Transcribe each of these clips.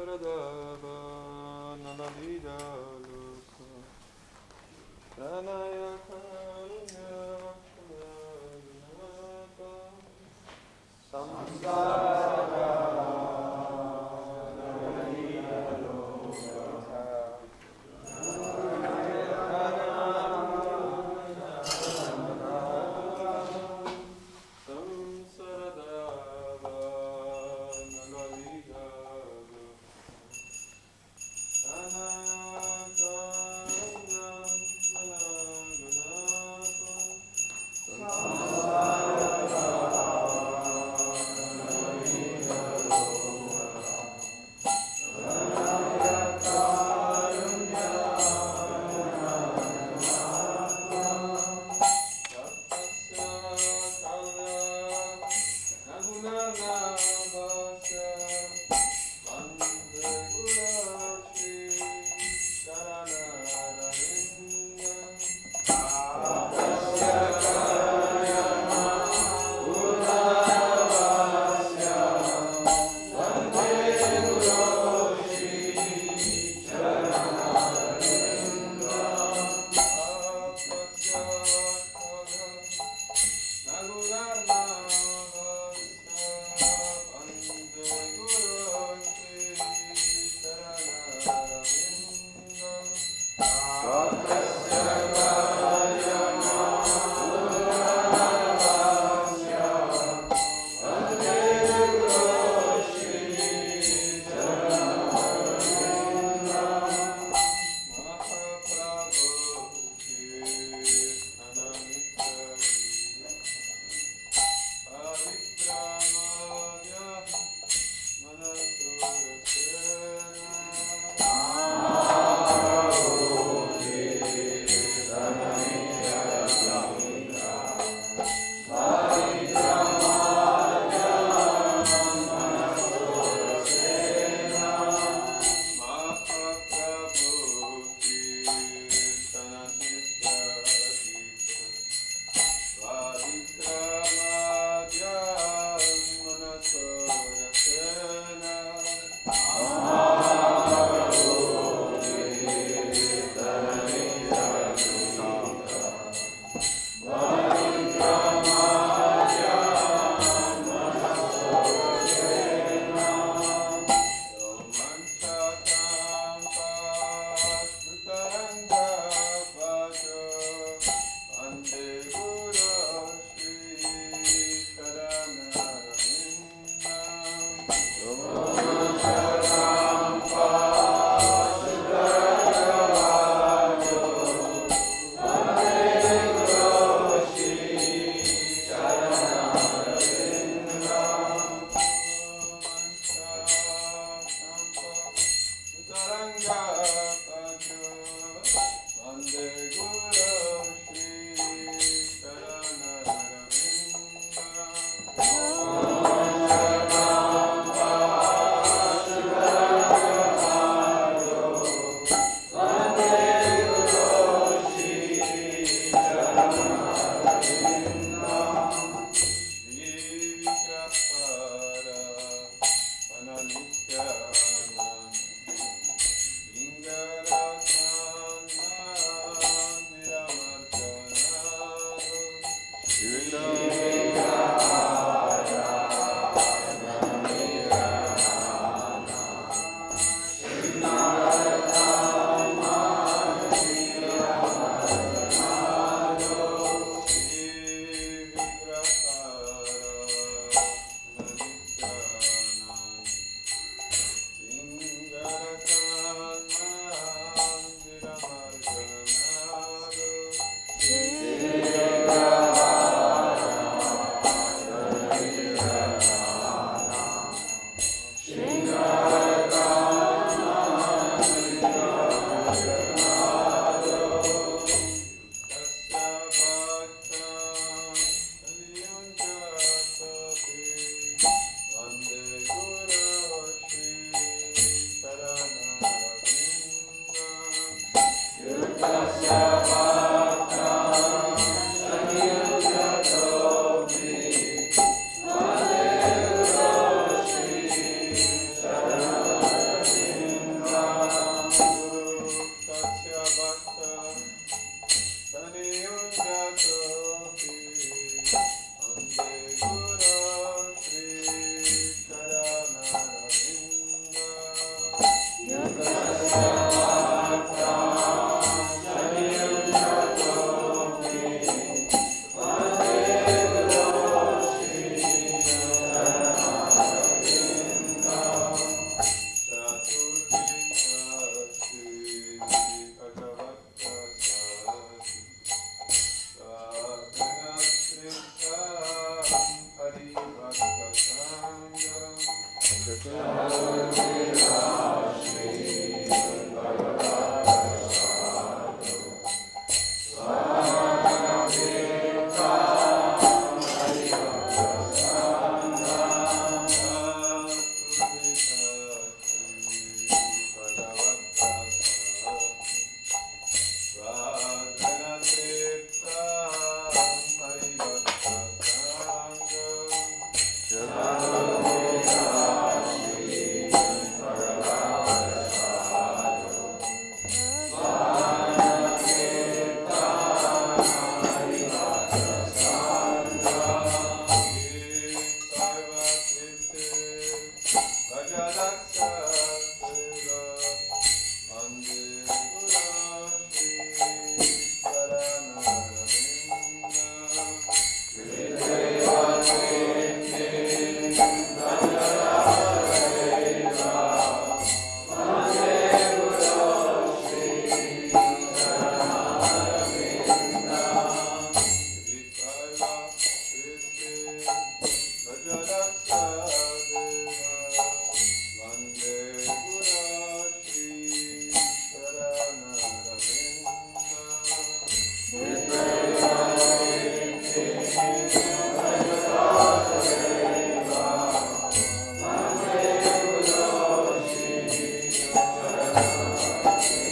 Saradava Nalalida Luka Pranaya Karunya Karunyaka Samsara Nalalida Luka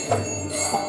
Radhika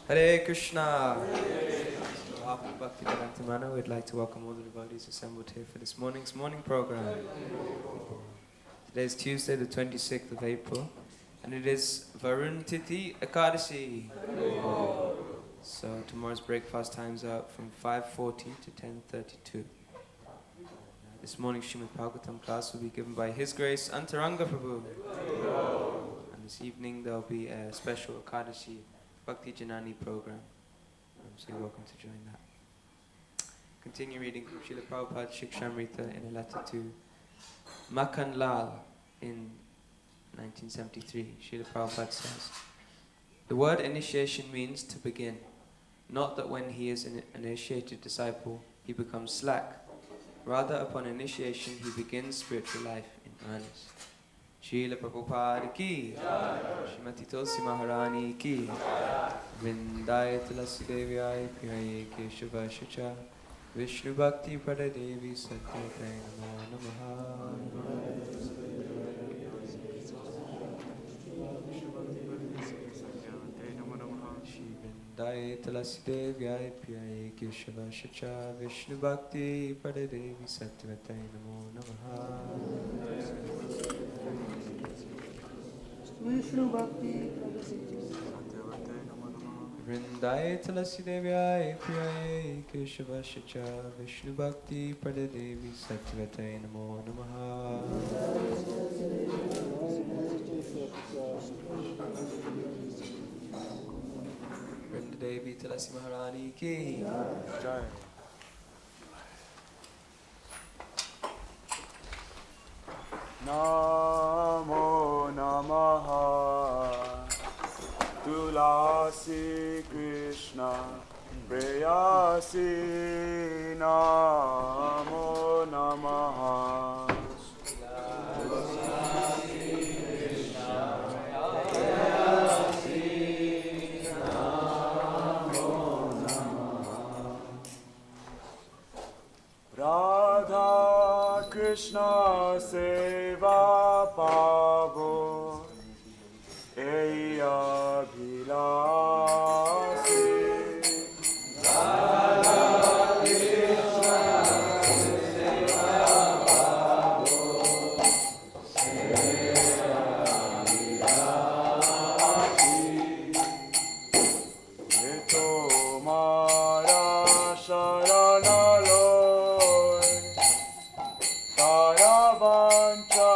Hare Krishna. On behalf of Bhaktivedanta Manor, we'd like to welcome all the devotees assembled here for this morning's morning program. Today is Tuesday, the 26th of April, and it is Varun Tithi Ekadashi. So tomorrow's breakfast times are from 5:40 to 10:32. This morning's Srimad Bhagavatam class will be given by His Grace Antaranga Prabhu. And this evening there will be a special Ekadashi Bhakti Janani program. So you're welcome to join that. Continue reading from Srila Prabhupada Shikshamrita in a letter to Makan Lal in 1973. Srila Prabhupada says, "The word initiation means to begin, not that when he is an initiated disciple he becomes slack. Rather, upon initiation he begins spiritual life in earnest." Srila Prabhupada ki, Srimati Tulsi Maharani ki, Vrindaya Tulasi Devyaya Priyaye Keshava Shacha, Vishnu Bhakti Pada Devi Satyate Namo Namaha. Vrindaya Tulasi Devyaya Priyaye Keshava Shacha, Vishnu Bhakti Pada Devi Satyate Namo Namaha. Vishnu Bhakti Vrindaya Tulasi Devyaya Priyaye Keshava Shacha, Vishnu Bhakti Pada Devi Satyate Namo Namaha. Vrindadevi Tulasi Maharani ki Jai. Namo Namaha Tulasi Krishna Preyasi Namo Namaha Radha Krishna Seva Pavo Eya Bhilasi Radha Krishna Seva Pavo Eya Bhilasi Eto Mara Sharana Taravancha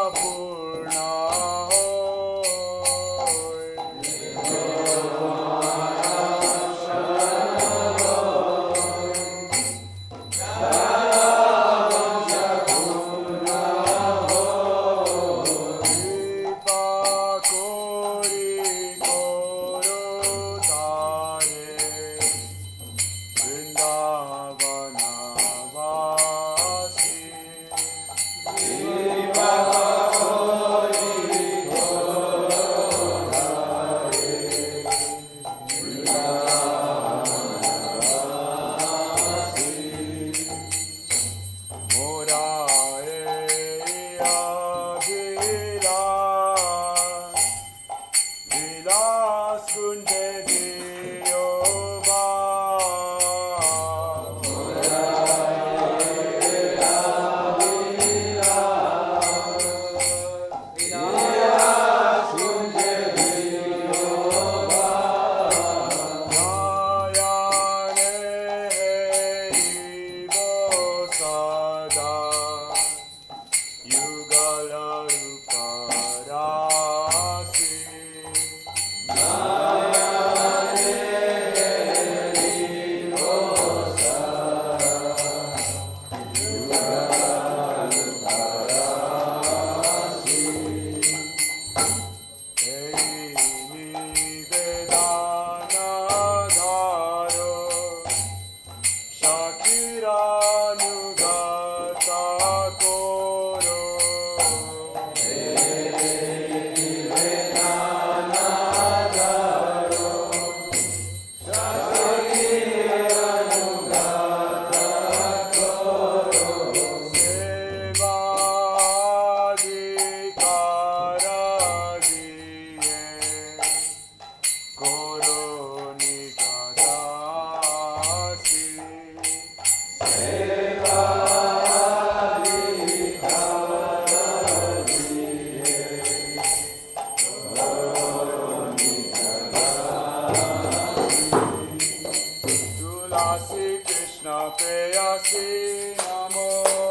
Preyasi Namo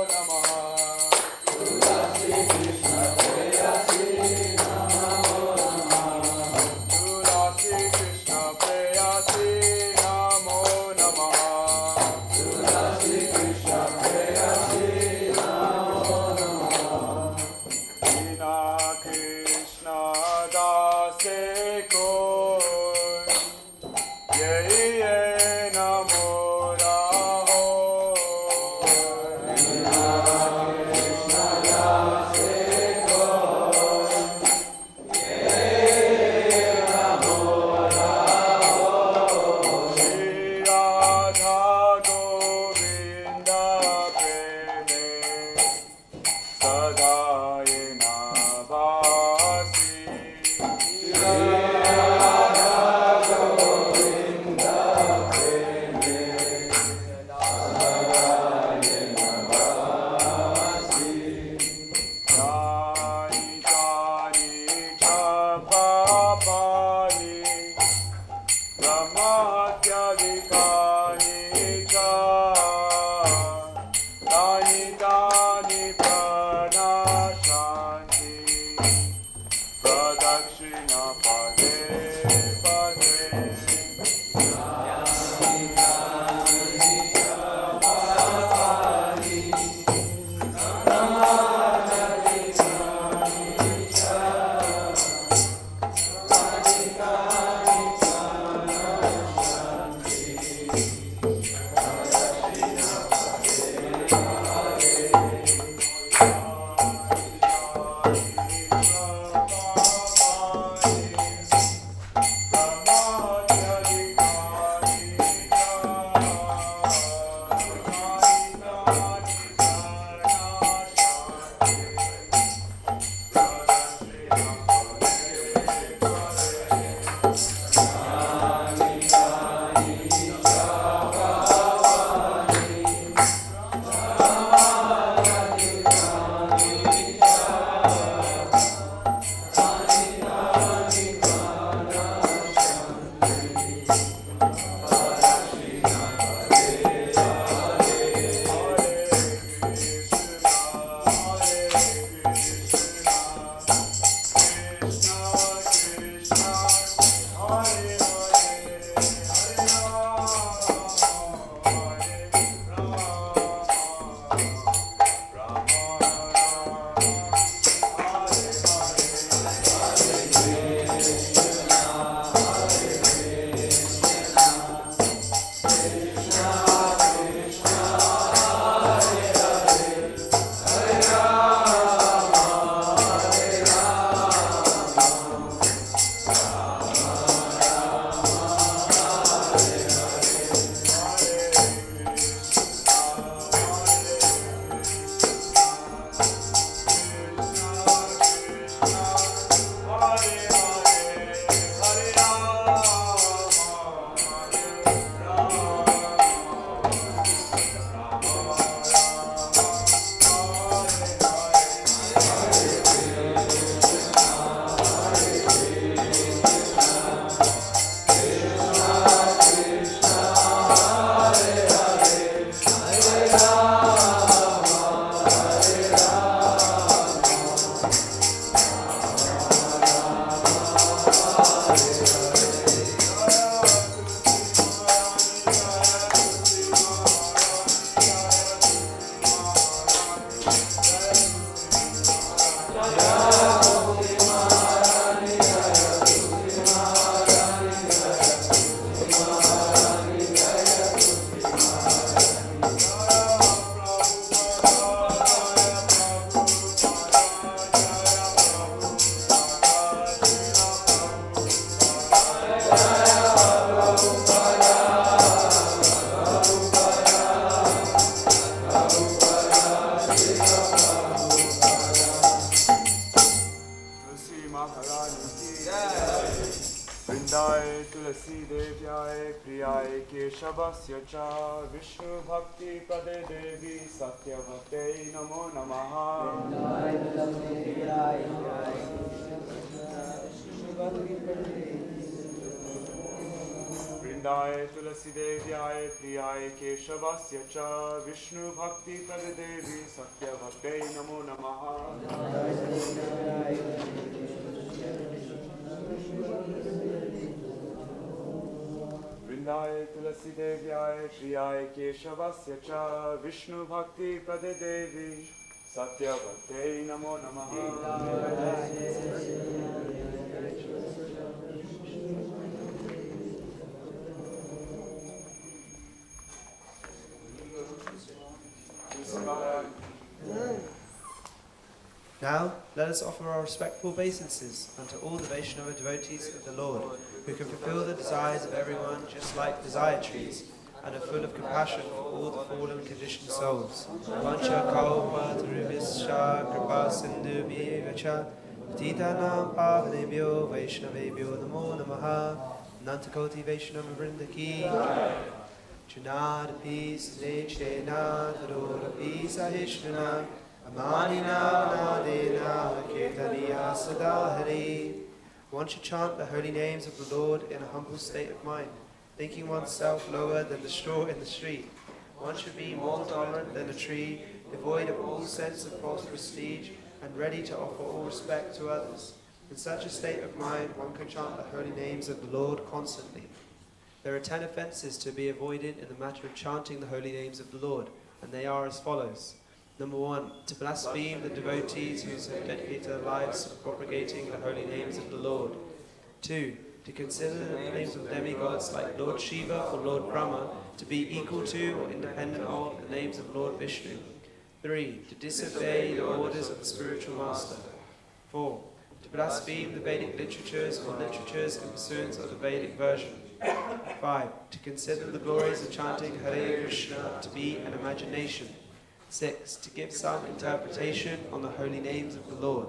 Namaha. Tulasi Krishna Preyasi Namo Namaha. Tulasi Krishna Preyasi Namo Namaha. Tulasi Krishna Preyasi Namo Namaha. Dina Krishna Dase Koi Ye Namo Raho. Dina Krishna Dase Koi Ye Namo Raho. Shri Radha Govinda Preme Sadaya Navasi. Radha Govinda Preme Sadaya Navasi. Jani Jani Chapapani Brahmatyadikani cha Dani Dani Pranashanti Pradakshina Pade Pade. Vrindaye Tulasi Devyaye Priyaye Keshavasya Cha Vishnu Bhakti Pade Devi Satyavate Namo Namaha. Vrindaye Tulasi Devyaye Priyaye Keshavasya Cha Vishnu Bhakti Pradevi Satya Bhakte Namo Namaha Vrindaye Tulasi Devyaye Priyaye Keshavasya Cha Vishnu Bhakti Pradevi Satya Bhakte Namo Namaha Now, let us offer our respectful obeisances unto all the Vaishnava devotees of the Lord, who can fulfill the desires of everyone just like desire trees, and are full of compassion for all the fallen conditioned souls. Vancha kalpa tarubhischa kripa sindhu bhivacha patitanam pavanebhyo vaishnavebhyo namo namaha nantakoti vaishnava vrinda ki Chunadapi snechena tarodapi sahishnana Amanina nadena kirtaniya sadahari. One should chant the holy names of the Lord in a humble state of mind, thinking oneself lower than the straw in the street. One should be more tolerant than a tree, devoid of all sense of false prestige, and ready to offer all respect to others. In such a state of mind, one can chant the holy names of the Lord constantly. There are 10 offences to be avoided in the matter of chanting the holy names of the Lord, and they are as follows. Number 1, to blaspheme the devotees who have dedicated their lives to propagating the holy names of the Lord. 2, to consider the names of demigods like Lord Shiva or Lord Brahma to be equal to or independent of the names of Lord Vishnu. 3, to disobey the orders of the spiritual master. 4, to blaspheme the Vedic literatures or literatures in pursuance of the Vedic version. 5, to consider the glories of chanting Hare Krishna to be an imagination. 6, to give some interpretation on the holy names of the Lord.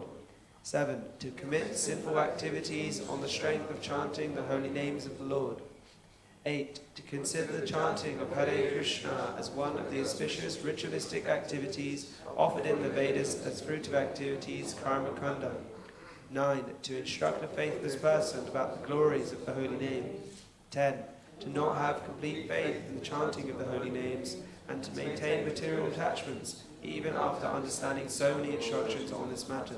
7, to commit sinful activities on the strength of chanting the holy names of the Lord. 8, to consider the chanting of Hare Krishna as one of the auspicious ritualistic activities offered in the Vedas as fruit of activities, karma kanda. 9, to instruct a faithless person about the glories of the holy name. 10, to not have complete faith in the chanting of the holy names, and to maintain material attachments, even after understanding so many instructions on this matter.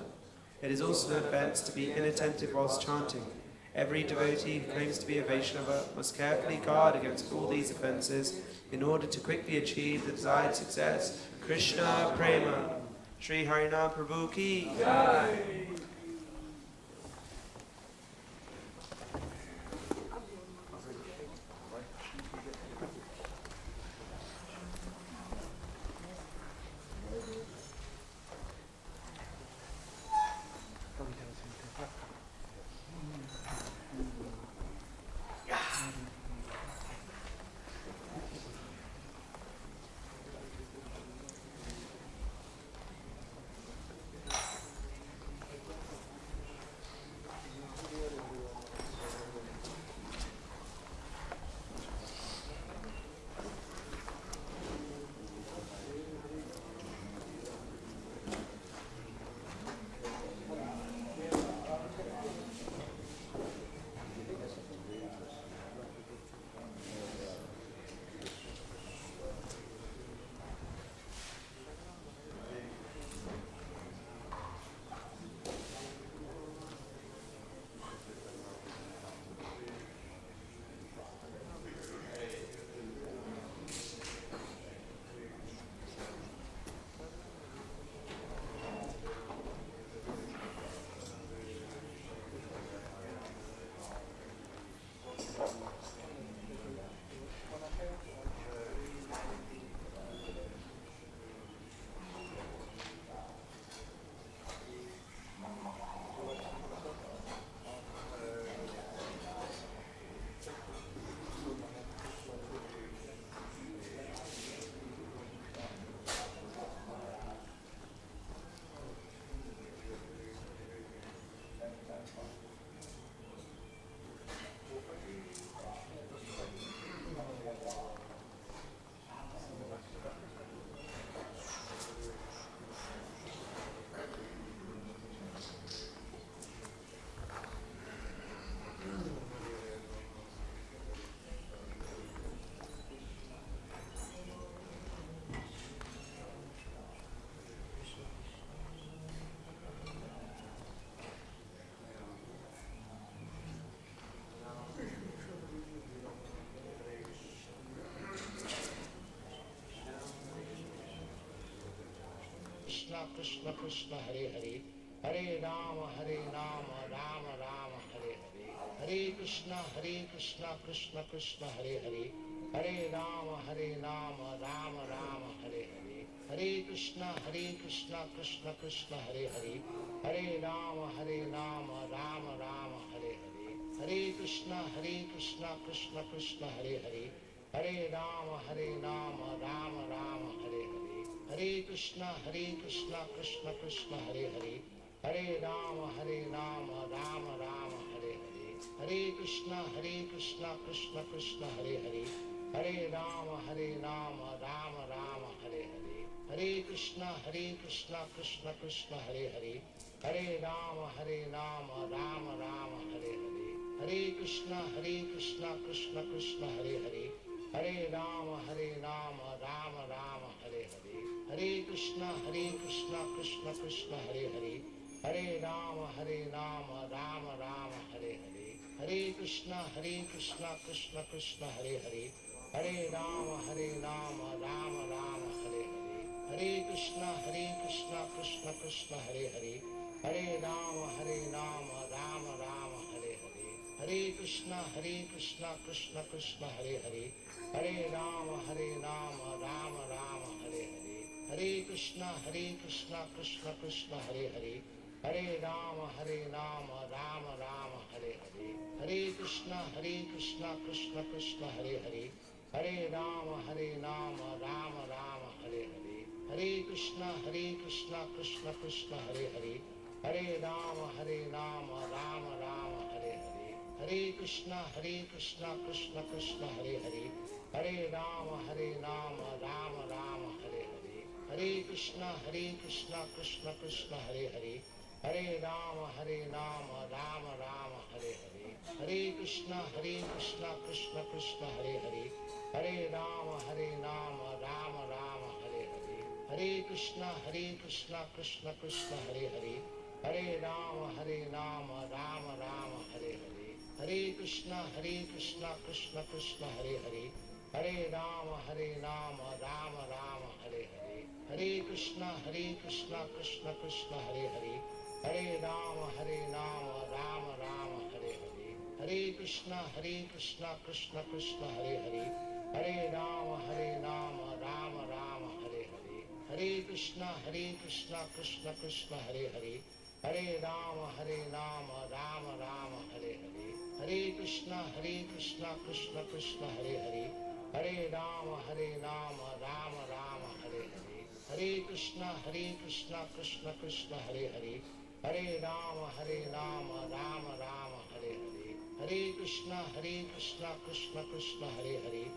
It is also an offense to be inattentive whilst chanting. Every devotee who claims to be a Vaishnava must carefully guard against all these offences in order to quickly achieve the desired success. Krishna Prema. Sri Harinam Prabhu Ki Jai. Krishna Krishna Hare Hare Hare Rama Rama Rama Hare Hare Hare Krishna Krishna Krishna Hare Hare Hare Rama Rama Rama Hare Hare Hare Krishna Krishna Krishna Hare Hare Hare Rama Rama Rama Hare Hare Hare Krishna Krishna Krishna Hare Hare Hare Rama Rama Rama Hare Hare Hare Krishna Krishna Krishna Hare Hare Hare Rama Rama Rama Hare Hare Hare Krishna Krishna Krishna Hare Hare Hare Rama Rama Rama Hare Hare Hare Krishna Krishna Krishna Hare Hare Hare Rama Rama Rama Hare Hare Hare Krishna Krishna Krishna Hare Hare Hare Rama Rama Rama Hare Hare Hare Krishna Krishna Krishna Hare Hare Hare Rama Rama Rama Hare Hare Hare Krishna Krishna Krishna Hare Hare Hare Rama Rama Rama Hare Hare Hare Krishna Krishna Krishna Hare Hare Hare Rama Rama Rama Hare Hare Hare Krishna Krishna Krishna Hare Hare Hare Rama Rama Rama Hare Hare Hare Krishna Krishna Krishna Hare Hare Hare Rama Rama Rama Hare Hare Hare Krishna Krishna Krishna Hare Hare Hare Rama Rama Rama Hare Hare Hare Krishna Krishna Krishna Hare Hare Hare Rama Rama Rama Hare Hare Hare Krishna Krishna Krishna Hare Hare Hare Rama Rama Rama Hare Hare Hare Krishna Krishna Krishna Hare Hare Hare Rama Rama Rama Hare Hare Hare Krishna Krishna Krishna Hare Hare Hare Rama Rama Rama Hare Hare Hare Krishna Krishna Krishna Hare Hare Hare Rama Rama Rama Hare Hare Hare Krishna Krishna Krishna Hare Hare Hare Rama Rama Rama Hare Hare Hare Krishna Krishna Krishna Hare Hare Hare Rama Rama Rama Hare Hare Hare Krishna Krishna Krishna Hare Hare Hare Rama Rama Rama Hare Hare Hare Krishna Krishna Krishna Hare Hare Hare Rama Rama Rama Hare Hare Hare Krishna Krishna Krishna Hare Hare Hare Rama Rama Rama Hare Hare Hare Krishna Krishna Krishna Hare Hare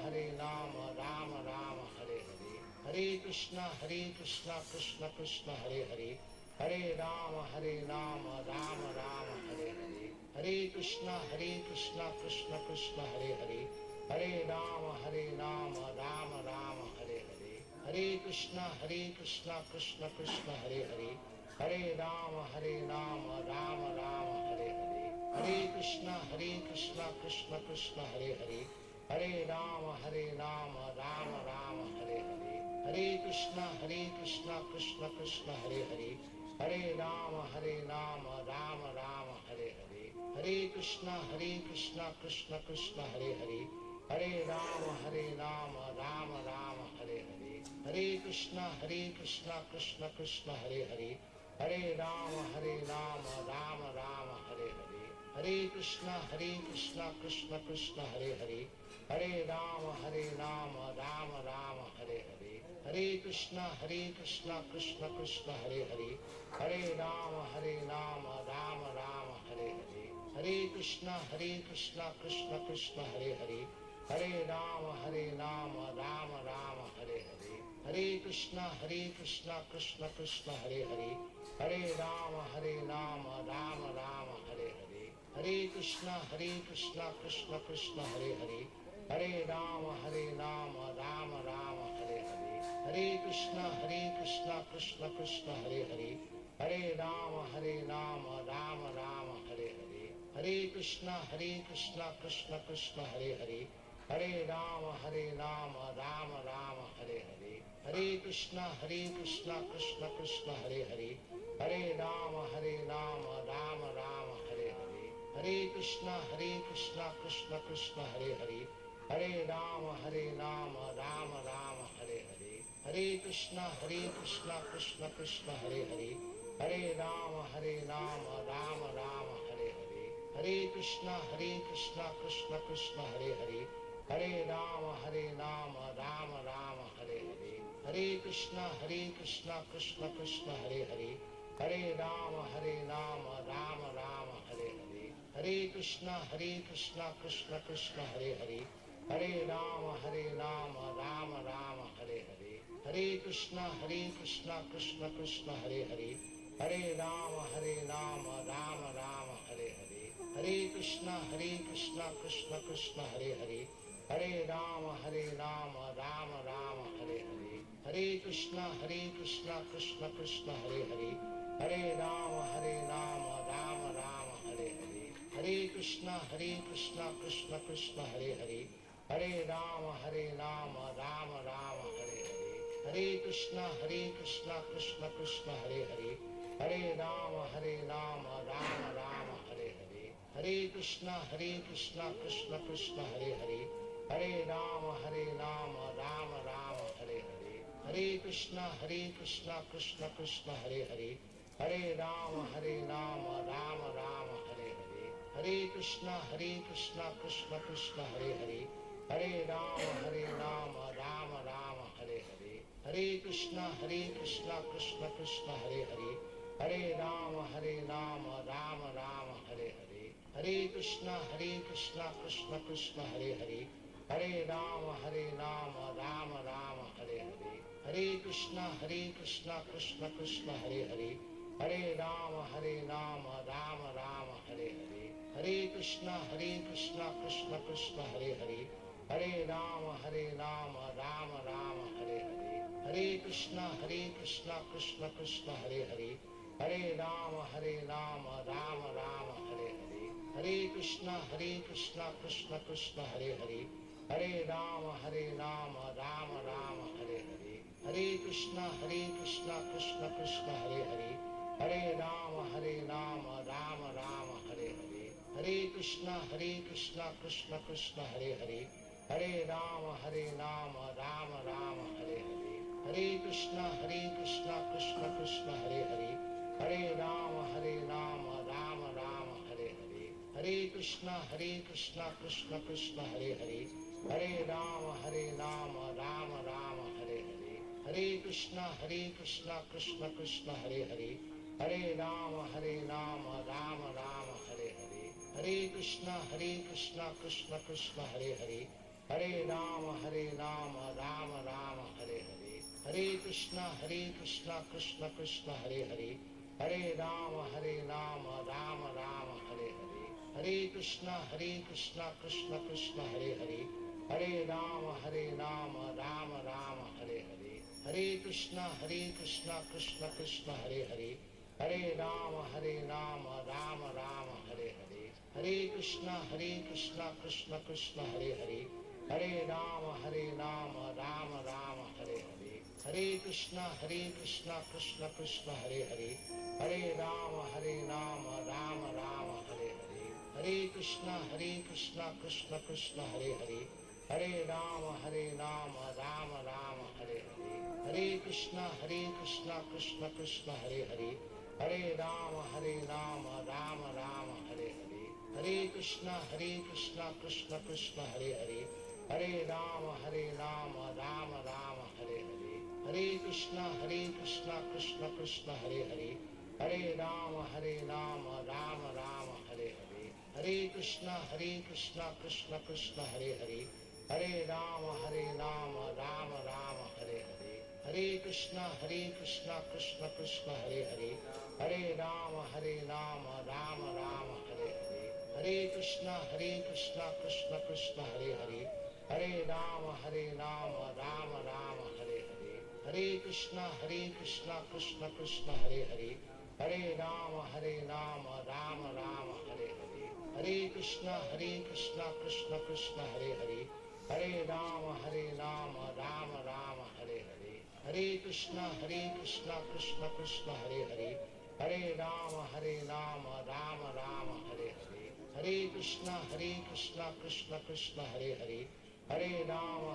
Hare Rama Rama Rama Hare Hare Hare Krishna Krishna Krishna Hare Hare Hare Rama Rama Rama Hare Hare Hare Krishna Krishna Krishna Hare Hare Hare Rama Rama Rama Hare Hare Hare Krishna Krishna Krishna Hare Hare Hare Rama Rama Rama Hare Hare Hare Krishna Krishna Krishna Hare Hare Hare Rama Rama Rama Hare Hare Hare Krishna Krishna Krishna Hare Hare Hare Rama Rama Rama Hare Hare Hare Krishna Krishna Krishna Hare Hare Hare Rama Rama Rama Hare Hare Hare Krishna Krishna Krishna Hare Hare Hare Rama Rama Rama Hare Hare Hare Krishna Krishna Krishna Hare Hare Hare Rama Rama Rama Hare Hare Hare Krishna Krishna Krishna Hare Hare Hare Rama Rama Rama Hare Hare Hare Krishna Krishna Krishna Hare Hare Hare Rama Rama Rama Hare Hare Hare Krishna Krishna Krishna Hare Hare Hare Rama Rama Rama Hare Hare Hare Krishna Krishna Krishna Hare Hare Hare Rama Rama Rama Hare Hare Hare Krishna Krishna Krishna Hare Hare Hare Rama Rama Rama Hare Hare Hare Krishna Krishna Krishna Hare Hare Hare Rama Rama Rama Hare Hare Hare Krishna Krishna Krishna Hare Hare Hare Rama, Rama Rama, Hare Hare. Hare Krishna, Krishna Krishna, Hare Hare. Hare Rama, Rama Rama, Hare Hare. Hare Krishna, Krishna Krishna, Hare Hare. Hare Rama, Rama Rama, Hare Hare. Hare Krishna, Krishna Krishna, Hare Hare. Hare Rama, Rama Rama, Hare Hare. Hare Krishna, Krishna Krishna, Hare Hare. Hare Rama, Rama Rama, Hare Hare. Hare Krishna, Krishna Krishna, Hare Hare. Hare Rama, Rama Rama, Hare Hare. Hare Krishna, Krishna Krishna, Hare Hare. Hare Rama, Rama Rama, Hare Hare. Hare Krishna, Krishna Krishna, Hare Hare. Hare Rama, Rama Rama, Hare Hare. Hare Krishna, Krishna Krishna, Hare Hare. Hare Rama, Rama Rama, Hare Hare. Hare Krishna, Krishna Krishna, Hare Hare. Hare Rama, Rama Rama, Hare Hare. Hare Krishna, Krishna Krishna, Hare Hare. Hare Rama, Rama Rama, Hare Hare. Hare Krishna, Krishna Krishna, Hare Hare. Hare Rama, Rama Rama, Hare Hare. Hare Krishna, Krishna Krishna, Hare Hare. Hare Rama, Rama Rama, Hare Hare. Hare Krishna, Krishna Krishna, Hare Hare. Hare Rama, Rama Rama, Hare Hare. Hare Krishna, Krishna Krishna, Hare Hare. Hare Rama, Rama Rama, Hare Hare. Hare Krishna, Krishna Krishna, Hare Hare. Hare Rama, Rama Rama, Hare Hare. Hare Krishna, Krishna Krishna, Hare Hare. Hare Rama, Rama Rama, Hare Hare. Hare Krishna, Krishna Krishna, Hare Hare. Hare Rama, Rama Rama, Hare Hare. Hare Krishna, Krishna Krishna, Hare Hare. Hare Rama, Rama Rama, Hare Hare. Hare Krishna, Krishna Krishna, Hare Hare. Hare Rama, Rama Rama, Hare Hare. Hare Krishna, Krishna Krishna, Hare Hare. Hare Rama, Rama Rama, Hare Hare. Hare Krishna, Krishna Krishna, Hare Hare. Hare Rama, Rama Rama, Hare Hare. Hare Krishna, Krishna Krishna, Hare Hare. Hare Rama, Rama Rama, Hare Hare. Hare Krishna, Krishna Krishna, Hare Hare. Hare Rama, Rama Rama, Hare Hare. Hare Krishna, Krishna Krishna, Hare Hare. Hare Rama, Rama Rama, Hare Hare. Hare Krishna, Krishna Krishna, Hare Hare. Hare Rama, Rama Rama, Hare Hare. Hare Krishna, Krishna Krishna, Hare Hare. Hare Rama, Rama Rama, Hare Hare. Hare Krishna, Krishna Krishna, Hare Hare. Hare Rama, Rama Rama, Hare Hare. Hare Krishna, Krishna Krishna, Hare Hare. Hare Rama, Rama Rama, Hare Hare. Hare Krishna, Krishna Krishna, Hare Hare. Hare Rama, Rama Rama, Hare Hare. Hare Krishna, Krishna Krishna, Hare Hare. Hare Rama, Rama Rama, Hare Hare. Hare Krishna, Krishna Krishna, Hare Hare. Hare Rama, Rama Rama, Hare Hare. Hare Krishna, Krishna Krishna, Hare Hare. Hare Rama, Rama Rama, Hare Hare. Hare Krishna, Krishna Krishna, Hare Hare. Hare Rama, Rama Rama, Hare Hare. Hare Krishna, Krishna Krishna, Hare Hare. Hare Rama, Rama Rama, Hare Hare. Hare Krishna, Krishna Krishna, Hare Hare. Hare Rama, Rama Rama, Hare Hare. Hare Krishna, Krishna Krishna, Hare Hare. Hare Rama, Rama Rama, Hare Hare. Hare Krishna, Krishna Krishna, Hare Hare. Hare Rama, Rama Rama, Hare Hare. Hare Krishna, Krishna Krishna, Hare Hare. Hare Rama, Rama Rama, Hare Hare. Hare Krishna, Krishna Krishna, Hare Hare. Hare Rama, Rama Rama, Hare Hare. Hare Krishna, Krishna Krishna, Hare Hare. Hare Rama, Rama Rama, Hare Hare. Hare Krishna, Krishna Krishna, Hare Hare. Hare Rama, Rama Rama, Hare Hare. Hare Krishna, Krishna Krishna, Hare Hare. Hare Rama,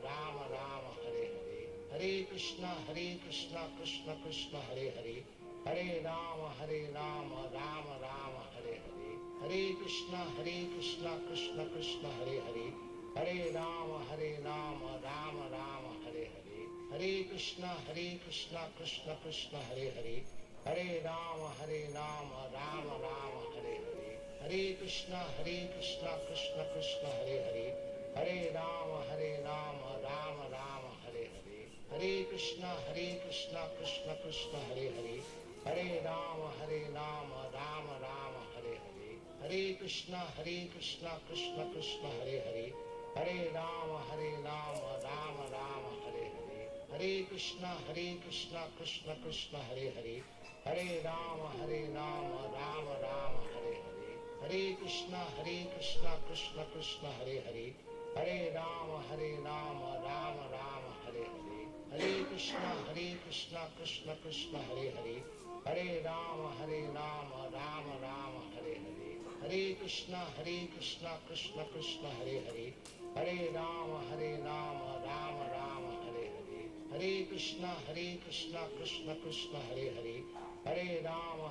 Rama Rama, Hare Hare. Hare Krishna, Krishna Krishna, Hare Hare. Hare Rama, Rama Rama, Hare Hare. Hare Krishna, Krishna Krishna, Hare Hare. Hare Rama, Rama Rama, Hare Hare. Hare Krishna, Krishna Krishna, Hare Hare. Hare Rama, Rama Rama, Hare Hare. Hare Krishna, Krishna Krishna, Hare Hare. Hare Rama, Rama Rama, Hare Hare. Hare Krishna, Krishna Krishna, Hare Hare. Hare Rama, Rama Rama, Hare Hare. Hare Krishna, Krishna Krishna, Hare Hare. Hare Rama, Rama Rama, Hare Hare. Hare Krishna, Krishna Krishna, Hare Hare. Hare Rama, Rama Rama, Hare Hare. Hare Krishna, Krishna Krishna, Hare Hare. Hare Rama, Rama Rama, Hare Hare. Hare Krishna, Krishna Krishna, Hare Hare. Hare Rama, Rama Rama, Hare Hare. Hare Krishna, Krishna Krishna, Hare Hare. Hare Rama, Rama Rama, Hare Hare. Hare Krishna, Krishna Krishna, Hare Hare. Hare Rama, Rama Rama, Hare Hare. Hare Krishna, Krishna Krishna, Hare Hare. Hare Rama,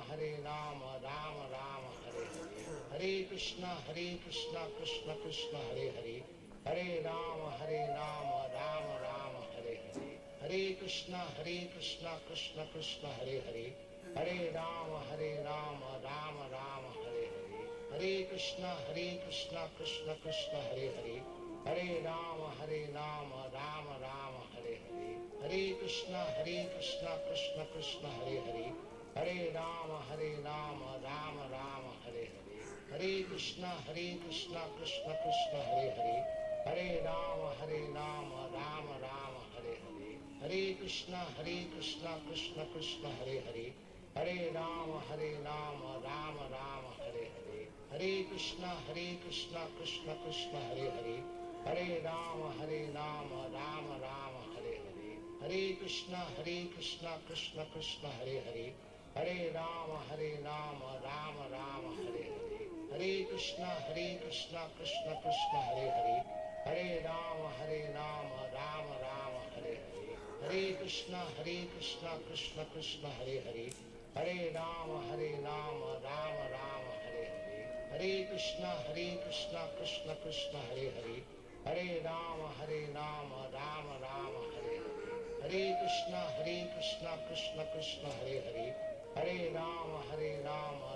Rama Rama, Hare Hare. Hare Krishna, Krishna Krishna, Hare Hare. Hare Rama, Rama Rama, Hare Hare. Hare Krishna, Krishna Krishna, Hare Hare. Hare Rama, Rama Rama, Hare Hare. Hare Krishna, Krishna Krishna, Hare Hare. Hare Rama, Rama Rama, Hare Hare. Hare Krishna, Krishna Krishna, Hare Hare. Hare Rama, Rama Rama, Hare Hare. Hare Krishna, Krishna Krishna, Hare Hare. Hare Rama, Rama Rama, Hare Hare. Hare Krishna, Krishna Krishna, Hare Hare. Hare Rama, Rama Rama, Hare Hare. Hare Krishna, Krishna Krishna, Hare Hare. Hare Rama, Rama Rama, Hare Hare. Hare Krishna, Krishna Krishna, Hare Hare. Hare Rama, Rama Rama, Hare Hare. Hare Krishna, Krishna Krishna, Hare Hare. Hare Rama, Rama Rama, Hare Hare. Hare Krishna, Krishna Krishna, Hare Hare. Hare Rama, Rama Rama, Hare Hare. Hare Krishna, Krishna Krishna, Hare Hare. Hare Rama,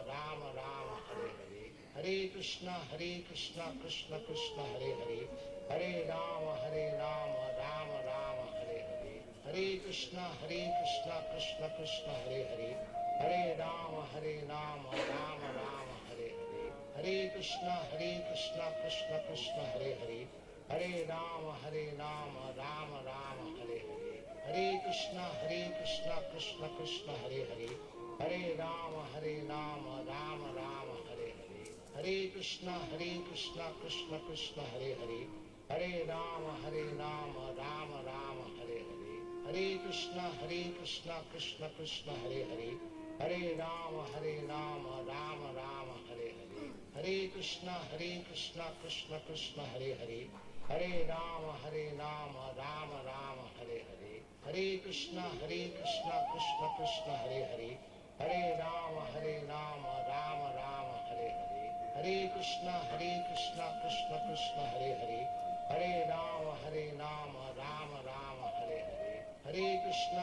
Rama Rama, Hare Hare. Hare Krishna, Krishna Krishna, Hare Hare. Hare Rama, Rama Rama, Hare Hare. Hare Krishna, Krishna Krishna, Hare Hare. Hare Rama, Rama Rama, Hare Hare. Hare Krishna, Krishna Krishna, Hare Hare. Hare Rama, Rama Rama, Hare Hare. Hare Krishna, Krishna Krishna, Hare Hare. Hare Rama, Rama Rama, Hare Hare. Hare Krishna, Krishna Krishna, Hare Hare. Hare Rama, Rama Rama, Hare Hare. Hare Krishna, Krishna Krishna, Hare Hare. Hare Rama, Rama Rama, Hare Hare. Hare Krishna, Krishna Krishna, Hare Hare. Hare Rama, Rama Rama, Hare Hare. Hare Krishna, Krishna Krishna, Hare Hare. Hare Rama, Rama Rama, Hare Hare. Hare Krishna,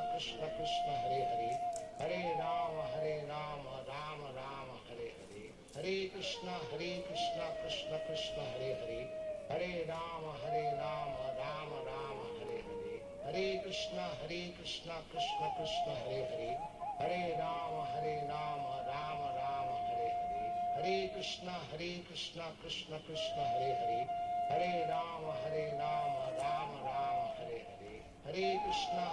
Krishna Krishna, Hare Hare. Hare Rama, Rama Rama, Hare Hare. Hare Krishna, Krishna Krishna, Hare Hare. Hare Rama, Rama Rama, Hare Hare. Hare Krishna, Krishna Krishna, Hare Hare. Hare Rama, Rama Rama, Hare Hare. Hare Krishna, Krishna Krishna, Hare Hare. Hare Rama, Rama Rama, Hare Hare. Hare Krishna, Krishna Krishna, Hare Hare. Hare Rama, Rama Rama, Hare Hare. Hare Krishna,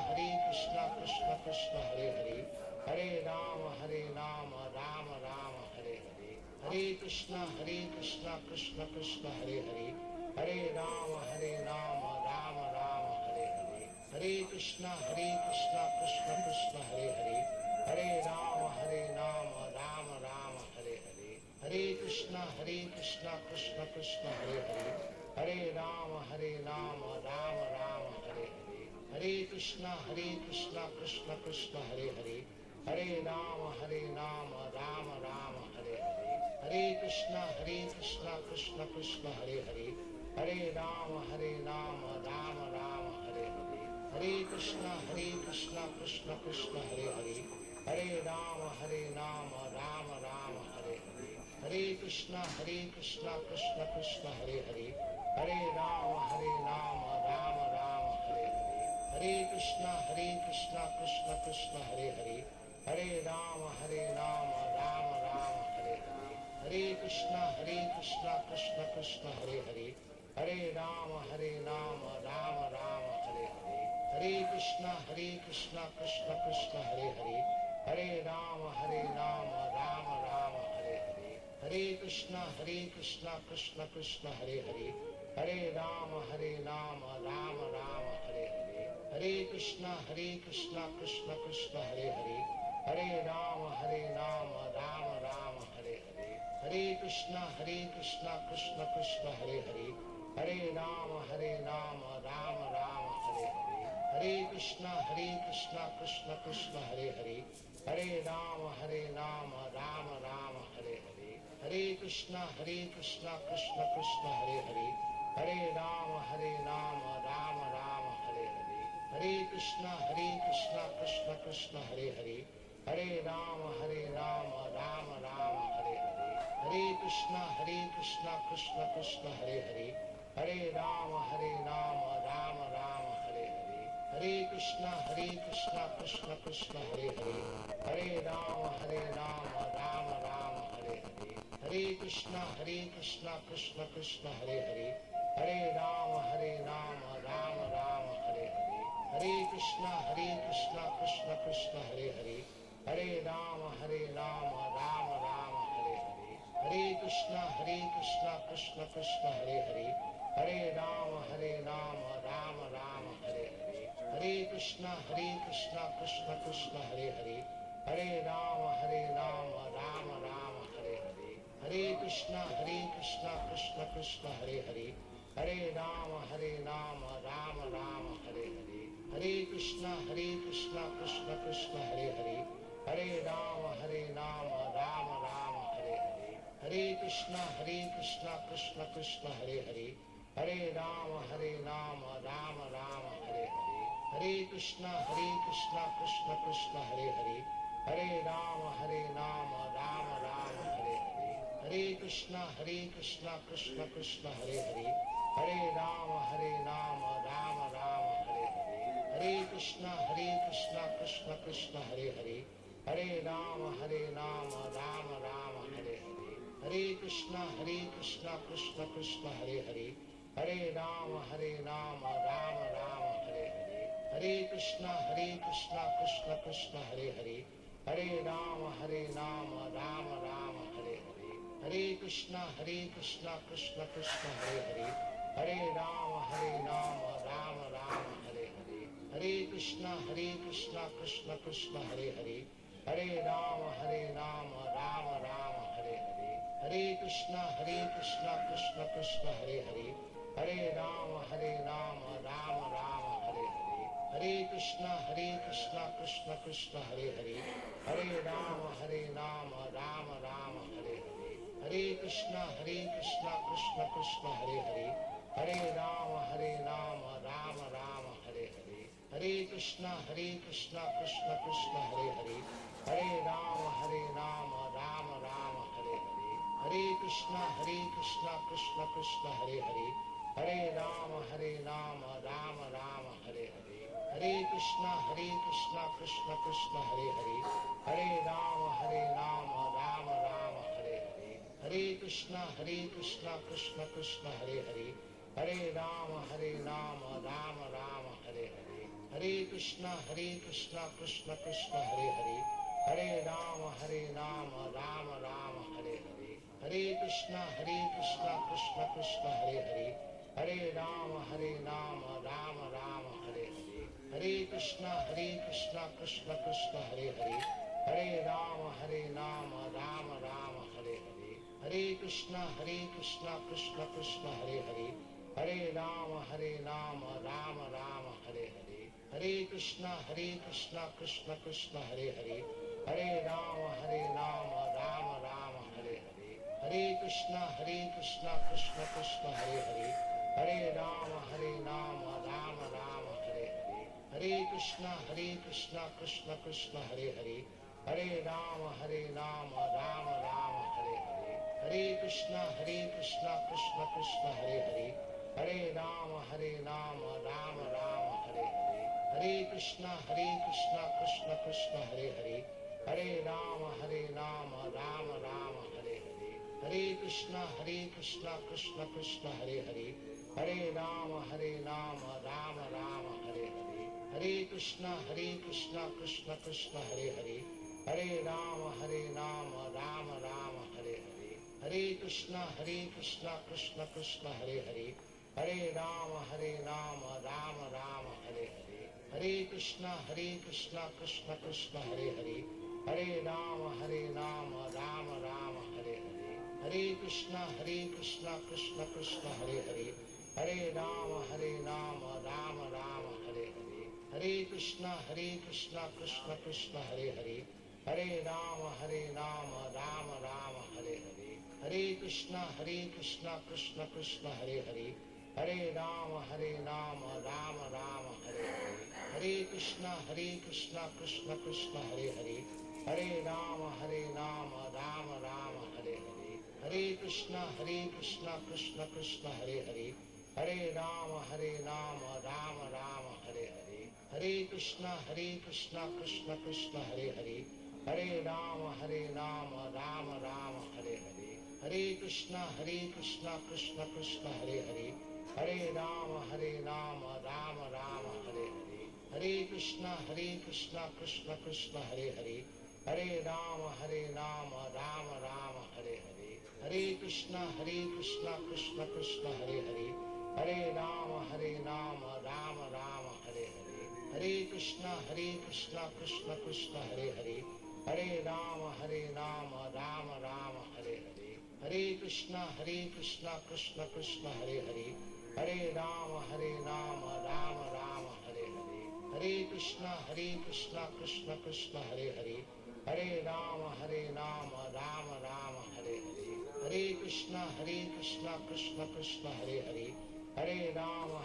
Krishna Hare Hare. Hare Rama, Rama Rama, Hare Hare. Hare Krishna, Krishna Krishna, Hare Hare. Hare Rama, Rama Rama, Hare Hare. Hare Krishna, Krishna Krishna, Hare Hare. Hare Rama, Rama Rama, Hare Hare. Hare Krishna, Krishna Krishna, Hare Hare. Hare Rama, Rama Rama, Hare Hare. Hare Krishna, Krishna Krishna, Hare Hare. Hare Rama, Rama Rama, Hare Hare. Hare Krishna, Krishna Krishna, Hare Hare. Hare Rama, Rama Rama, Hare Hare. Hare Krishna, Krishna Krishna, Hare Hare. Hare Rama, Rama Rama, Hare Hare. Hare Krishna, Krishna Krishna, Hare Hare. Hare Rama, Rama Rama, Hare Hare. Hare Krishna, Krishna Krishna, Hare Hare. Hare Rama, Rama Rama, Hare Hare. Hare Krishna, Krishna Hare Hare. Hare Rama, Rama Rama, Hare Hare. Hare Krishna, Krishna Krishna, Hare Hare. Hare Rama, Rama Rama, Hare Hare. Hare Krishna, Krishna Krishna, Hare Hare. Hare Rama, Rama Rama, Hare Hare. Hare Krishna, Krishna Krishna, Hare Hare. Hare Rama, Rama Rama, Hare Hare. Hare Krishna, Krishna Krishna, Hare Hare. Hare Rama, Rama Rama, Hare Hare. Hare Krishna, Krishna Krishna, Hare Hare. Hare Rama, Rama Rama, Hare Hare. Hare Krishna, Krishna Krishna, Hare Hare. Hare Rama, Rama Rama, Hare Hare. Hare Krishna, Krishna Hare Hare. Hare Rama, Rama Rama, Hare Hare. Hare Krishna, Krishna Hare Hare. Hare Rama, Rama Rama, Hare Hare. Hare Krishna, Krishna Hare Hare. Hare Rama, Rama Rama, Hare Hare. Hare Krishna, Krishna Hare Hare. Hare Rama, Rama Rama, Hare Hare. Hare Krishna, Krishna Hare Hare. Hare Rama, Rama Rama, Hare Hare. Hare Krishna, Krishna Hare Hare. Hare Rama, Rama Rama, Hare Hare. Hare Krishna, Krishna Hare Hare. Hare Rama, Rama Rama, Hare Hare. Hare Krishna, Krishna Hare Hare. Hare Rama, Rama Rama, Hare Hare. Hare Krishna, Krishna Hare Hare. Hare Rama, Rama Rama, Hare Hare. Hare Krishna, Krishna Hare Hare. Hare Rama, Rama Rama, Hare Hare. Hare Krishna, Krishna Hare Hare. Hare Rama, Rama Rama, Hare Hare. Hare Krishna, Krishna Hare Hare. Hare Rama, Rama Rama, Hare Hare. Hare Krishna, Krishna Hare Hare. Hare Rama, Rama Rama, Hare Hare. Hare Krishna, Krishna Hare Hare. Hare Rama, Rama Rama, Hare Hare. Hare Krishna, Krishna Hare Hare. Hare Rama, Rama Rama, Hare Hare. Hare Krishna, Krishna Hare Hare. Hare Rama, Rama Rama, Hare Hare. Hare Krishna, Krishna Hare Hare. Hare Rama, Rama Rama, Hare Hare. Hare Krishna, Krishna Hare Hare. Hare Rama, Rama Rama, Hare Hare. Hare Krishna, Krishna Hare Hare. Hare Rama, Rama Rama, Hare Hare. Hare Krishna, Krishna Hare Hare. Hare Rama, Rama Rama, Hare Hare. Hare Krishna, Krishna Hare Hare. Hare Rama, Rama Rama, Hare Hare. Hare Krishna, Krishna Hare Hare. Hare Rama, Rama Rama, Hare Hare. Hare Krishna, Krishna Hare Hare. Hare Rama, Rama Rama, Hare Hare. Hare Krishna, Krishna Hare Hare. Hare Rama, Rama Rama, Hare Hare. Hare Krishna, Krishna Hare Hare. Hare Rama, Rama Rama, Hare Hare. Hare Krishna, Krishna Hare Hare. Hare Ram, Ram Ram, Hare Hare. Hare Krishna, Krishna Krishna, Hare Hare. Hare Ram, Ram Ram, Hare Hare. Hare Krishna, Krishna Krishna, Hare Hare. Hare Ram, Ram Hare Hare. Hare Krishna, Krishna Krishna, Hare Hare. Hare Ram, Ram Hare Hare. Hare Krishna, Krishna Krishna, Hare Hare. Hare Ram, Ram Hare Hare. Hare Krishna, Krishna Krishna, Hare Hare. Hare Ram, Ram Hare Hare. Hare Krishna, Krishna Krishna, Hare Hare. Hare Ram, Ram Hare Hare. Hare Krishna, Krishna Krishna, Hare Hare. Hare Ram, Ram Hare Hare. Hare Krishna, Krishna Krishna, Hare Hare. Hare Ram, Ram Hare Hare. Hare Krishna, Krishna Krishna, Hare Hare. Hare Ram, Ram Hare Hare. Hare Krishna, Krishna Krishna, Hare Hare. Hare Ram, Ram Hare Hare. Hare Krishna, Krishna Krishna, Hare Hare. Hare Ram, Ram Hare Hare. Hare Krishna, Krishna Krishna, Hare Hare. Hare Ram, Ram Hare Hare. Hare Krishna, Krishna Krishna, Hare Hare. Hare Ram, Ram Hare Hare. Hare Krishna, Krishna Krishna, Hare Hare. Hare Ram, Ram Hare Hare. Hare Krishna, Krishna Krishna, Hare Hare. Hare Ram, Ram Hare Hare. Hare Krishna, Krishna Krishna, Hare Hare. Hare Ram, Ram Hare Hare. Hare Krishna, Krishna Krishna, Hare Hare. Hare Ram, Ram Hare Hare. Hare Krishna, Krishna Krishna, Hare Hare. Hare Ram, Ram Hare Hare. Hare Krishna, Krishna Krishna, Hare Hare. Hare Ram, Ram Hare Hare. Hare Krishna, Krishna Krishna, Hare Hare. Hare Ram, Ram Hare Hare. Hare Krishna, Krishna Krishna, Hare Hare. Hare Ram, Ram Hare Hare. Hare Krishna, Krishna Krishna, Hare Hare. Hare Ram, Ram Hare Hare. Hare Krishna, Krishna Krishna, Hare Hare.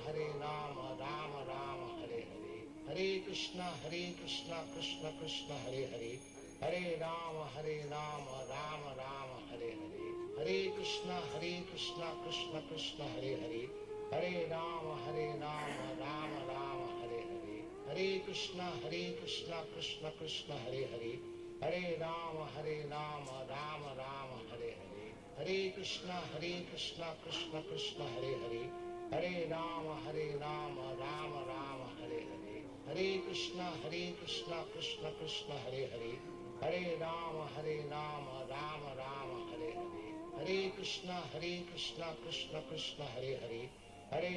Hare Ram, Ram Hare Hare. Hare Krishna, Krishna Krishna, Hare Hare. Hare Ram, Ram Hare Hare. Hare Krishna, Krishna Krishna, Hare Hare. Hare Ram, Ram Hare Hare. Hare Krishna, Krishna Krishna, Hare Hare. Hare Ram, Ram Hare Hare. Hare Krishna, Krishna Krishna, Hare Hare. Hare Ram, Ram Hare Hare. Hare Krishna, Krishna Krishna, Hare Hare. Hare Ram, Ram Hare Hare. Hare Krishna, Krishna Krishna, Hare Hare. Hare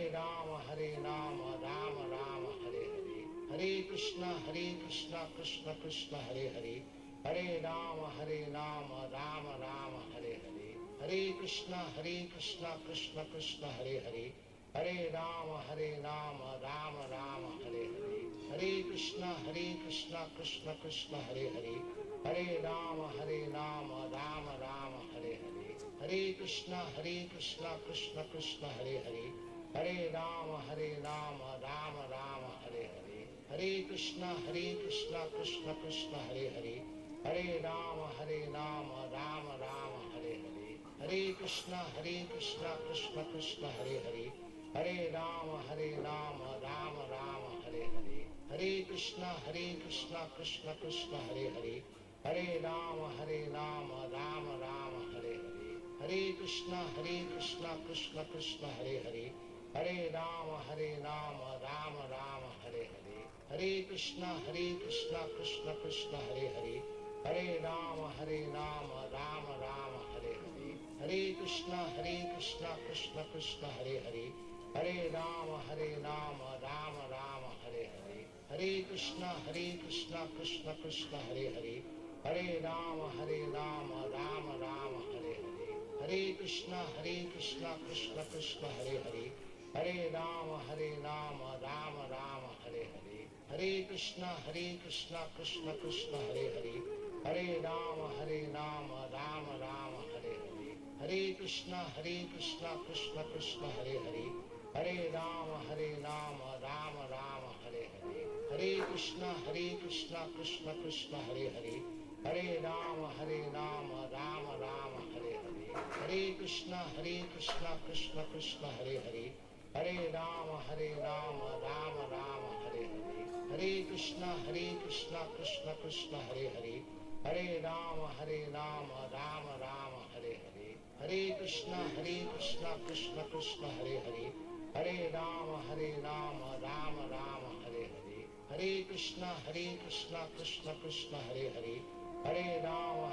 Ram, Ram Hare Hare. Hare Krishna, Krishna Krishna, Hare Hare. Hare Ram, Ram Hare Hare. Hare Krishna, Krishna Krishna, Hare Hare. Hare Ram, Ram Hare Hare. Hare Krishna, Krishna Krishna, Hare Hare. Hare Ram, Ram Hare Hare. Hare Krishna, Krishna Krishna, Hare Hare. Hare Ram, Ram Hare Hare. Hare Krishna, Krishna Krishna, Hare Hare. Hare Ram, Ram Hare Hare. Hare Krishna, Krishna Krishna, Hare Hare. Hare Ram, Ram Hare Hare. Hare Krishna, Krishna Krishna, Hare Hare. Hare Ram, Ram Hare Hare. Hare Krishna, Krishna Krishna, Hare Hare. Hare Ram, Ram Hare Hare. Hare Krishna, Krishna Krishna, Hare Hare. Hare Ram, Ram Hare Hare. Hare Krishna, Krishna Krishna, Hare Hare. Hare Ram, Ram Hare Hare. Hare Krishna, Krishna Krishna, Hare Hare. Hare Rama, Rama Rama, Hare Hare. Hare Krishna, Krishna Krishna, Hare Hare. Hare Rama, Rama Rama, Hare Hare. Hare Krishna, Krishna Krishna, Hare Hare. Hare Rama, Rama Rama, Hare Hare. Hare Krishna, Krishna Krishna, Hare Hare. Hare Rama, Rama Rama, Hare Hare. Hare Krishna, Krishna Krishna, Hare Hare. Hare Rama, Rama Rama, Hare Hare. Hare Krishna, Krishna Krishna, Hare Hare. Hare Rama, Rama Rama, Hare Hare. Hare Krishna, Krishna Krishna, Hare Hare. Hare Rama, Rama Rama, Hare Hare. Hare Krishna, Krishna Krishna, Hare Hare. Hare Rama, Rama Rama, Hare Hare. Hare Krishna, Krishna Krishna, Hare Hare. Hare Rama, Rama Rama, Hare Hare. Hare Krishna, Krishna Krishna, Hare Hare. Hare Rama,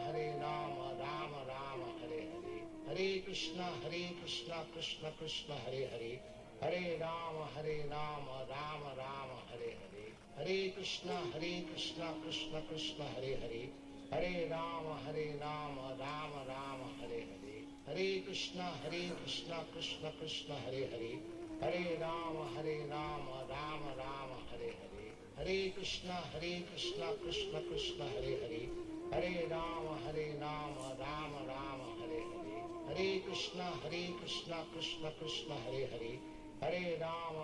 Rama Rama, Hare Hare. Hare Krishna, Krishna Krishna, Hare Hare. Hare Rama, Rama Rama, Hare Hare. Hare Krishna, Krishna Krishna, Hare Hare. Hare Rama, Rama Rama, Hare Hare. Hare Krishna, Krishna Krishna, Hare Hare. Hare Rama, Rama Rama, Hare Hare. Hare Krishna, Krishna Krishna, Hare Hare. Hare Rama, Rama Rama, Hare Hare. Hare Krishna, Krishna Krishna, Hare Hare. Hare Rama, Rama Rama, Hare Hare. Hare Krishna, Krishna Krishna, Hare Hare. Hare Rama,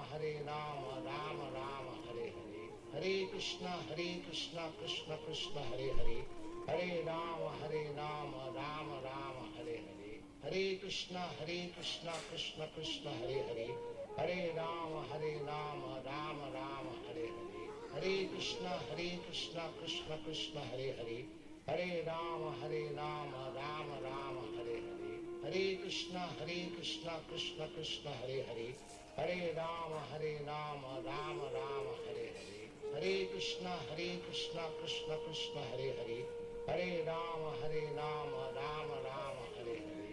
Rama Rama, Hare Hare. Hare Krishna, Krishna Krishna, Hare Hare. Hare Rama, Rama Rama, Hare Hare. Hare Krishna, Krishna Krishna, Hare Hare. Hare Rama, Rama Rama, Hare Hare. Hare Krishna, Krishna Krishna, Hare Hare. Hare Rama, Rama Rama, Hare Hare. Hare Krishna, Krishna Krishna, Hare Hare. Hare Rama, Rama Rama, Hare Hare. Hare Krishna, Krishna Krishna, Hare Hare. Hare Rama, Rama Rama, Hare Hare.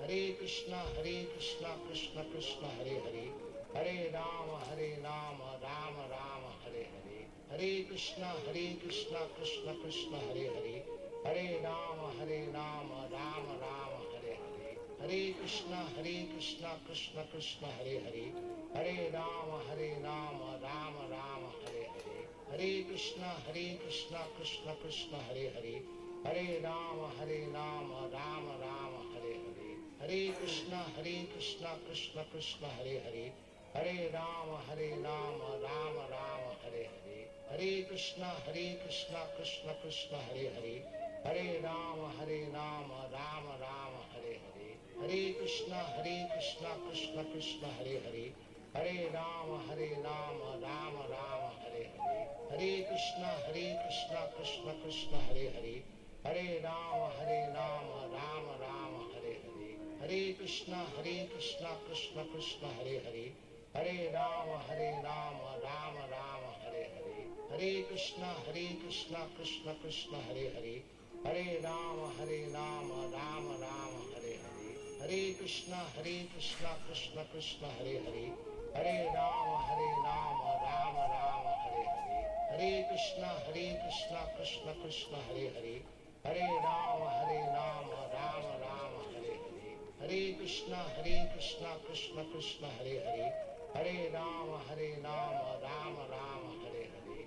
Hare Krishna, Krishna Krishna, Hare Hare. Hare Rama, Rama Rama, Hare Hare. Hare Krishna, Krishna Krishna, Hare Hare. Hare Rama, Rama Rama, Hare Hare. Hare Krishna, Krishna Krishna, Hare Hare. Hare Rama, Rama Rama, Hare Hare. Hare Krishna, Krishna Krishna, Hare Hare. Hare Rama, Rama Rama, Hare Hare. Hare Krishna, Krishna Krishna, Hare Hare. Hare Rama, Rama Rama, Hare Hare. Hare Krishna, Krishna Krishna, Hare Hare. Hare Rama, Rama Rama, Hare Hare. Hare Krishna, Krishna Krishna, Hare Hare. Hare Rama, Rama Rama, Hare Hare. Hare Krishna, Krishna Krishna, Hare Hare. Hare Rama, Rama Rama, Hare Hare. Hare Krishna, Krishna Krishna, Hare Hare. Hare Rama, Rama Rama, Hare Hare. Hare Krishna, Krishna Krishna, Hare Hare. Hare Rama, Rama Rama, Hare Hare. Hare Krishna, Krishna Krishna, Hare Hare. Hare Rama, Rama Rama, Hare Hare. Hare Krishna, Krishna Krishna, Hare Hare. Hare Rama, Rama Rama, Hare Hare. Hare Krishna, Krishna Krishna, Hare Hare. Hare Rama, Rama Rama, Hare Hare. Hare Krishna, Krishna Krishna, Hare Hare. Hare Rama, Rama Rama, Hare Hare.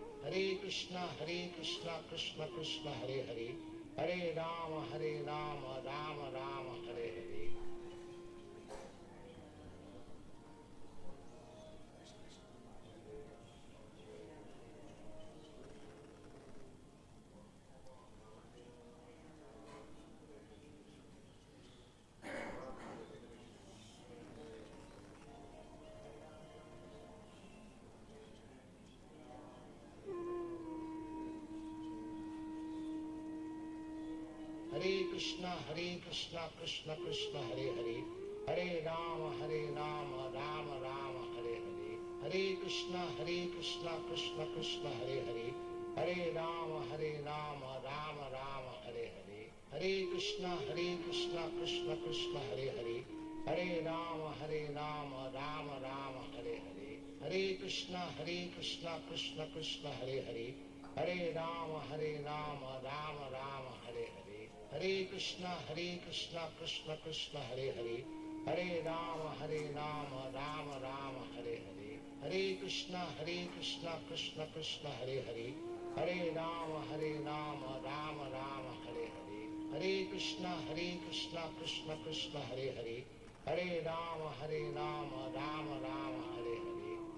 Hare Krishna, Krishna Krishna, Hare Hare. Hare Rama, Rama Rama, Hare Hare. Hare Krishna, Krishna Krishna, Hare Hare. Hare Rama, Rama Rama, Hare Krishna Krishna Krishna Hare Hare Hare Rama Rama Rama Hare Hare Hare Krishna Krishna Krishna Hare Hare Hare Rama Rama Rama Hare Hare Hare Krishna Krishna Krishna Hare Hare Hare Rama Rama Rama Hare Hare Hare Krishna Krishna Krishna Hare Hare Hare Rama Rama Rama Hare Hare Hare Krishna Krishna Krishna Hare Hare Hare Rama Rama Rama Hare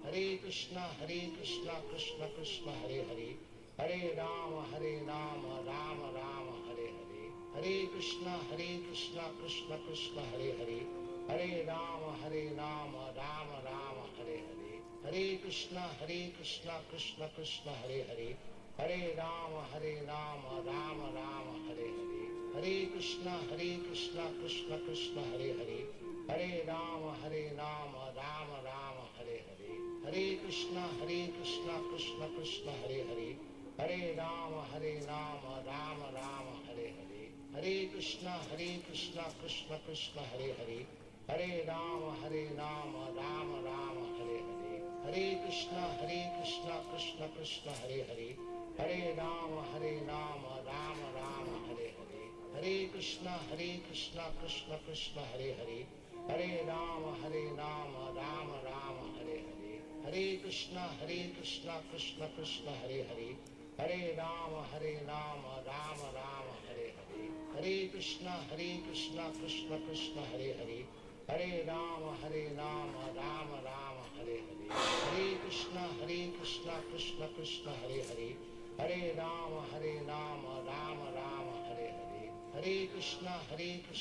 Hare Hare Krishna Krishna Krishna Hare Hare Hare Rama Rama Rama Hare Hare Hare Krishna Krishna Krishna Hare Hare Hare Rama Rama Rama Hare Hare Hare Krishna Krishna Krishna Hare Hare Hare Rama Rama Rama Hare Hare Hare Krishna Krishna Krishna Hare Hare Hare Rama Rama Rama Hare Hare Hare Krishna Krishna Krishna Hare Hare Hare Rama Rama Rama Hare Hare Hare Krishna Krishna Krishna Hare Hare Hare Rama Rama Rama Hare Hare Hare Krishna Krishna Krishna Hare Hare Hare Rama Rama Rama Hare Hare Hare Krishna Krishna Krishna Hare Hare Hare Rama Rama Rama Hare Hare Hare Krishna Krishna Krishna Hare Hare Hare Rama Rama Rama Hare Hare Hare Krishna Krishna Krishna Hare Hare Hare Rama Rama Rama Hare Hare Hare Krishna Krishna Krishna Hare Hare Hare Rama Rama Rama Hare Hare Hare Krishna Krishna Krishna Hare Hare Hare Rama Rama Rama Hare Hare Hare Krishna Krishna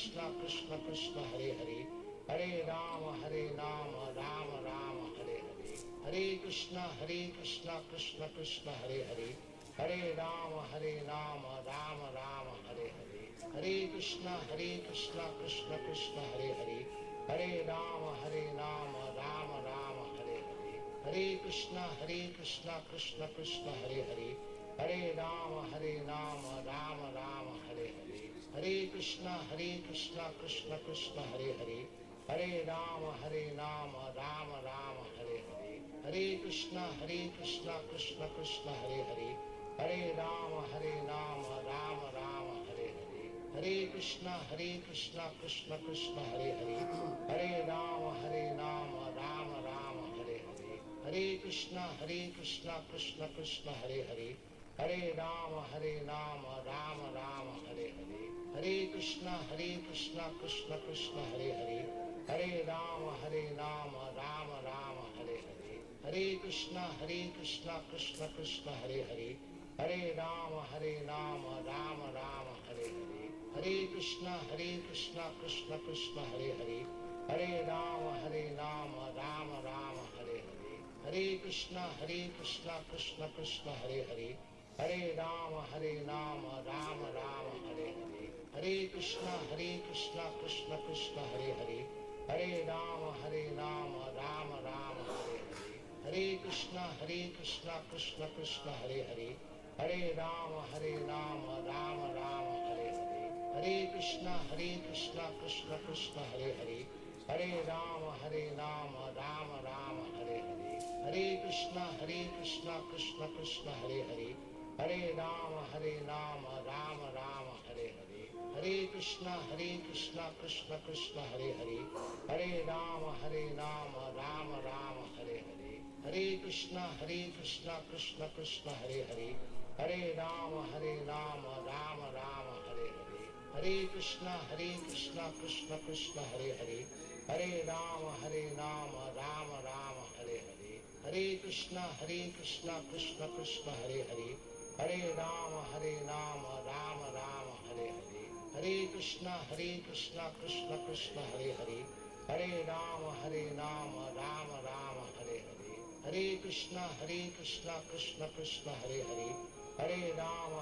Krishna Hare Hare Hare Rama Rama Rama Hare Hare Hare Krishna Krishna Krishna Hare Hare Hare Rama Rama Rama Hare Hare Hare Krishna Krishna Krishna Hare Hare Hare Rama Rama Rama Hare Hare Hare Krishna Krishna Krishna Hare Hare Hare Rama Rama Rama Hare Hare Hare Krishna Krishna Krishna Hare Hare Hare Rama Rama Rama Hare Hare Hare Krishna Krishna Krishna Hare Hare Hare Rama Rama Rama Hare Hare Hare Krishna Krishna Krishna Hare Hare Hare Rama Rama Rama Hare Hare Hare Krishna Krishna Krishna Hare Hare Hare Rama Rama Rama Hare Hare Hare Krishna Krishna Krishna Hare Hare Hare Rama Rama Rama Hare Hare Hare Krishna Krishna Krishna Hare Hare Hare Rama Rama Rama Hare Hare Hare Krishna Krishna Krishna Hare Hare Hare Rama Rama Rama Hare Hare Hare Krishna Krishna Krishna Hare Hare Hare Rama Rama Rama Hare Hare Hare Krishna Krishna Krishna Hare Hare Hare Rama Rama Rama Hare Hare Hare Krishna Krishna Krishna Hare Hare Hare Rama Rama Rama Hare Hare Hare Krishna Krishna Krishna Hare Hare Hare Rama Rama Rama Hare Hare Hare Krishna Krishna Krishna Hare Hare Hare Rama Rama Rama Hare Hare Hare Krishna Krishna Krishna Hare Hare Hare Rama Rama Rama Hare Hare Hare Krishna Krishna Krishna Hare Hare Hare Rama Rama Rama Hare Hare Hare Krishna Krishna Krishna Hare Hare Hare Rama Rama Rama Hare Hare Hare Krishna Krishna Krishna Hare Hare Hare Rama Rama Rama Hare Hare Hare Krishna Krishna Krishna Hare Hare Hare Rama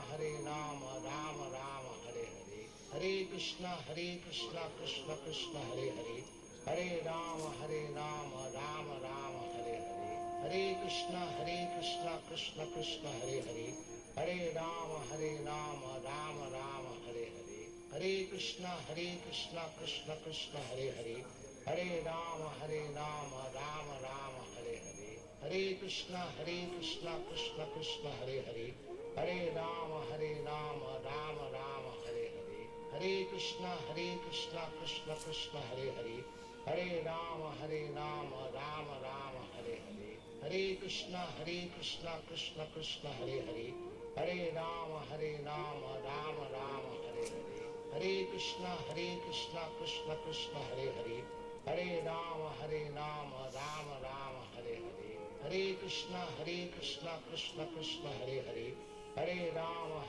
Rama Rama Hare Hare Hare Krishna Krishna Krishna Hare Hare Hare Rama Rama Rama Hare Hare Hare Krishna Krishna Krishna Hare Hare Hare Rama Rama Rama Hare Hare Hare Krishna Krishna Krishna Hare Hare, Hare Rama Rama Rama Hare Hare, Hare Krishna Krishna Krishna Hare Hare, Hare Rama Rama Rama Hare Hare, Hare Krishna Krishna Krishna Hare Hare, Hare Rama Rama Rama Hare Hare, Hare Krishna Krishna Krishna Hare Hare, Hare Rama Rama Rama Hare Hare, Hare Krishna Krishna Krishna Hare Hare, Hare Rama Rama Rama Hare Hare, Hare Krishna Krishna Krishna Hare Hare, Hare Rama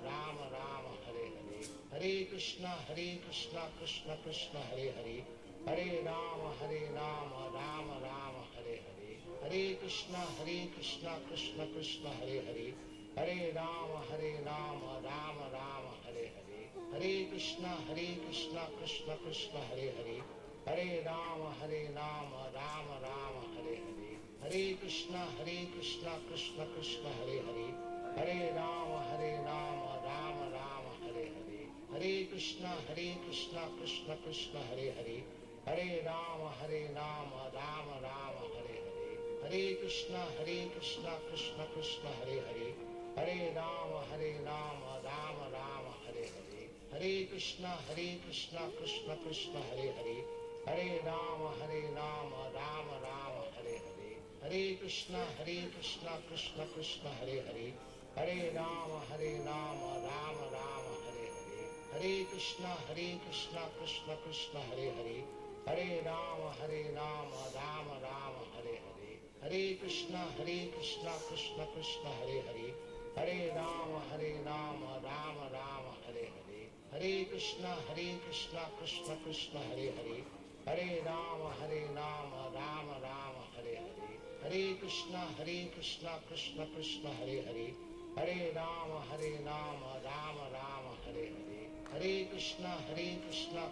Rama Rama Hare Hare, Hare Krishna Krishna Krishna Hare Hare, Hare Rama Rama Rama Hare Hare, Hare Krishna Krishna Krishna Hare Hare, Hare Rama Rama Rama Hare Hare, Hare Krishna Krishna Krishna Hare Hare, Hare Rama Rama Rama Hare Hare, Hare Krishna Krishna Krishna Hare Hare, Hare Rama Rama Rama Hare Hare, Hare Krishna Krishna Krishna Hare Hare, Hare Rama Rama Rama Hare Hare, Hare Krishna Krishna Krishna Hare Hare, Hare Rama Rama Rama Hare Hare, Hare Krishna Krishna Krishna Hare Hare, Hare Rama Rama Rama Hare Hare, Hare Krishna Krishna Krishna Hare Hare, Hare Rama Rama Rama Hare Hare, Hare Krishna Krishna Krishna Hare Hare, Hare Rama Rama Rama Hare Hare, Hare Krishna Krishna Krishna Hare Hare, Hare Rama Rama Rama Hare Hare, Hare Krishna Krishna Krishna Hare Hare, Hare Rama Rama Rama Hare Hare, Hare Krishna Krishna Krishna Hare Hare, Hare Rama Rama Rama Hare Hare, Hare Krishna Krishna Krishna Hare Hare, Hare Rama Rama Rama Hare Hare, Hare Krishna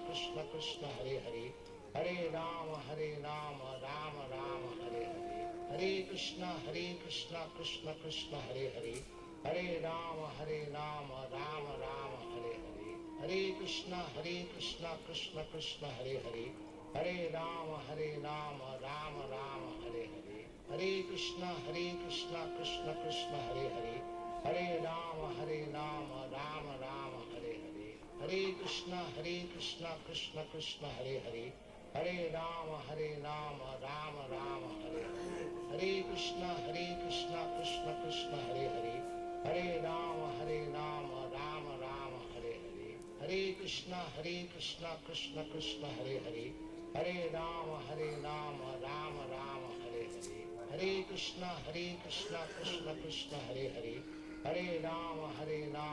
Krishna Krishna Hare Hare, Hare Rama Rama Rama Hare Hare, Hare Krishna Krishna Krishna Hare Hare, Hare Rama Rama Rama Hare Hare, Hare Krishna Krishna Krishna Hare Hare, Hare Rama Rama Rama Hare Hare, Hare Krishna Krishna Krishna Hare Hare, Hare Rama Rama Rama Hare Hare, Hare Krishna Krishna Krishna Hare Hare, Hare Rama Rama Rama Hare Hare, Hare Krishna Krishna Krishna Hare Hare, Hare Rama Rama Rama Hare Hare, Hare Krishna Krishna Krishna Hare Hare, Hare Rama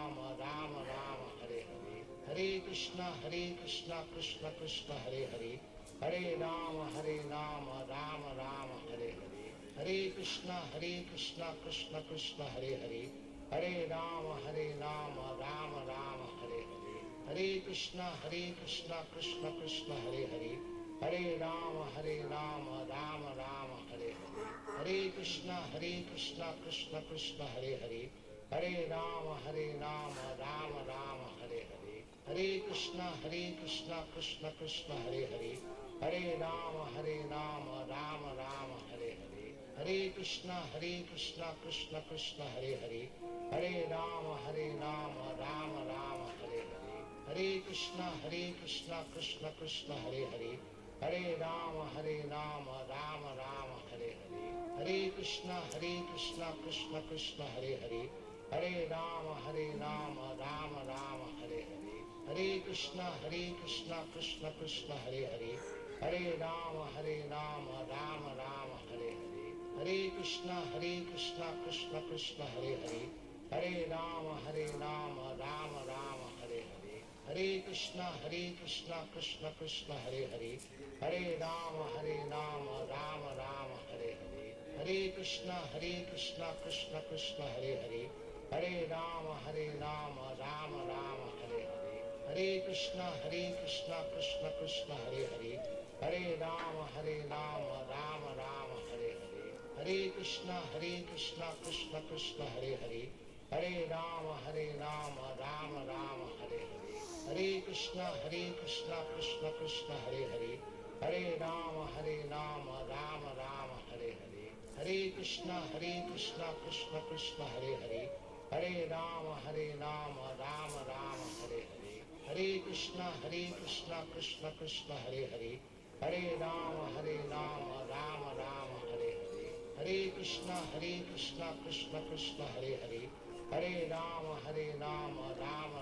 Rama Rama Hare Hare, Hare Krishna Krishna Krishna Hare Hare, Hare Rama Rama Rama Hare Hare, Hare Krishna Krishna Krishna Hare Hare, Hare Rama Rama Rama Hare Hare, Hare Krishna Krishna Krishna Hare Hare, Hare Rama Rama Rama Hare Hare, Hare Krishna Krishna Krishna Hare Hare, Hare Rama Rama Rama Hare Hare, Hare Krishna Krishna Krishna Hare Hare, Hare Rama Rama Rama Hare Hare, Hare Krishna Krishna Krishna Hare Hare, Hare Rama Rama Rama Hare Hare, Hare Krishna Krishna Krishna Hare Hare, Hare Rama Rama Rama Hare Hare, Hare Krishna Krishna Krishna Hare Hare, Hare Rama Rama Rama Hare Hare, Hare Krishna Krishna Krishna Hare Hare, Hare Rama Rama Rama Hare Hare, Hare Krishna Krishna Krishna Hare Hare, Hare Rama Rama Rama Hare Hare, Hare Krishna Krishna Krishna Hare Hare, Hare Rama Rama Rama Hare Hare, Hare Krishna Krishna Krishna Hare Hare, Hare Rama Rama Rama Hare Hare, Hare Krishna Krishna Krishna Hare Hare, Hare Rama Rama Rama Hare Hare, Hare Krishna Krishna Krishna Hare Hare, Hare Rama Rama Rama Hare Hare, Hare Krishna Krishna Krishna Hare Hare, Hare Rama Rama Rama Hare Hare, Hare Krishna Krishna Krishna Hare Hare, Hare Rama Rama Rama Hare Hare, Hare Krishna Krishna Krishna Hare Hare, Hare Rama Rama Rama Hare Hare, Hare Krishna Krishna Krishna Hare Hare, Hare Rama Rama Rama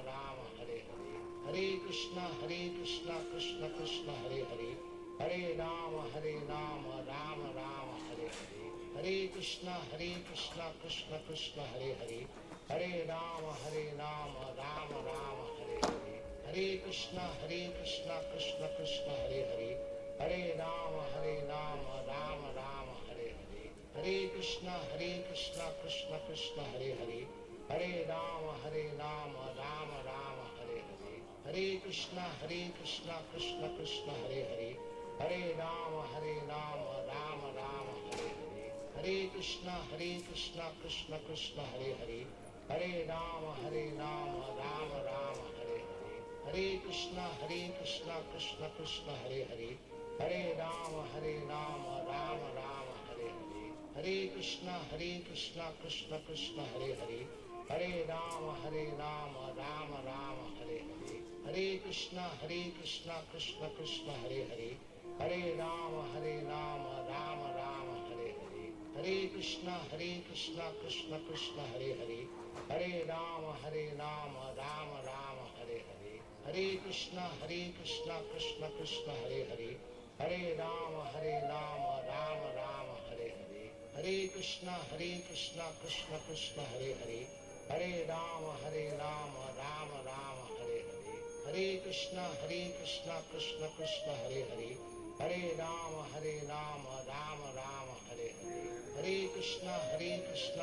Hare Hare, Hare Krishna Krishna Krishna Hare Hare, Hare Rama Rama Rama Hare Hare, Hare Krishna Krishna Krishna Hare Hare, Hare Rama Rama Rama Hare Hare, Hare Krishna Krishna Krishna Hare Hare, Hare Rama Rama Rama Hare Hare, Hare Krishna Krishna Krishna Hare Hare, Hare Rama Rama Rama Hare Hare, Hare Krishna Krishna Krishna Hare Hare, Hare Rama Rama Rama Hare Hare, Hare Krishna Krishna Krishna Hare Hare, Hare Rama Rama Rama Hare Hare, Hare Krishna Krishna Krishna Hare Hare, Hare Rama Rama Rama Hare Hare, Hare Krishna Krishna Krishna Hare Hare, Hare Rama Rama Rama Hare Hare, Hare Krishna Krishna Krishna Hare Hare, Hare Rama Rama Rama Hare Hare, Hare Krishna Krishna Krishna Hare Hare, Hare Rama Rama Rama Hare Hare, Hare Krishna Krishna Krishna Hare Hare, Hare Rama Rama Rama Hare Hare, Hare Krishna Krishna Krishna Hare Hare, Hare Rama Rama Rama Hare Hare, Hare Krishna Krishna Krishna Hare Hare, Hare Rama Rama Rama Hare Hare, Hare Krishna Krishna Krishna Hare Hare, Hare Rama Rama Rama Hare Hare, Hare Krishna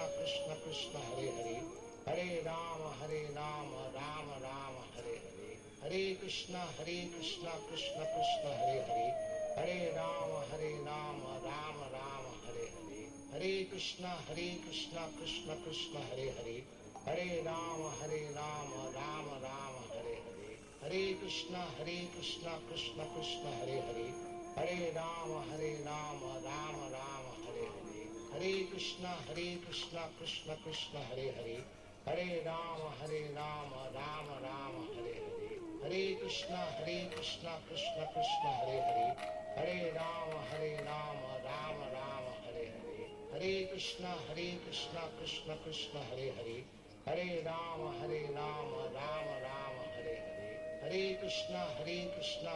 Krishna Krishna Hare Hare, Hare Rama Rama Rama Hare Hare, Hare Krishna Krishna Krishna Hare Hare, Hare Rama Rama Rama Hare Hare, Hare Krishna Krishna Krishna Hare Hare, Hare Rama Rama Rama Hare Hare, Hare Krishna Krishna Krishna Hare Hare, Hare Rama Rama Rama Hare Hare, Hare Krishna Krishna Krishna Hare Hare, Hare Rama Rama Rama Hare Hare, Hare Krishna Krishna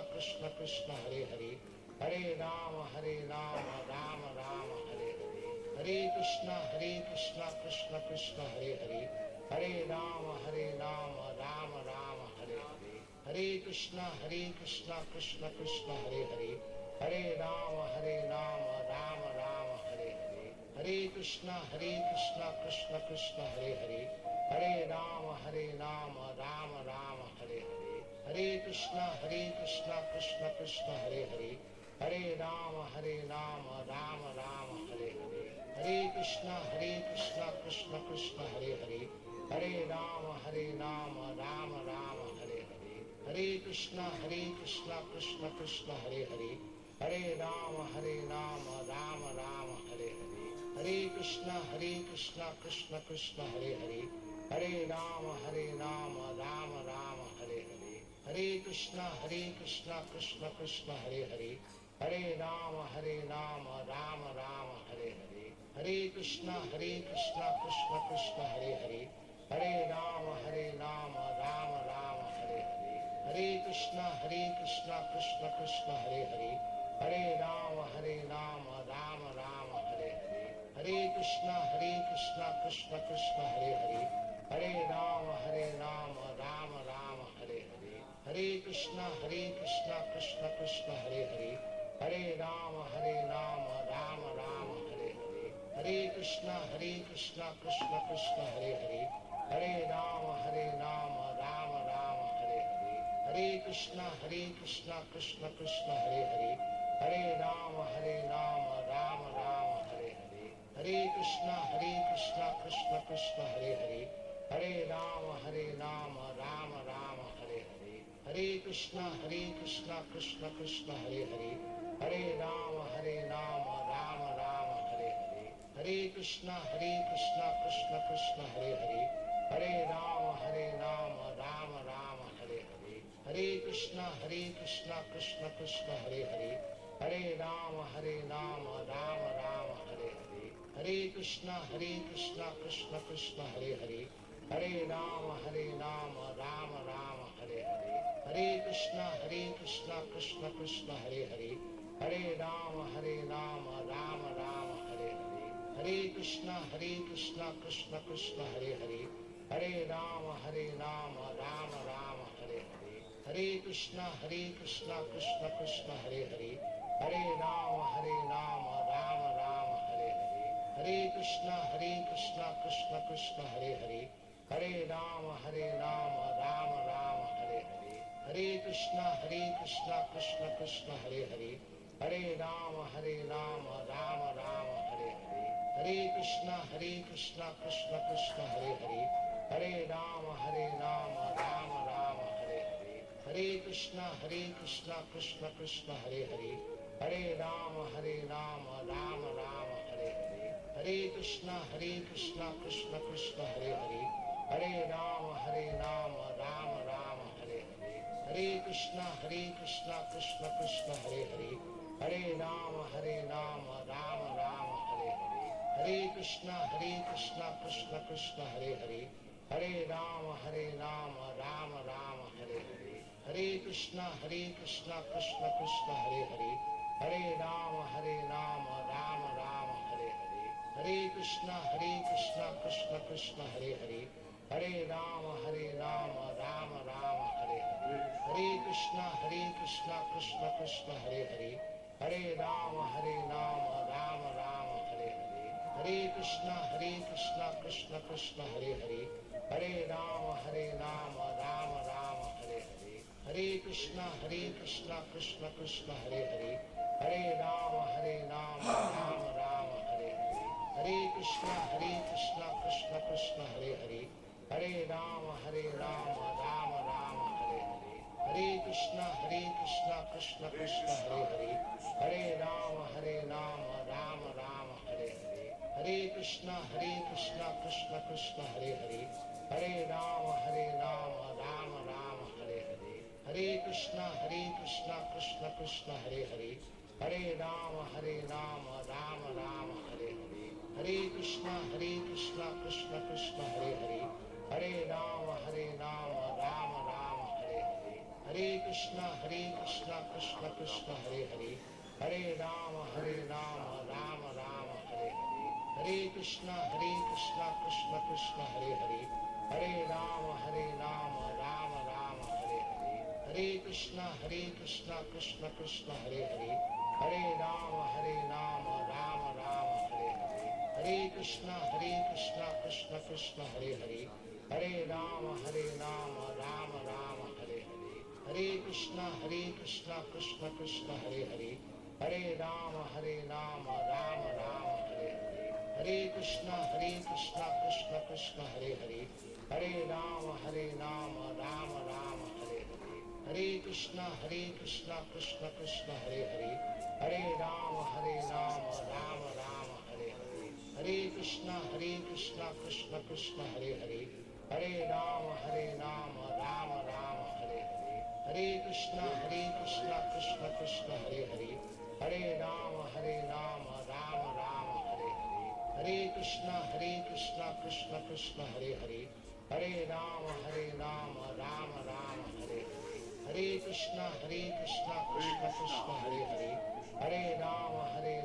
Krishna Hare Hare, Hare Rama Rama Rama Hare Hare, Hare Krishna Krishna Krishna Hare Hare, Hare Rama Rama Rama Hare Hare, Hare Krishna Krishna Krishna Hare Hare, Hare Rama Rama Rama Hare Hare, Hare Krishna Krishna Krishna Hare Hare, Hare Rama Rama Rama Hare Hare, Hare Krishna Krishna Krishna Hare Hare, Hare Rama Rama Rama Hare Hare, Hare Krishna Krishna Krishna Hare Hare, Hare Rama Rama Rama Hare Hare, Hare Krishna Krishna Krishna Hare Hare, Hare Rama Rama Rama Hare Hare, Hare Krishna Krishna Krishna Hare Hare, Hare Rama Rama Rama Hare Hare, Hare Krishna Krishna Krishna Hare Hare, Hare Rama Rama Rama Hare Hare, Hare Krishna Krishna Krishna Hare Hare, Hare Rama Rama Rama Hare Hare, Hare Krishna Krishna Krishna Hare Hare, Hare Rama Rama Rama Hare Hare, Hare Krishna Krishna Krishna Hare Hare, Hare Rama Rama Rama Hare Hare, Hare Krishna Krishna Krishna Hare Hare, Hare Rama Rama Rama Hare Hare, Hare Krishna Krishna Krishna Hare Hare, Hare Rama Rama Rama Hare Hare, Hare Krishna Krishna Krishna Hare Hare, Hare Rama Rama Rama Hare Hare, Hare Krishna Krishna Krishna Hare Hare, Hare Rama Rama Rama Hare Hare, Hare Krishna Krishna Krishna Hare Hare, Hare Rama Rama Rama Hare Hare, Hare Krishna Krishna Krishna Hare Hare, Hare Rama Rama Rama Hare Hare, Hare Krishna Krishna Krishna Hare Hare, Hare Rama Rama Rama Hare Hare, Hare Krishna Krishna Krishna Hare Hare, Hare Rama Rama Rama Hare Hare, Hare Krishna Krishna Krishna Hare Hare, Hare Rama Rama Rama Hare Hare, Hare Krishna Krishna Krishna Hare Hare, Hare Rama Rama Rama Hare Hare, Hare Krishna Krishna Krishna Hare Hare, Hare Rama Rama Rama Hare Hare, Hare Krishna Krishna Krishna Hare Hare, Hare Rama Rama Rama Hare Hare, Hare Krishna Krishna Krishna Hare Hare, Hare Rama Rama Rama Hare Hare, Hare Krishna Krishna Krishna Hare Hare, Hare Rama Rama Rama Hare Hare, Hare Krishna Krishna Krishna Hare Hare, Hare Rama Rama Rama Hare Hare, Hare Krishna Krishna Krishna Hare Hare, Hare Rama Rama Rama Hare Hare, Hare Krishna Krishna Krishna Hare Hare, Hare Rama Rama Rama Hare Hare, Hare Krishna Krishna Krishna Hare Hare, Hare Rama Rama Rama Hare Hare, Hare Krishna Krishna Krishna Hare Hare, Hare Rama Rama Rama Hare Hare, Hare Krishna Krishna Krishna Hare Hare, Hare Rama Rama Rama Hare Hare, Hare Krishna Krishna Hare Hare, Hare Rama Rama Rama Hare Hare, Hare Krishna Krishna Hare Hare, Hare Rama Rama Rama Hare Hare, Hare Krishna Krishna Hare Hare, Hare Rama Rama Rama Hare Hare, Hare Krishna Krishna Hare Hare, Hare Rama Rama Rama Hare Hare, Hare Krishna Krishna Hare Hare, Hare Rama Rama Rama Hare Hare, Hare Krishna Krishna Hare Hare, Hare Rama Rama Rama Hare Hare, Hare Krishna Krishna Hare Hare, Hare Rama Rama Rama Hare Hare, Hare Krishna Krishna Hare Hare, Hare Rama Rama Rama Hare Hare, Hare Krishna Krishna Hare Hare, Hare Rama Rama Rama Hare Hare, Hare Krishna Krishna Hare Hare, Hare Rama Rama Rama Hare Hare, Hare Krishna Krishna Hare Hare, Hare Rama Rama Rama Hare Hare, Hare Krishna Krishna Hare Hare, Hare Rama Rama Rama Hare Hare, Hare Krishna Krishna Hare Hare, Hare Rama Rama Rama Hare Hare, Hare Krishna Krishna Hare Hare, Hare Rama Rama Rama Hare Hare, Hare Krishna Krishna Hare Hare, Hare Rama Rama Rama Hare Hare, Hare Krishna Krishna Hare Hare, Hare Rama Rama Rama Hare Hare, Hare Krishna Krishna Hare Hare, Hare Rama Rama Rama Hare Hare, Hare Krishna Krishna Hare Hare, Hare Rama Rama Rama Hare Hare, Hare Krishna Krishna Hare Hare, Hare Rama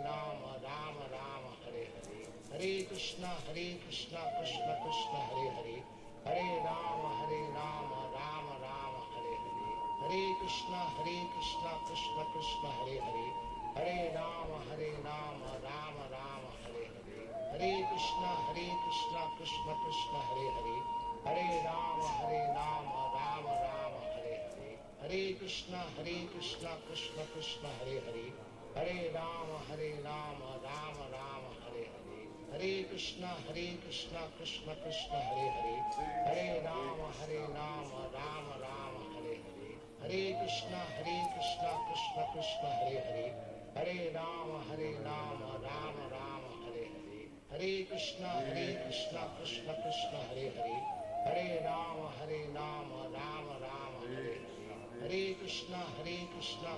Rama Rama Hare Hare, Hare Krishna Krishna Hare Hare, Hare Rama Rama Rama Hare Hare, Hare Krishna Krishna Hare Hare, Hare Rama Rama Rama Hare Hare, Hare Krishna Krishna Hare Hare, Hare Rama Rama Rama Hare Hare, Hare Krishna Krishna Hare Hare, Hare Rama Rama Rama Hare Hare, Hare Krishna Krishna Hare Hare, Hare Rama Rama Rama Hare Hare, Hare Krishna Krishna Hare Hare, Hare Rama Rama Rama Hare Hare, Hare Krishna Krishna Hare Hare Hare Rama Rama Rama Hare Hare Hare Krishna Krishna Krishna Hare Hare Hare Rama Rama Rama Hare Hare Hare Krishna Krishna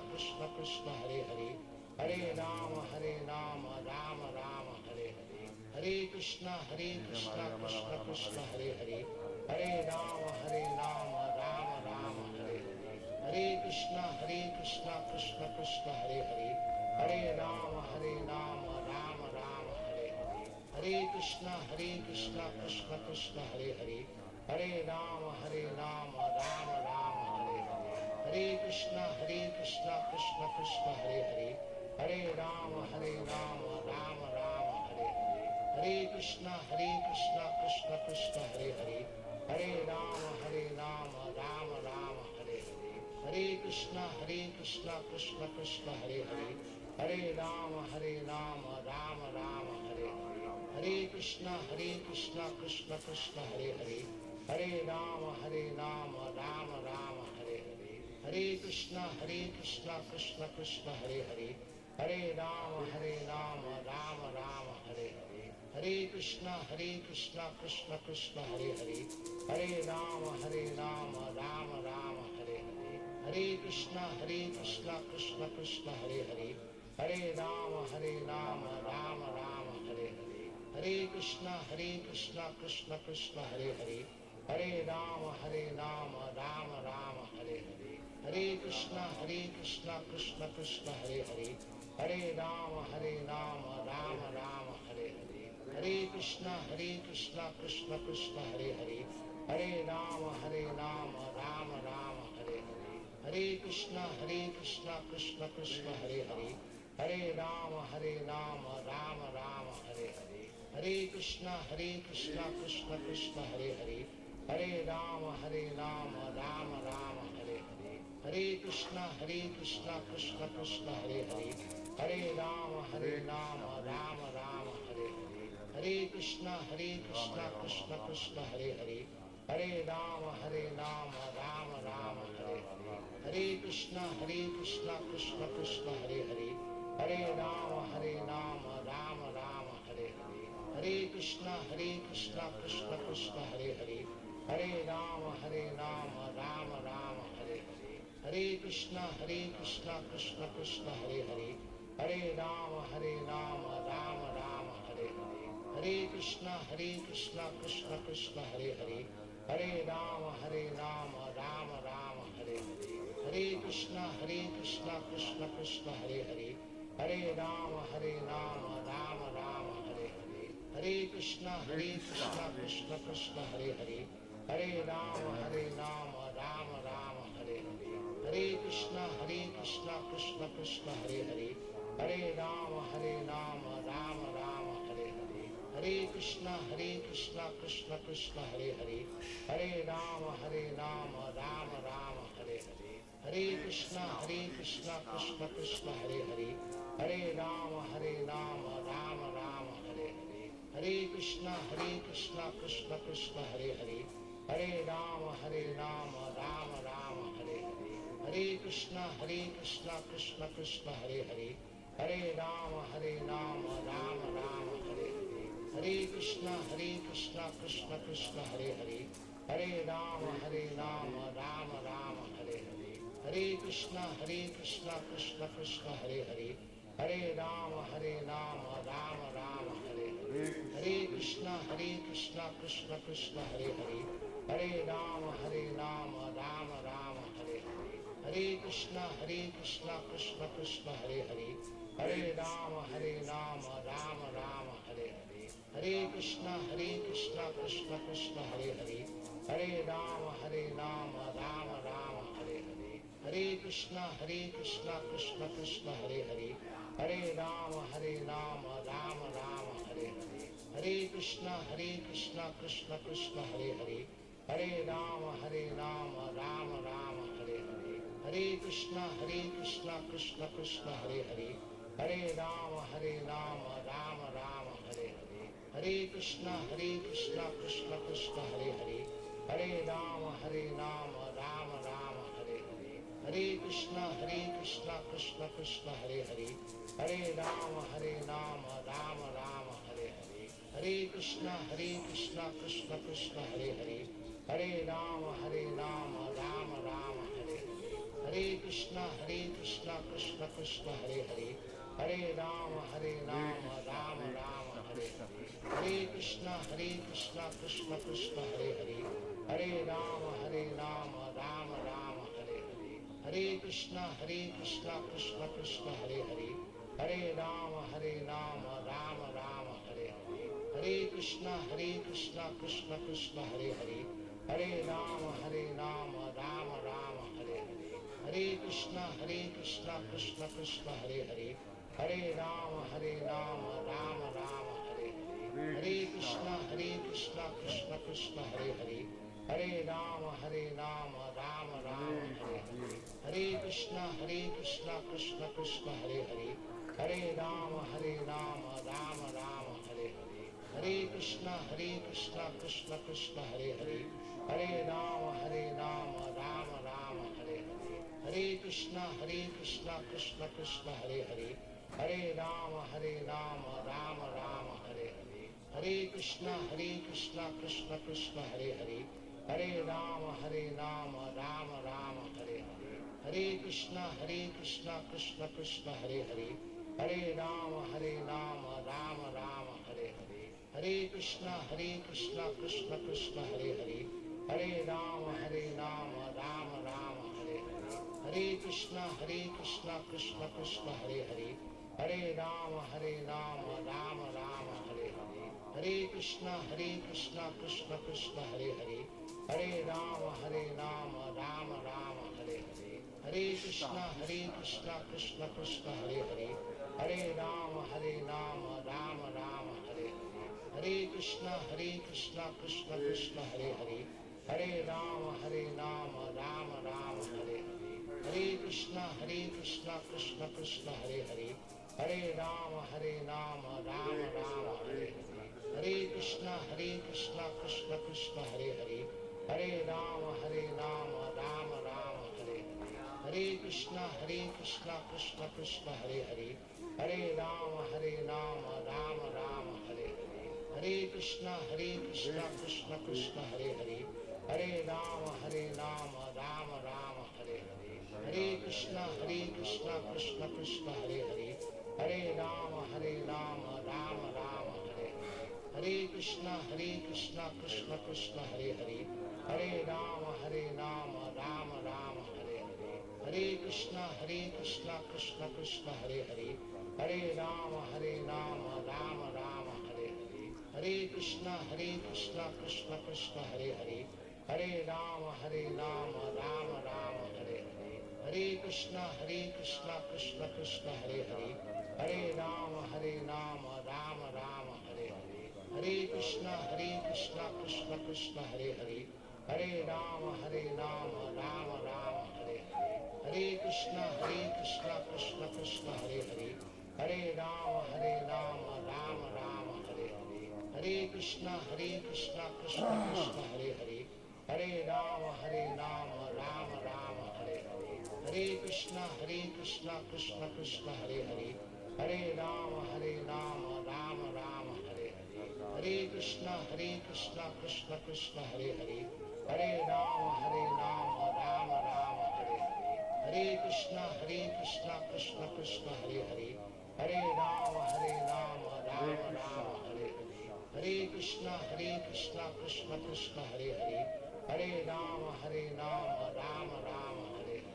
Krishna Hare Hare Hare Rama Rama Rama Hare Hare Hare Krishna Krishna Krishna Hare Hare Hare Rama Rama Rama Hare Hare Hare Krishna Krishna Krishna Hare Hare Hare Rama Rama Rama Hare Hare Hare Krishna Krishna Krishna Hare Hare Hare Rama Rama Rama Hare Hare Hare Krishna Krishna Krishna Hare Hare Hare Rama Rama Rama Hare Hare Hare Krishna Krishna Krishna Hare Hare Hare Rama Rama Rama Hare Hare Hare Krishna Krishna Krishna Hare Hare Hare Rama Rama Rama Hare Hare Hare Krishna Krishna Krishna Hare Hare Hare Rama Rama Rama Hare Hare Hare Krishna Krishna Krishna Hare Hare Hare Rama Rama Rama Hare Hare Hare Krishna Krishna Krishna Hare Hare Hare Rama Rama Rama Hare Hare Hare Krishna Krishna Krishna Hare Hare Hare Rama Rama Rama Hare Hare Hare Krishna Krishna Krishna Hare Hare Hare Rama Rama Rama Hare Hare Hare Krishna Krishna Krishna Hare Hare Hare Rama Rama Rama Hare Hare Hare Krishna Krishna Krishna Hare Hare Hare Rama Rama Rama Hare Hare Hare Krishna Krishna Krishna Hare Hare Hare Rama Rama Rama Hare Hare Hare Krishna Krishna Krishna Hare Hare Hare Rama Rama Rama Hare Hare Hare Krishna Krishna Krishna Hare Hare Hare Rama Rama Rama Hare Hare Hare Krishna Krishna Krishna Hare Hare Hare Rama Rama Rama Hare Hare Hare Krishna Krishna Krishna Hare Hare Hare Rama Rama Rama Hare Hare Hare Krishna Krishna Krishna Hare Hare Hare Rama Rama Rama Hare Hare Hare Krishna Krishna Krishna Hare Hare Hare Rama Rama Rama Hare Hare Hare Krishna Krishna Krishna Hare Hare Hare Rama Rama Rama Hare Hare Hare Krishna Krishna Krishna Hare Hare Hare Rama Rama Rama Hare Hare Hare Krishna Krishna Krishna Hare Hare Hare Rama Rama Rama Hare Hare Hare Krishna Krishna Krishna Hare Hare Hare Rama Rama Rama Hare Hare Hare Krishna Krishna Krishna Hare Hare Hare Rama Rama Rama Hare Hare Hare Krishna Krishna Krishna Hare Hare Hare Rama Rama Rama Hare Hare Hare Krishna Krishna Krishna Hare Hare Hare Rama Rama Rama Hare Hare Hare Krishna Krishna Krishna Hare Hare Hare Rama Rama Rama Hare Hare Hare Krishna Krishna Krishna Hare Hare Hare Rama Rama Rama Hare Hare Hare Krishna Krishna Krishna Hare Hare Hare Rama Rama Rama Hare Hare Hare Krishna Krishna Krishna Hare Hare Hare Rama Rama Rama Hare Hare Hare Krishna Krishna Krishna Hare Hare Hare Rama Rama Rama Hare Hare Hare Krishna Krishna Krishna Hare Hare Hare Rama Rama Rama Hare Hare Hare Krishna Krishna Krishna Hare Hare Hare Rama Rama Rama Hare Hare Hare Krishna Krishna Krishna Hare Hare Hare Rama Rama Rama Hare Hare Hare Krishna Krishna Krishna Hare Hare Hare Rama Rama Rama Hare Hare Hare Krishna Krishna Krishna Hare Hare Hare Rama Rama Rama Hare Hare Hare Krishna Krishna Krishna Krishna Hare Hare Hare Rama Rama Rama Hare Hare Hare Krishna Krishna Krishna Hare Hare Hare Rama Rama Rama Hare Hare Hare Krishna Krishna Krishna Hare Hare Hare Rama Rama Rama Hare Hare Hare Krishna Krishna Krishna Hare Hare Hare Rama Rama Rama Hare Hare Hare Krishna Krishna Krishna Hare Hare Hare Rama Rama Rama Hare Hare Hare Krishna Krishna Krishna Hare Hare Hare Rama Rama Rama Hare Hare Hare Krishna Krishna Krishna Hare Hare Hare Rama Rama Rama Hare Hare Hare Krishna Krishna Krishna Hare Hare Hare Rama Rama Rama Hare Hare Hare Krishna Krishna Krishna Hare Hare Hare Rama Rama Rama Hare Hare Hare Krishna Krishna Krishna Hare Hare Hare Rama Rama Rama Hare Hare Hare Krishna Krishna Krishna Hare Hare Hare Rama Rama Rama Hare Hare Hare Krishna Krishna Krishna Hare Hare Hare Rama Rama Rama Hare Hare Hare Krishna Krishna Krishna Hare Hare Hare Rama Rama Rama Hare Hare Hare Krishna Krishna Krishna Hare Hare Hare Rama Rama Rama Hare Hare Hare Krishna Krishna Krishna Hare Hare Hare Rama Rama Rama Hare Hare Hare Krishna Krishna Krishna Hare Hare Hare Rama Rama Rama Hare Hare Hare Krishna Krishna Krishna Hare Hare Hare Rama Rama Rama Hare Hare Hare Krishna Krishna Krishna Hare Hare Hare Rama Rama Rama Hare Hare Hare Krishna Krishna Krishna Hare Hare Hare Rama Rama Rama Hare Hare Hare Krishna Krishna Krishna Hare Hare Hare Rama Rama Rama Hare Hare Hare Krishna Krishna Krishna Hare Hare Hare Rama Rama Rama Hare Hare Hare Krishna Krishna Krishna Hare Hare Hare Rama Rama Rama Hare Hare Hare Krishna Krishna Krishna Hare Hare Hare Rama Rama Rama Hare Hare Hare Krishna Krishna Krishna Hare Hare Hare Rama Rama Rama Hare Hare Hare Krishna Krishna Krishna Hare Hare Hare Rama Rama Rama Hare Hare Hare Krishna Krishna Krishna Hare Hare Hare Rama Rama Rama Hare Hare Hare Krishna Krishna Krishna Hare Hare Hare Rama Rama Rama Hare Hare Hare Krishna Krishna Krishna Hare Hare Hare Rama Rama Rama Hare Hare Hare Krishna Krishna Krishna Hare Hare Hare Rama Rama Rama Hare Hare Hare Krishna Krishna Krishna Hare Hare Hare Rama Rama Rama Hare Hare Hare Krishna Krishna Krishna Hare Hare Hare Rama Rama Rama Hare Hare Hare Krishna Krishna Krishna Hare Hare Hare Rama Rama Rama Hare Hare Hare Krishna Krishna Krishna Hare Hare Hare Rama Rama Rama Hare Hare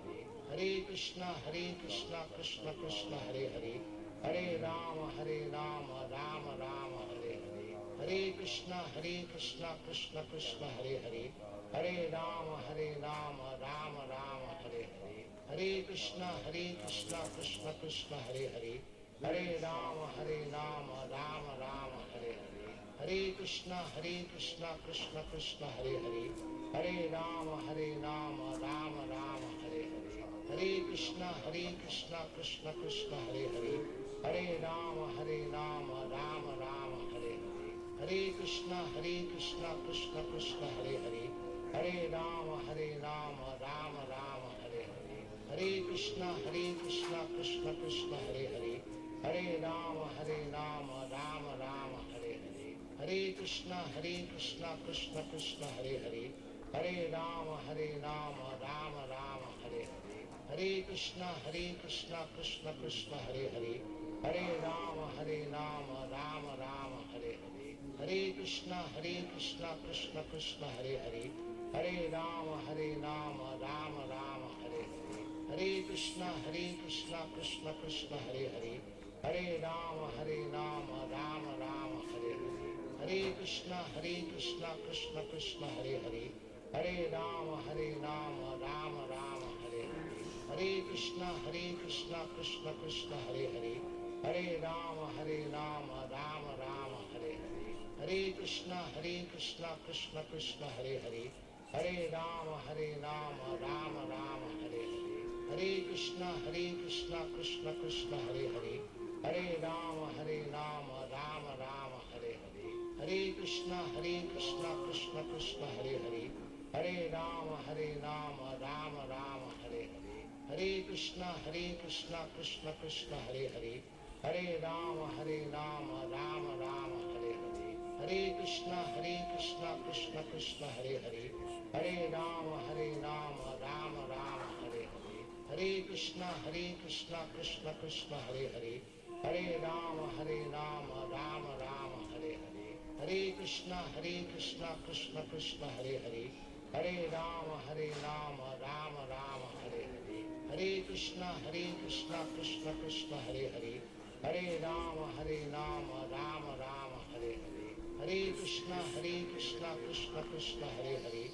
Hare Krishna Krishna Krishna Hare Hare Hare Rama Rama Rama Hare Hare Hare Krishna Krishna Krishna Hare Hare Hare Rama Rama Rama Hare Hare Hare Krishna Krishna Krishna Hare Hare Hare Rama Rama Rama Hare Hare Hare Krishna Krishna Krishna Hare Hare Hare Rama Rama Rama Hare Hare Hare Krishna Krishna Krishna Hare Hare Hare Rama Rama Rama Hare Hare Hare Krishna Krishna Krishna Hare Hare Hare Rama Rama Rama Hare Hare Hare Krishna Krishna Krishna Hare Hare Hare Rama Rama Rama Hare Hare Hare Krishna Krishna Krishna Krishna Hare Hare Hare Rama Rama Rama Hare Hare Hare Krishna Krishna Krishna Hare Hare Hare Rama Rama Rama Hare Hare Hare Krishna Krishna Krishna Hare Hare Hare Rama Rama Rama Hare Hare Hare Krishna Krishna Krishna Hare Hare Hare Rama Rama Rama Hare Hare Hare Krishna Krishna Krishna Hare Hare Hare Rama Rama Rama Hare Hare Hare Krishna Krishna Krishna Hare Hare Hare Rama Rama Rama Hare Hare Hare Krishna Krishna Krishna Hare Hare Hare Rama Rama Rama Hare Hare Hare Krishna Krishna Krishna Hare Hare Hare Rama Rama Rama Hare Hare Hare Krishna Krishna Krishna Hare Hare Hare Rama Rama Rama Hare Hare Hare Krishna Krishna Krishna Hare Hare Hare Rama Rama Rama Hare Hare Hare Krishna Krishna Krishna Hare Hare Hare Rama Rama Rama Hare Hare Hare Krishna Krishna Krishna Hare Hare Hare Rama Rama Rama Hare Hare Hare Krishna Krishna Krishna Hare Hare Hare Rama Rama Rama Hare Hare Hare Krishna Krishna Krishna Hare Hare Hare Rama Rama Rama Hare Hare Hare Krishna Krishna Krishna Hare Hare Hare Rama Rama Rama Hare Hare Hare Krishna Krishna Krishna Hare Hare Hare Rama Rama Rama Hare Hare Hare Krishna Krishna Krishna Hare Hare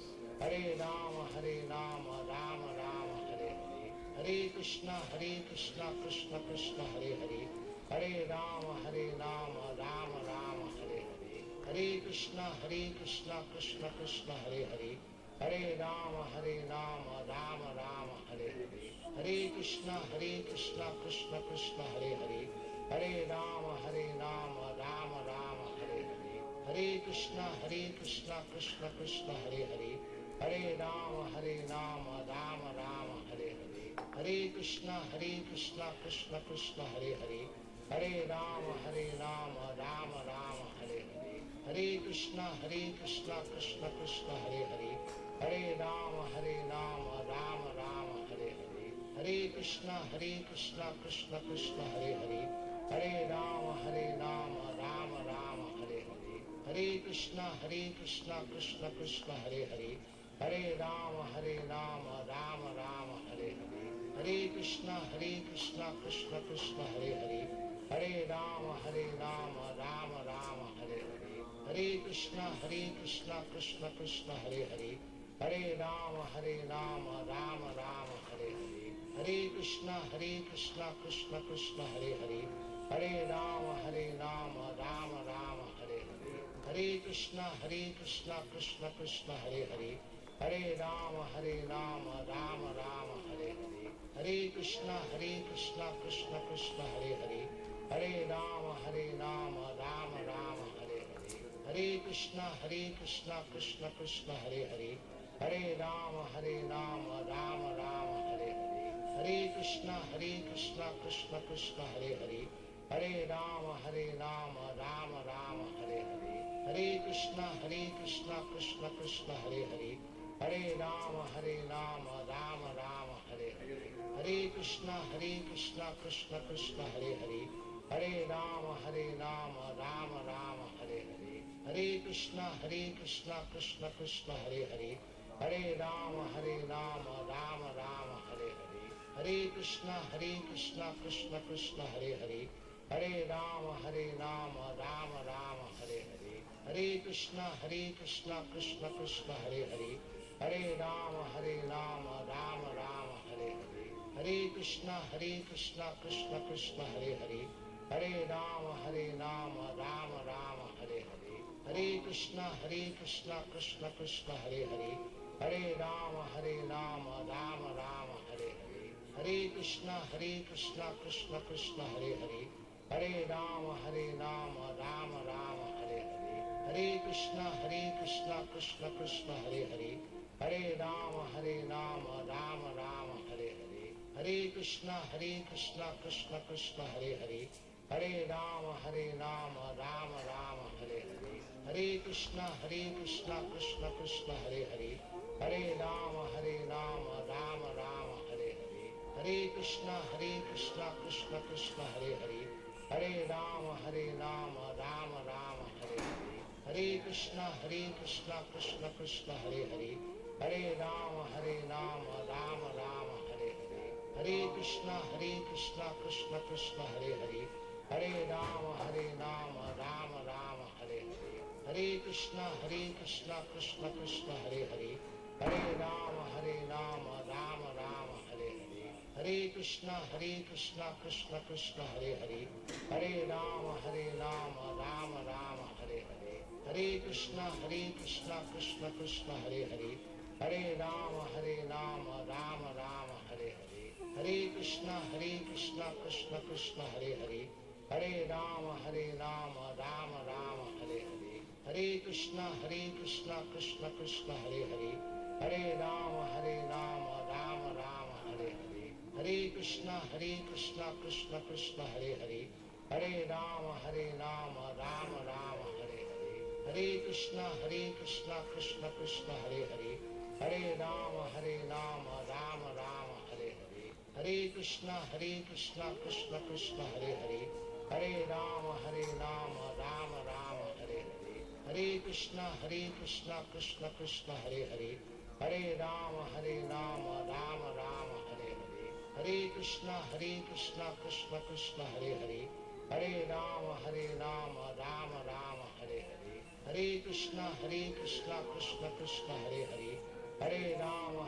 Hare Rama Rama Rama Hare Hare Hare Krishna Krishna Krishna Hare Hare Hare Rama Rama Rama Hare Hare Hare Krishna Krishna Krishna Hare Hare Hare Rama Rama Rama Hare Hare Hare Krishna Krishna Krishna Hare Hare Hare Rama Rama Rama Hare Hare Hare Krishna Krishna Krishna Hare Hare Hare Rama Rama Rama Hare Hare Hare Krishna Krishna Krishna Hare Hare Hare Rama Rama Rama Hare Hare Hare Krishna Krishna Krishna Hare Hare Hare Rama Rama Rama Hare Hare Hare Krishna Krishna Krishna Hare Hare Hare Rama Rama Rama Hare Hare Hare Krishna Krishna Krishna Hare Hare Hare Rama Rama Rama Hare Hare Hare Krishna Krishna Krishna Hare Hare Hare Rama Rama Rama Hare Hare Hare Krishna Krishna Krishna Hare Hare Hare Rama Rama Rama Hare Hare Hare Krishna Krishna Krishna Hare Hare Hare Rama Rama Rama Hare Hare Hare Krishna Krishna Krishna Hare Hare Hare Rama Rama Rama Hare Hare Hare Krishna Krishna Krishna Hare Hare Hare Rama Rama Rama Hare Hare Hare Krishna Krishna Krishna Hare Hare Hare Rama Rama Rama Hare Hare Hare Krishna Krishna Krishna Hare Hare Hare Rama Rama Rama Hare Hare Hare Krishna Krishna Krishna Hare Hare Hare Rama Rama Rama Hare Hare Hare Krishna Krishna Krishna Hare Hare Hare Rama Rama Rama Hare Hare Hare Krishna Krishna Krishna Hare Hare Hare Rama Rama Rama Hare Hare Hare Krishna Krishna Krishna Hare Hare Hare Rama Rama Rama Hare Hare Hare Krishna Krishna Krishna Hare Hare Hare Rama Rama Rama Hare Hare Hare Krishna Krishna Krishna Hare Hare Hare Rama Rama Rama Hare Hare Hare Krishna Krishna Krishna Hare Hare Hare Rama Rama Rama Hare Hare Hare Krishna Krishna Krishna Hare Hare Hare Rama Rama Rama Hare Hare Hare Krishna Krishna Krishna Hare Hare, Hare Rama Rama Rama Hare Hare, Hare Krishna Krishna Krishna Hare Hare, Hare Rama Rama Rama Hare Hare, Hare Krishna Krishna Krishna Hare Hare, Hare Rama Rama Rama Hare Hare, Hare Krishna Krishna Krishna Hare Hare, Hare Rama Rama Rama Hare Hare, Hare Krishna Krishna Krishna Hare Hare, Hare Rama Rama Rama Hare Hare, Hare Krishna Krishna Krishna Hare Hare, Hare Rama Rama Rama Hare Hare, Hare Krishna Krishna Krishna Hare Hare, Hare Rama Rama Rama Hare Hare, Hare Krishna Krishna Krishna Hare Hare, Hare Rama Rama Rama Hare Hare, Hare Krishna Krishna Krishna Hare Hare, Hare Rama Rama Rama Hare Hare, Hare Krishna Krishna Krishna Hare Hare, Hare Rama Rama Rama Hare Hare, Hare Krishna Krishna Krishna Hare Hare, Hare Rama Rama Rama Hare Hare, Hare Krishna Krishna Krishna Hare Hare, Hare Rama Rama Rama Hare Hare, Hare Krishna Krishna Krishna Hare Hare, Hare Rama Rama Rama Hare Hare, Hare Krishna Krishna Krishna Hare Hare, Hare Rama Rama Rama Hare Hare, Hare Krishna Krishna Krishna Hare Hare, Hare Rama Rama Rama Hare Hare, Hare Krishna Krishna Krishna Hare Hare, Hare Rama Rama Rama Hare Hare, Hare Krishna Krishna Krishna Hare Hare, Hare Rama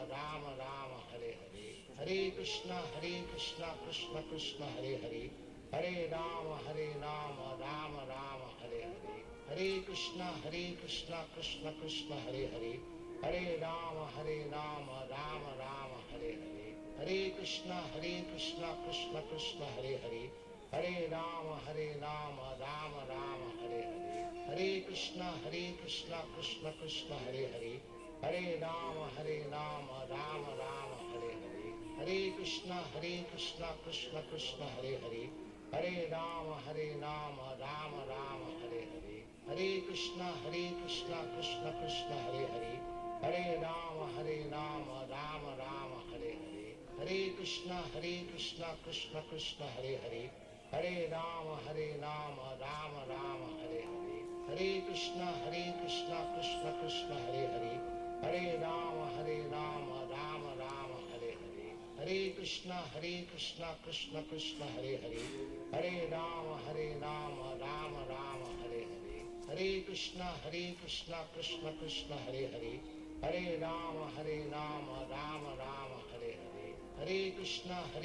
Rama Rama Hare Hare, Hare Krishna Krishna Krishna Hare Hare, Hare Rama Rama Rama Hare Hare, Hare Krishna Krishna Krishna Hare Hare, Hare Rama Rama Rama Hare Hare, Hare Krishna Krishna Krishna Hare Hare, Hare Rama Rama Rama Hare Hare, Hare Krishna Krishna Krishna Hare Hare, Hare Rama Rama Rama Hare Hare, Hare Krishna Krishna Krishna Hare Hare, Hare Rama Rama Rama Hare Hare, Hare Krishna Krishna Krishna Hare Hare, Hare Rama Rama Rama Hare Hare, Hare Krishna Krishna Krishna Hare Hare, Hare Rama Rama Rama Hare Hare, Hare Krishna Krishna Krishna Hare Hare, Hare Rama Rama Rama Hare Hare, Hare Krishna Krishna Krishna Hare Hare, Hare Rama Rama Rama Hare Hare, Hare Krishna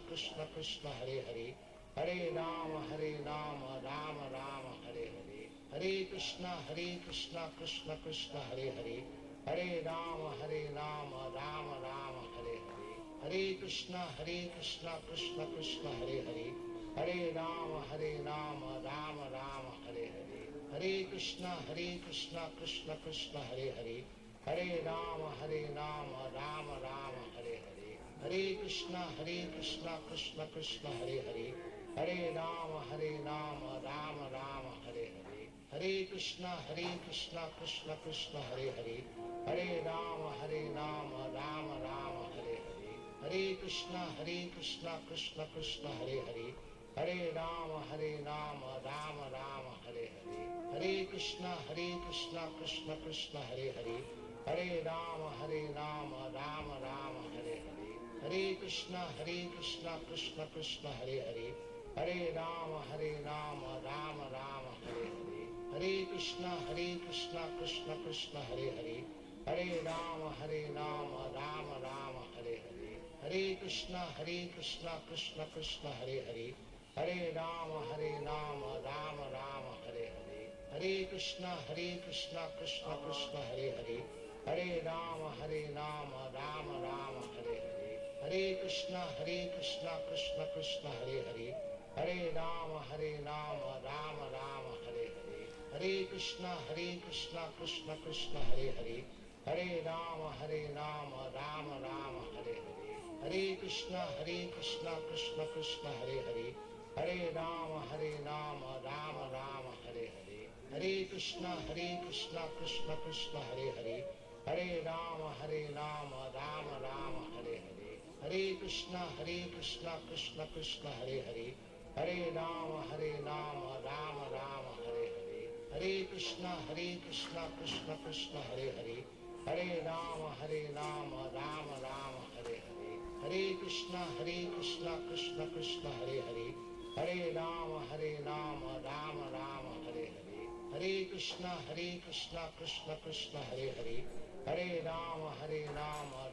Krishna Krishna Hare Hare, Hare Rama Rama Rama Hare Hare, Hare Krishna Krishna Krishna Hare Hare, Hare Rama Rama Rama Hare Hare, Hare Krishna Krishna Krishna Hare Hare, Hare Rama Rama Rama Hare Hare, Hare Krishna Krishna Krishna Hare Hare, Hare Rama Rama Rama Hare Hare, Hare Krishna Krishna Krishna Hare Hare, Hare Rama Rama Rama Hare Hare, Hare Krishna Krishna Krishna Hare Hare, Hare Rama Rama Rama Hare Hare, Hare Krishna Krishna Krishna Hare Hare, Hare Rama Rama Rama Hare Hare, Hare Krishna Krishna Krishna Hare Hare, Hare Rama Rama Rama Hare Hare, Hare Krishna Krishna Krishna Hare Hare, Hare Rama Rama Rama Hare Hare, Hare Krishna Krishna Krishna Hare Hare, Hare Rama Rama Rama Hare Hare, Hare Krishna Krishna Krishna Hare Hare, Hare Rama Rama Rama Hare Hare, Hare Krishna Krishna Krishna Hare Hare, Hare Rama Rama Rama Hare Hare, Hare Krishna Krishna Krishna Hare Hare, Hare Rama Rama Rama Hare Hare, Hare Krishna Krishna Krishna Hare Hare, Hare Rama Rama Rama Hare Hare, Hare Krishna Krishna Krishna Hare Hare, Hare Rama Rama Rama Hare Hare, Hare Krishna Krishna Krishna Hare Hare, Hare Rama Rama Rama Hare Hare, Hare Krishna Krishna Krishna Hare Hare, Hare Rama Rama Rama Hare Hare, Hare Krishna Krishna Krishna Hare Hare, Hare Rama Rama Rama Hare Hare, Hare Krishna Krishna Krishna Hare Hare, Hare Rama Rama Rama Hare Hare, Hare Krishna Krishna Krishna Hare Hare, Hare Rama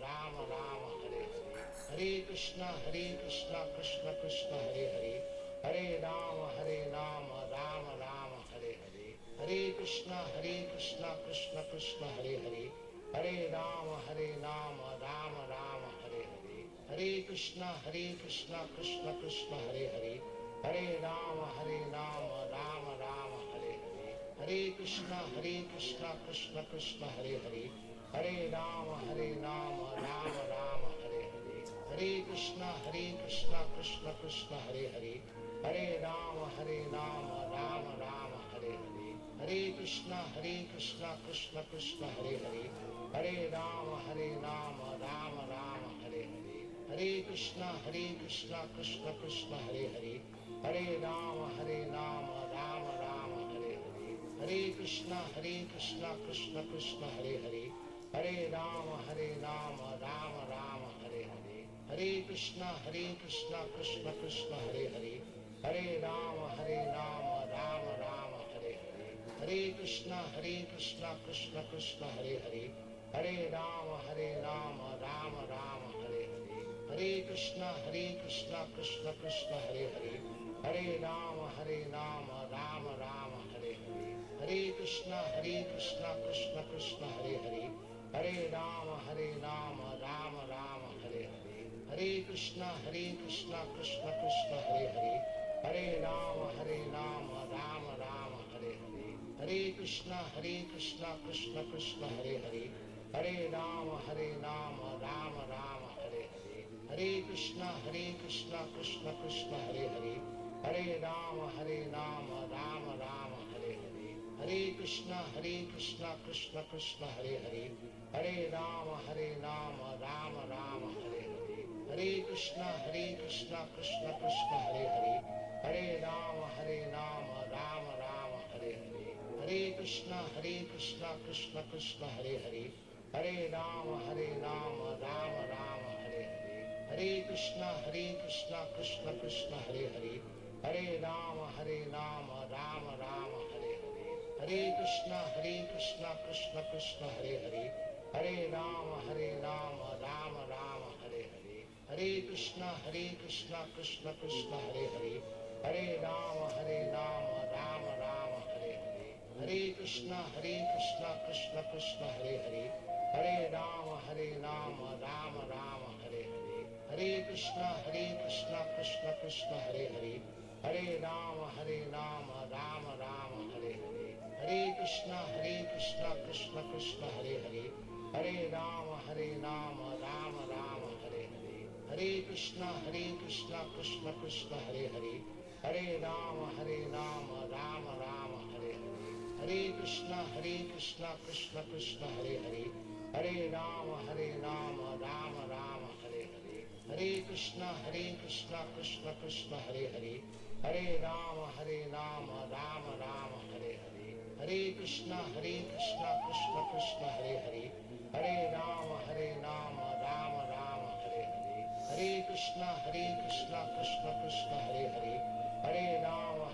Rama Rama Hare Hare, Hare Krishna Krishna Krishna Hare Hare, Hare Rama Rama Rama Hare Hare, Hare Krishna Krishna Krishna Hare Hare, Hare Rama Rama Rama Hare Hare, Hare Krishna Krishna Krishna Hare Hare, Hare Rama Rama Rama Hare Hare, Hare Krishna Krishna Krishna Hare Hare, Hare Rama Rama Rama Hare Hare, Hare Krishna Krishna Krishna Hare Hare, Hare Rama Rama Rama Hare Hare, Hare Krishna Krishna Krishna Hare Hare, Hare Rama Rama Rama Hare Hare, Hare Krishna Krishna Krishna Hare Hare, Hare Rama Rama Rama Hare Hare, Hare Krishna Krishna Krishna Hare Hare, Hare Rama Rama Rama Hare Hare, Hare Krishna Krishna Krishna Hare Hare, Hare Rama Rama Rama Hare Hare, Hare Krishna Krishna Krishna Hare Hare, Hare Rama Rama Rama Hare Hare, Hare Krishna Krishna Krishna Hare Hare, Hare Rama Rama Rama Hare Hare, Hare Krishna Krishna Krishna Hare Hare, Hare Rama Rama Rama Hare Hare, Hare Krishna Krishna Krishna Hare Hare, Hare Rama Rama Rama Hare Hare, Hare Krishna Krishna Krishna Hare Hare, Hare Rama Rama Rama Hare Hare, Hare Krishna Krishna Krishna Hare Hare, Hare Rama Rama Rama Hare Hare, Hare Krishna Krishna Krishna Hare Hare, Hare Rama Rama Rama Hare Hare, Hare Krishna Krishna Krishna Hare Hare, Hare Rama Rama Rama Hare Hare, Hare Krishna Krishna Krishna Hare Hare, Hare Rama Rama Rama Hare Hare, Hare Krishna Krishna Krishna Hare Hare, Hare Rama Rama Rama Hare Hare, Hare Krishna Krishna Krishna Hare Hare, Hare Rama Rama Rama Hare Hare, Hare Krishna Krishna Krishna Hare Hare, Hare Rama Rama Rama Hare Hare, Hare Krishna Krishna Krishna Hare Hare, Hare Rama Rama Rama Hare Hare, Hare Krishna Krishna Krishna Hare Hare, Hare Rama Rama Rama Hare Hare, Hare Krishna Krishna Krishna Hare Hare, Hare Rama Rama Rama Hare Hare, Hare Krishna Krishna Krishna Hare Hare, Hare Rama Rama Rama Hare Hare, Hare Krishna Krishna Krishna Hare Hare, Hare Rama Rama Rama Hare Hare, Hare Krishna Krishna Krishna Hare Hare, Hare Rama Rama Rama Hare Hare, Hare Krishna Krishna Krishna Hare Hare, Hare Rama Rama Rama Hare Hare, Hare Krishna Krishna Krishna Hare Hare, Hare Rama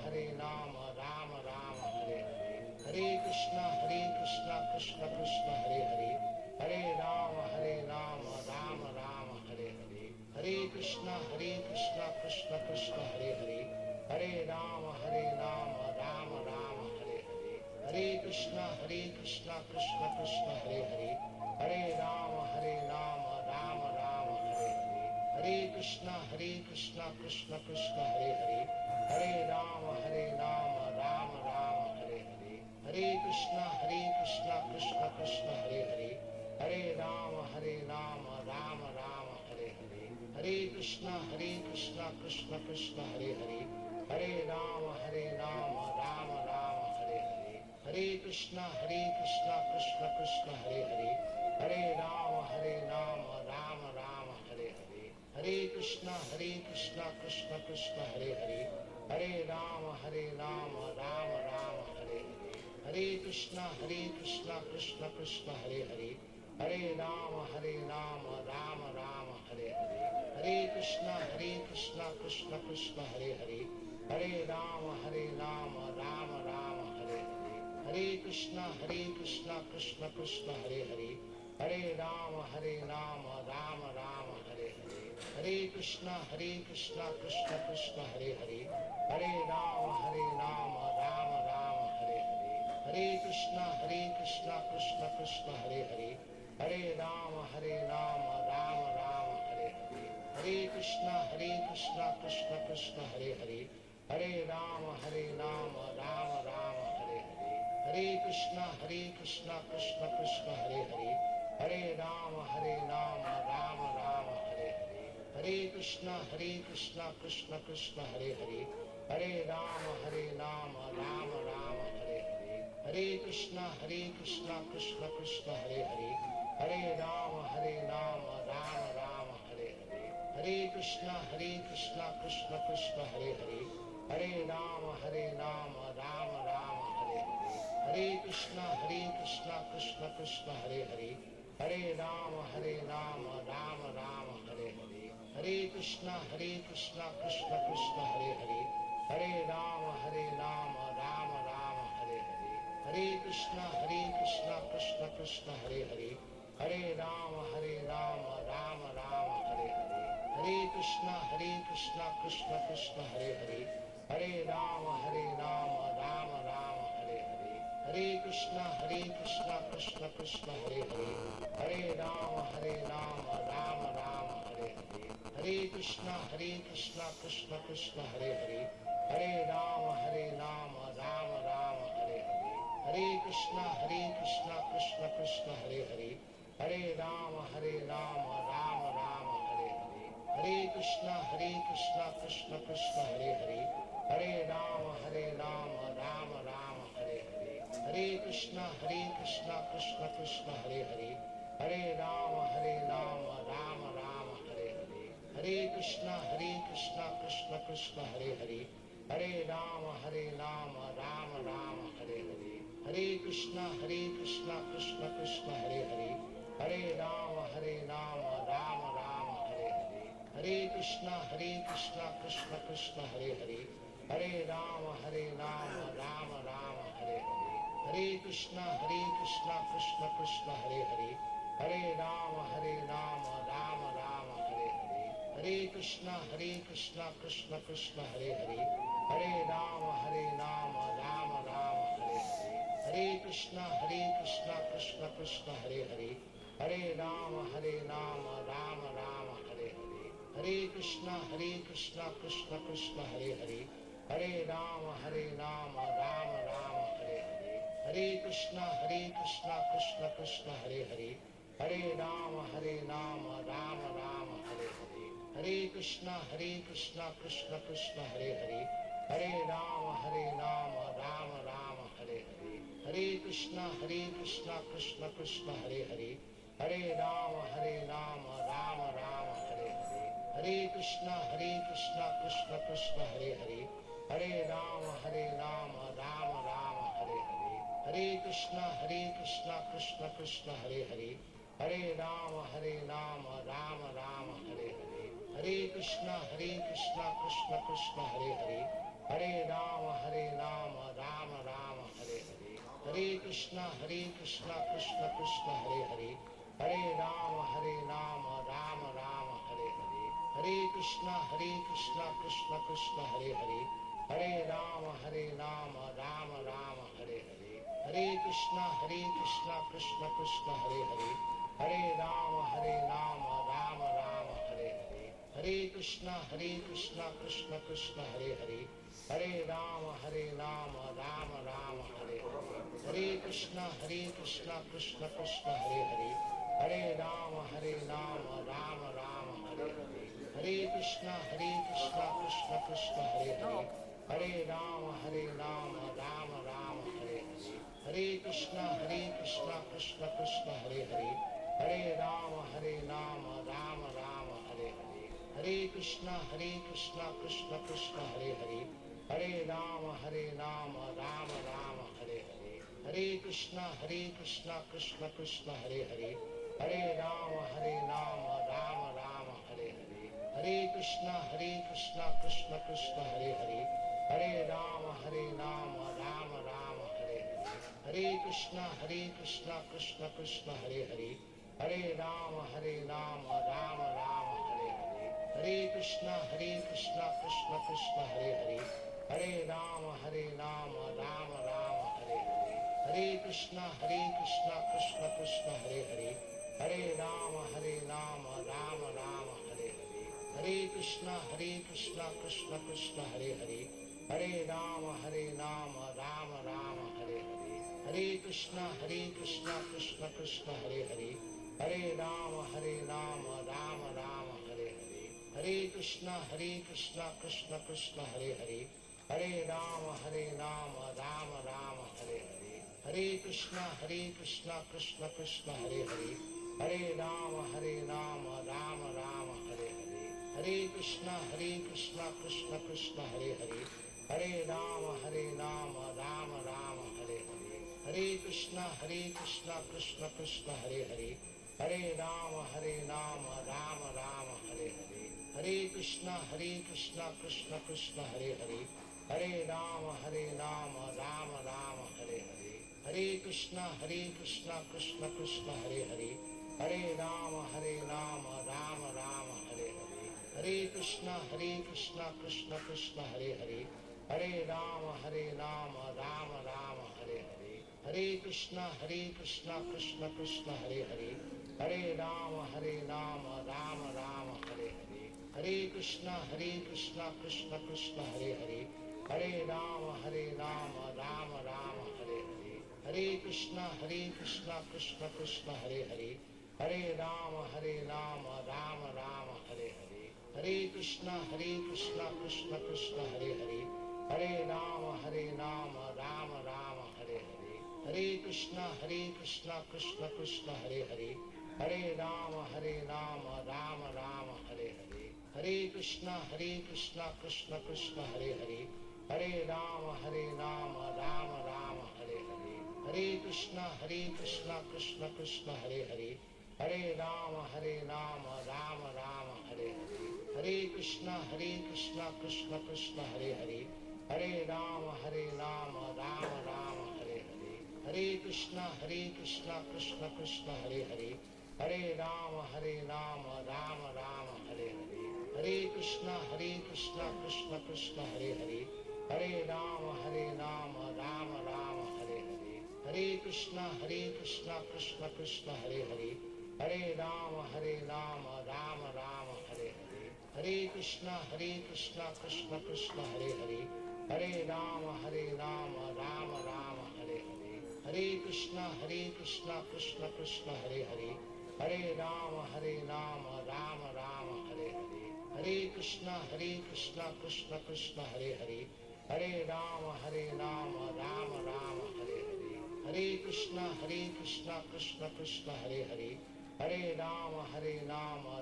Rama Rama Hare Hare, Hare Krishna Krishna Krishna Hare Hare, Hare Rama Rama Rama Hare Hare, Hare Krishna Krishna Krishna Hare Hare, Hare Rama Rama Rama Hare Hare, Hare Krishna Krishna Krishna Hare Hare, Hare Rama Rama Rama Hare Hare, Hare Krishna Krishna Krishna Hare Hare, Hare Rama Rama Rama Hare Hare, Hare Krishna Krishna Krishna Hare Hare, Hare Rama Rama Rama Hare Hare, Krishna Krishna Krishna Hare Hare Hare Rama Rama Rama Hare Hare Hare Krishna Krishna Krishna Hare Hare Hare Rama Rama Rama Hare Hare Hare Krishna Krishna Krishna Hare Hare Hare Rama Rama Rama Hare Hare Hare Krishna Krishna Krishna Hare Hare Hare Rama Rama Rama Hare Hare Hare Krishna Krishna Krishna Hare Hare Hare Rama Rama Rama Hare Hare Hare Krishna Krishna Krishna Hare Hare Hare Rama Rama Rama Hare Hare Hare Krishna Krishna Krishna Hare Hare Hare Rama Rama Rama Hare Hare Hare Krishna Krishna Krishna Hare Hare Hare Rama Rama Rama Hare Hare Hare Krishna Krishna Krishna Hare Hare Hare Rama Rama Rama Hare Hare Hare Krishna Krishna Krishna Hare Hare Hare Rama Rama Rama Hare Hare Hare Krishna Krishna Krishna Hare Hare Hare Rama Rama Rama Hare Hare Hare Krishna Krishna Krishna Hare Hare Hare Rama Rama Rama Hare Hare Hare Krishna Krishna Krishna Hare Hare Hare Rama Rama Rama Hare Hare Hare Krishna Krishna Krishna Hare Hare Hare Rama Rama Rama Hare Hare Hare Krishna Krishna Krishna Hare Hare Hare Rama Rama Rama Hare Hare Hare Krishna Krishna Hare Hare Hare Rama Rama Rama Hare Hare Hare Krishna Krishna Hare Hare Hare Rama Rama Rama Hare Hare Hare Krishna Krishna Hare Hare Hare Rama Rama Rama Hare Hare Hare Krishna Krishna Hare Hare Hare Rama Rama Rama Hare Hare Hare Krishna Krishna Hare Hare Hare Rama Rama Rama Hare Hare Hare Krishna Krishna Hare Hare Hare Rama Rama Rama Hare Hare Hare Krishna Krishna Hare Hare Hare Rama Rama Rama Hare Hare Hare Krishna Krishna Hare Hare Hare Rama Rama Rama Hare Hare Hare Krishna Krishna Hare Hare Hare Rama Rama Rama Hare Hare Hare Krishna Krishna Hare Hare Hare Rama Rama Rama Hare Hare Hare Krishna Krishna Hare Hare Hare Rama Rama Rama Hare Hare Hare Krishna Krishna Hare Hare Hare Rama Rama Rama Hare Hare Hare Krishna Krishna Hare Hare Hare Rama Rama Rama Hare Hare Hare Krishna Krishna Hare Hare Hare Rama Rama Rama Hare Hare Hare Krishna Krishna Hare Hare Hare Rama Rama Rama Hare Hare Hare Krishna Krishna Hare Hare Hare Rama Rama Rama Hare Hare Hare Krishna Krishna Hare Hare Hare Rama Rama Rama Hare Hare Hare Krishna Krishna Hare Hare Hare Rama Rama Rama Hare Hare Hare Krishna Krishna Hare Hare Hare Rama Rama Rama Hare Hare Hare Krishna Krishna Hare Hare Hare Rama Rama Rama Hare Hare Hare Krishna Krishna Hare Hare Hare Rama Rama Rama Hare Hare Hare Krishna Krishna Hare Hare Hare Rama Rama Rama Hare Hare Hare Krishna Krishna Hare Hare Hare Rama Rama Rama Hare Hare Hare Krishna Krishna Hare Hare Hare Rama Rama Rama Hare Hare Hare Krishna Krishna Hare Hare Hare Rama Rama Rama Hare Hare Hare Krishna Krishna Krishna Hare Hare, Hare Rama Rama Rama Hare Hare, Hare Krishna Krishna Krishna Hare Hare, Hare Rama Rama Rama Hare Hare, Hare Krishna Krishna Krishna Hare Hare, Hare Rama Rama Rama Hare Hare, Hare Krishna Krishna Krishna Hare Hare, Hare Rama Rama Rama Hare Hare, Hare Krishna Krishna Krishna Hare Hare, Hare Rama Rama Rama Hare Hare, Hare Krishna Krishna Krishna Hare Hare, Hare Rama Rama Rama Hare Hare, Hare Krishna Krishna Krishna Hare Hare, Hare Rama Rama Rama Hare Hare, Hare Krishna Krishna Krishna Hare Hare, Hare Rama Rama Rama Hare Hare, Hare Krishna Krishna Krishna Hare Hare, Hare Rama Rama Rama Hare Hare, Hare Krishna Krishna Krishna Hare Hare, Hare Rama Rama Rama Hare Hare, Hare Krishna Krishna Krishna Hare Hare, Hare Rama Rama Rama Hare Hare, Hare Krishna Krishna Krishna Hare Hare, Hare Rama Rama Rama Hare Hare, Hare Krishna Krishna Krishna Hare Hare, Hare Rama Rama Rama Hare Hare, Hare Krishna Krishna Krishna Hare Hare, Hare Rama Rama Rama Hare Hare, Hare Krishna Krishna Krishna Hare Hare, Hare Rama Rama Rama Hare Hare, Hare Krishna Krishna Krishna Hare Hare, Hare Rama Rama Rama Hare Hare, Hare Krishna Krishna Krishna Hare Hare, Hare Rama Rama Rama Hare Hare, Hare Krishna Krishna Krishna Hare Hare, Hare Rama Rama Rama Hare Hare, Hare Krishna Krishna Krishna Hare Hare, Hare Rama Rama Rama Hare Hare, Hare Krishna Krishna Krishna Hare Hare, Hare Rama Rama Rama Hare Hare, Hare Krishna Krishna Krishna Hare Hare, Hare Rama Rama Rama Hare Hare, Hare Krishna Krishna Krishna Hare Hare, Hare Rama Rama Rama Hare Hare, Hare Krishna Krishna Krishna Hare Hare, Hare Rama Rama Rama Hare Hare, Hare Krishna Krishna Krishna Hare Hare, Hare Rama Rama Rama Hare Hare, Hare Krishna Krishna Krishna Hare Hare, Hare Rama Rama Rama Hare Hare, Hare Krishna Krishna Krishna Hare Hare, Hare Rama Rama Rama Hare Hare, Hare Krishna Krishna Krishna Hare Hare, Hare Rama Rama Rama Hare Hare, Hare Krishna Krishna Krishna Hare Hare, Hare Rama Rama Rama Hare Hare, Hare Krishna Krishna Krishna Hare Hare, Hare Rama Rama Rama Hare Hare, Hare Krishna Krishna Krishna Hare Hare, Hare Rama Rama Rama Hare Hare, Hare Krishna Krishna Krishna Hare Hare, Hare Rama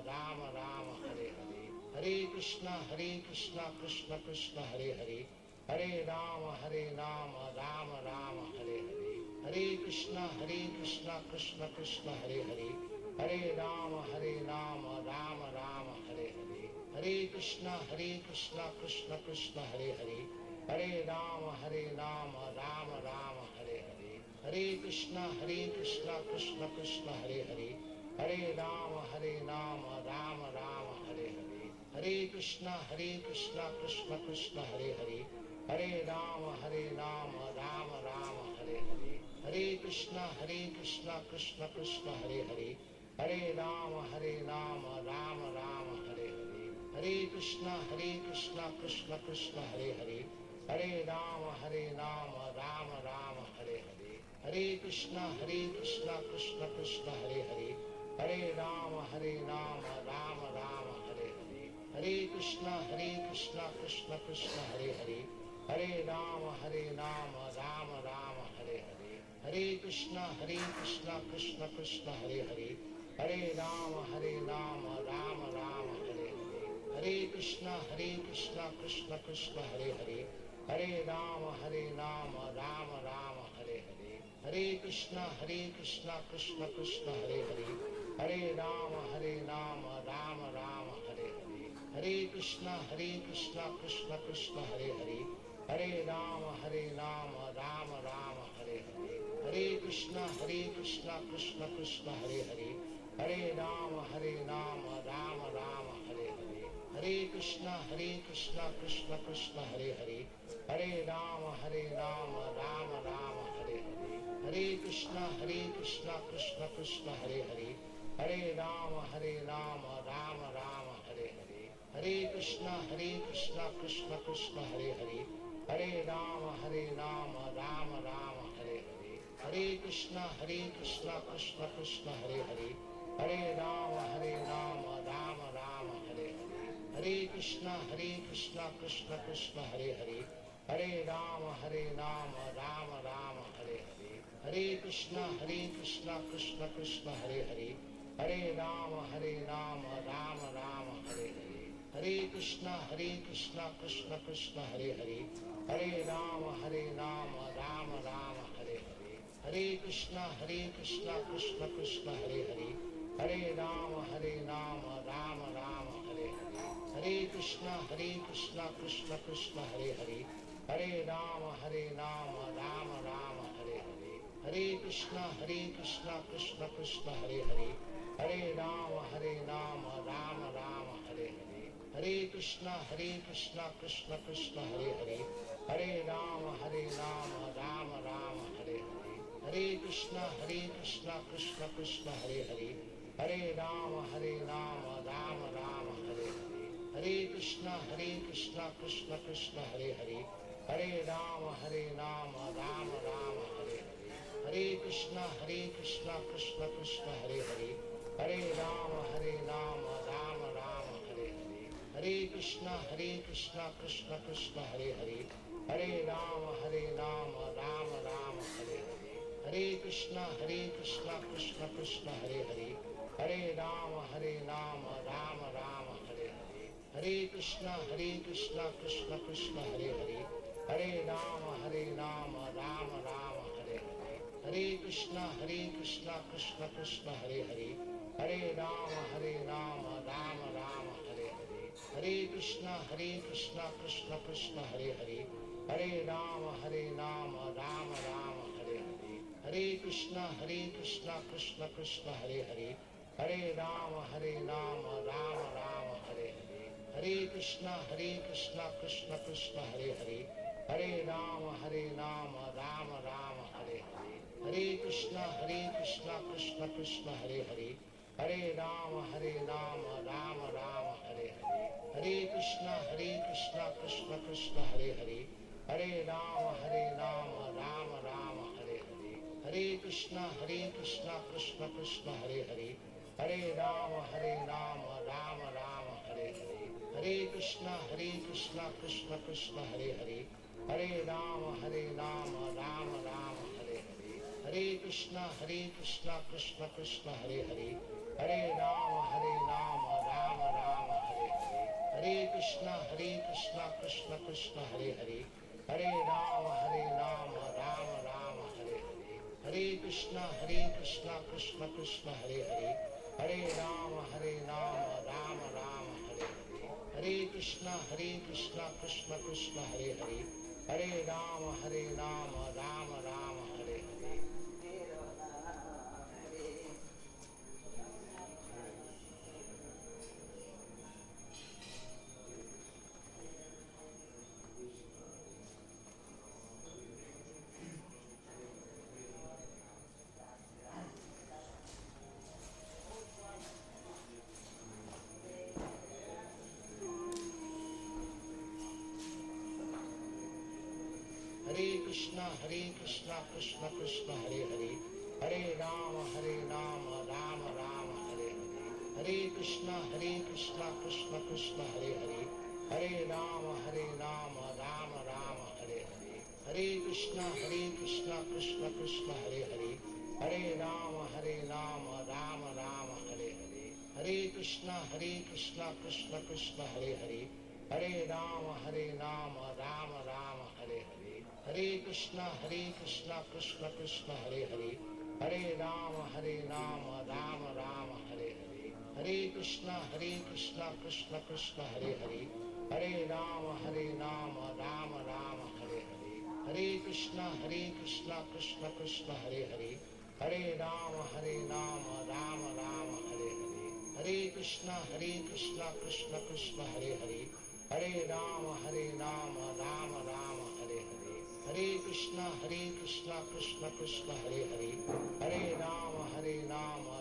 Rama Rama Hare Hare, Hare Krishna Krishna Krishna Hare Hare, Hare Rama Rama Rama Hare Hare, Hare Krishna Krishna Krishna Hare Hare, Hare Rama Rama Rama Hare Hare, Hare Krishna Krishna Krishna Hare Hare, Hare Rama Rama Rama Hare Hare, Hare Krishna Krishna Krishna Hare Hare, Hare Rama Rama Rama Hare Hare, Hare Krishna Krishna Krishna Hare Hare, Hare Rama Rama Rama Hare Hare, Hare Krishna Krishna Krishna Hare Hare, Hare Rama Rama Rama Hare Hare, Hare Krishna Krishna Krishna Hare Hare, Hare Rama Rama Rama Hare Hare, Hare Krishna Krishna Krishna Hare Hare, Hare Rama Rama Rama Hare Hare, Hare Krishna Krishna Krishna Hare Hare, Hare Rama Rama Rama Hare Hare, Hare Krishna Krishna Krishna Krishna Hare Hare Hare Rama Rama Rama Hare Hare Hare Krishna Krishna Krishna Hare Hare Hare Rama Rama Rama Hare Hare Hare Krishna Krishna Krishna Hare Hare Hare Rama Rama Rama Hare Hare Hare Krishna Krishna Krishna Hare Hare Hare Rama Rama Rama Hare Hare Hare Krishna Krishna Krishna Hare Hare Hare Rama Rama Rama Hare Hare Hare Krishna Krishna Krishna Hare Hare Hare Rama Rama Rama Hare Hare Hare Krishna Krishna Krishna Hare Hare Hare Rama Rama Rama Hare Hare Hare Krishna Krishna Krishna Hare Hare Hare Rama Rama Rama Hare Hare Hare Krishna Krishna Krishna Hare Hare Hare Rama Rama Rama Hare Hare Hare Krishna Krishna Krishna Hare Hare Hare Rama Rama Rama Hare Hare Hare Krishna Krishna Krishna Hare Hare Hare Rama Rama Rama Hare Hare Hare Krishna Krishna Krishna Hare Hare Hare Rama Rama Rama Hare Hare Hare Krishna Krishna Krishna Hare Hare Hare Rama Rama Rama Hare Hare Hare Krishna Krishna Krishna Hare Hare Hare Rama Rama Rama Hare Hare Hare Krishna Krishna Krishna Hare Hare Hare Rama Rama Rama Hare Hare Hare Krishna Krishna Krishna Hare Hare Hare Rama Rama Rama Hare Hare Hare Krishna Krishna Krishna Hare Hare Hare Rama Rama Rama Hare Hare Hare Krishna Krishna Krishna Hare Hare Hare Rama Rama Rama Hare Hare Hare Krishna Krishna Krishna Hare Hare Hare Rama Rama Rama Hare Hare Hare Krishna Krishna Krishna Hare Hare Hare Rama Rama Rama Hare Hare Hare Krishna Krishna Krishna Hare Hare Hare Rama Rama Rama Hare Hare Hare Krishna Krishna Krishna Hare Hare Hare Rama Rama Rama Hare Hare Hare Krishna Krishna Krishna Hare Hare Hare Rama Rama Rama Hare Hare Hare Krishna Krishna Krishna Hare Hare Hare Rama Rama Rama Hare Hare Hare Krishna Krishna Krishna Hare Hare Hare Rama Rama Rama Hare Hare Hare Krishna Krishna Krishna Hare Hare Hare Rama Rama Rama Hare Hare Hare Krishna Krishna Krishna Hare Hare Hare Rama Rama Rama Hare Hare Hare Krishna Krishna Krishna Hare Hare Hare Rama Rama Rama Hare Hare Hare Krishna Krishna Krishna Hare Hare Hare Rama Rama Rama Hare Hare Hare Krishna Krishna Krishna Hare Hare Hare Rama Rama Rama Hare Hare Hare Krishna Krishna Krishna Hare Hare Hare Rama Rama Rama Hare Hare Hare Krishna Krishna Krishna Hare Hare Hare Rama Rama Rama Hare Hare Hare Krishna Krishna Krishna Hare Hare Hare Rama Rama Rama Hare Hare Hare Krishna Krishna Krishna Hare Hare Hare Rama Rama Rama Hare Hare Hare Krishna Krishna Krishna Hare Hare Hare Rama Rama Rama Hare Hare Krishna Krishna Krishna Hare Hare Hare Rama Rama Rama Hare Hare Hare Krishna Krishna Krishna Hare Hare Hare Rama, Rama Rama, Hare Hare. Hare Krishna, Krishna Krishna, Hare Hare. Hare Rama, Rama Rama, Hare Hare. Hare Krishna, Krishna Krishna, Hare Hare. Hare Rama, Rama Rama, Hare Hare. Hare Krishna, Krishna Krishna, Hare Hare. Hare Rama, Rama Rama, Hare Hare. Hare Krishna, Krishna Krishna, Hare Hare. Hare Rama, Rama Rama, Hare Hare. Hare Krishna, Krishna Krishna, Hare Hare. Hare Rama, Rama Rama, Hare Hare. Hare Krishna, Krishna Krishna, Hare Hare. Hare Rama, Rama Rama, Hare Hare. Hare Krishna, Krishna Krishna, Hare Hare. Hare Rama,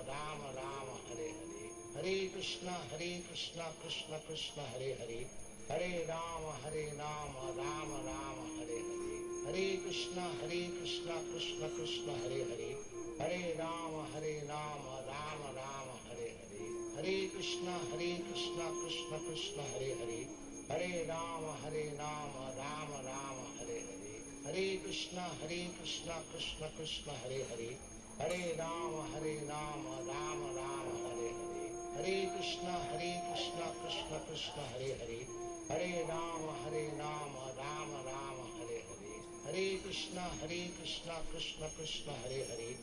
Rama Rama, Hare Hare. Hare Krishna, Krishna Krishna, Hare Hare. Hare Rama, Rama Rama, Hare Hare. Hare Krishna, Krishna Krishna, Hare Hare. Hare Rama, Rama Rama, Hare Hare. Hare Krishna, Krishna Krishna, Hare Hare. Hare Rama, Rama Rama, Hare Hare. Hare Krishna, Krishna Krishna, Hare Hare. Hare Rama, Rama Rama, Hare Hare. Hare Krishna, Krishna Krishna, Hare Hare. Hare Rama, Rama Rama, Hare Hare. Hare Krishna, Krishna Krishna, Hare Hare.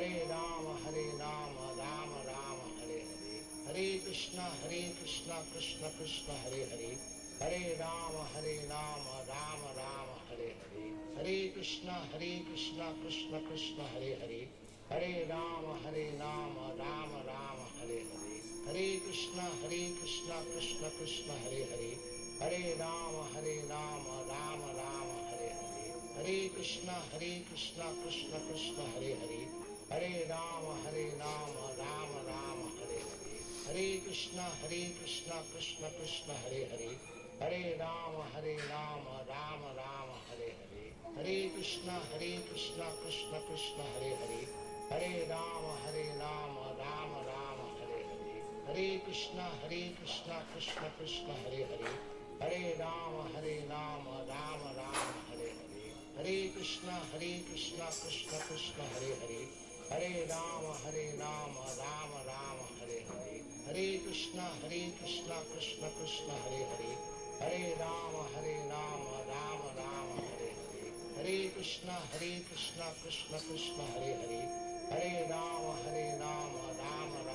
Hare Rama, Rama Rama, Hare Hare. Hare Krishna, Krishna Krishna, Hare Hare. Hare Rama, Rama Rama, Hare Hare. Hare Krishna, Krishna Krishna, Hare Hare. Hare Rama, Rama Rama, Hare Hare. Hare Krishna, Krishna Krishna, Hare Hare. Hare Rama, Rama Rama, Hare Hare. Hare Krishna, Krishna Krishna, Hare Hare. Hare Rama, Rama Rama, Hare Hare. Hare Krishna, Krishna Krishna, Hare Hare. Hare Rama, Rama Rama, Hare Hare. Hare Krishna, Krishna Krishna, Hare Hare. Hare Rama, Rama Rama, Hare Hare. Hare Krishna, Krishna Krishna, Hare Hare. Hare Rama, Rama Rama, Hare Hare. Hare Krishna, Krishna Krishna, Hare Hare. Hare Rama, Rama Rama, Hare Hare. Hare Krishna, Krishna Krishna, Hare Hare. Hare Rama, Rama Rama, Hare Hare. Hare Krishna, Krishna Krishna, Hare Hare. Hare Rama, Rama Rama,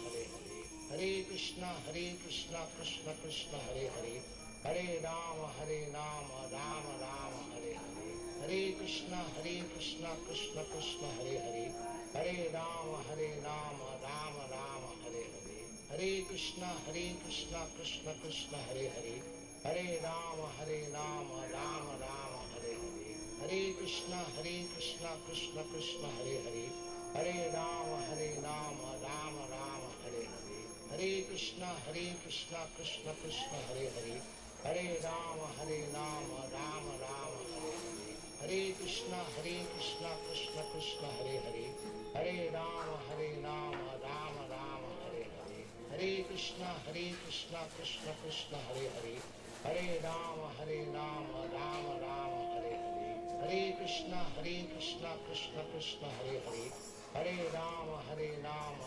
Hare Hare. Hare Krishna, Krishna Krishna, Hare Hare. Hare Rama, Rama Rama, Hare Hare. Hare Krishna, Krishna Krishna, Hare Hare. Hare Rama, Rama Rama, Hare Hare. Hare Krishna, Krishna Krishna, Hare Hare. Hare Rama, Rama Rama, Hare Hare. Hare Krishna, Krishna Krishna, Hare Hare. Hare Rama, Rama Rama, Hare Hare. Hare Krishna, Krishna Krishna, Hare Hare. Hare Rama, Rama Rama, Hare Hare. Hare Krishna, Krishna Krishna, Hare Hare. Hare Rama, Rama Rama, Hare Hare. Hare Krishna, Krishna Krishna, Hare Hare. Hare Rama,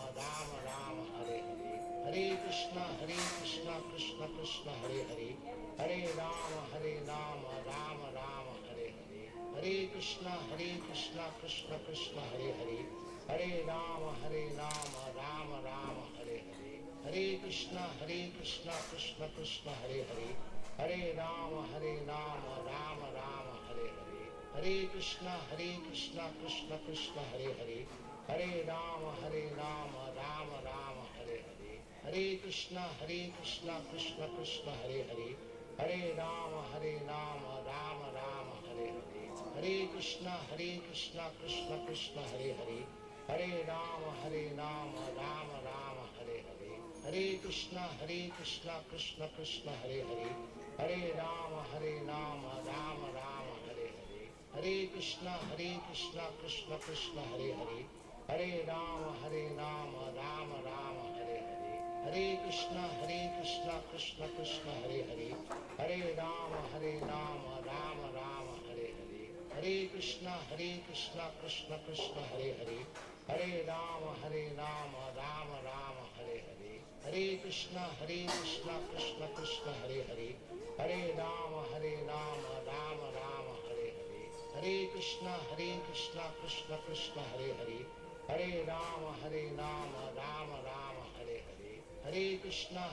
Rama Rama, Hare Hare. Hare Krishna, Krishna Krishna, Hare Hare. Hare Rama, Rama Rama, Hare Hare. Hare Krishna, Krishna Krishna, Hare Hare. Hare Rama, Rama Rama, Hare Hare. Hare Krishna, Krishna Krishna, Hare Hare. Hare Rama, Rama Rama, Hare Hare. Hare Krishna, Krishna Krishna, Hare Hare. Hare Rama, Rama Rama, Hare Hare. Hare Krishna, Krishna Krishna, Hare Hare. Hare Rama, Rama Rama, Hare Hare. Hare Krishna, Krishna Krishna, Hare Hare. Hare Rama, Rama Rama, Hare Hare. Hare Krishna, Krishna Krishna, Hare Hare. Hare Rama, Rama Rama, Hare Hare. Hare Krishna, Krishna Krishna, Hare Hare. Hare Rama, Rama Rama, Hare Hare. Hare Krishna, Krishna Krishna, Hare Hare. Hare Rama, Rama Rama, Hare Hare. Hare Krishna, Krishna Krishna, Hare Hare. Krishna Krishna Krishna Hare Hare Hare Rama Rama Rama Hare Hare Hare Krishna Krishna Krishna Hare Hare Hare Rama Rama Rama Hare Hare Hare Krishna Krishna Krishna Hare Hare Hare Rama Rama Rama Hare Hare Hare Krishna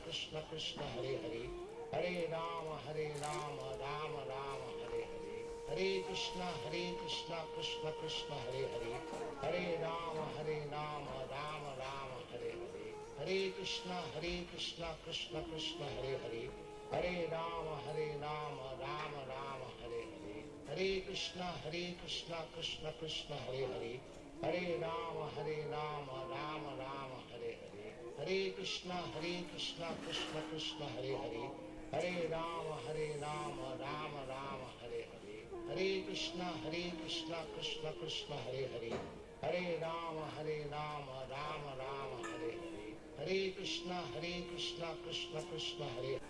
Krishna Krishna Hare Hare Hare Rama Rama Rama Hare Hare Hare Krishna Krishna Krishna Hare Hare Hare Rama Rama Rama Hare Hare Hare Krishna Krishna Krishna Hare Hare Hare Rama Rama Rama Hare Hare Hare Krishna Krishna Krishna Hare Hare Hare Rama Rama Rama Hare Hare Hare Krishna Krishna Krishna Hare Hare Hare Rama Rama Rama Hare Hare Hare Krishna Krishna Krishna Hare Hare Hare Rama Rama Rama Hare Hare Hare Krishna Krishna Krishna Hare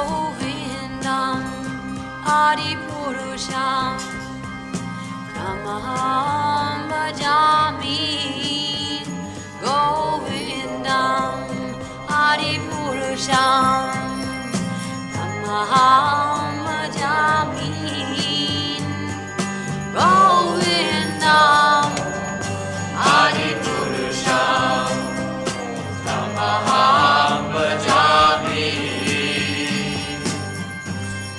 Govindam Adipurusham Tamaham Bhajami Govindam Adipurusham Tamaham Bhajami Govindam Adipurusham Tamaham Bhajami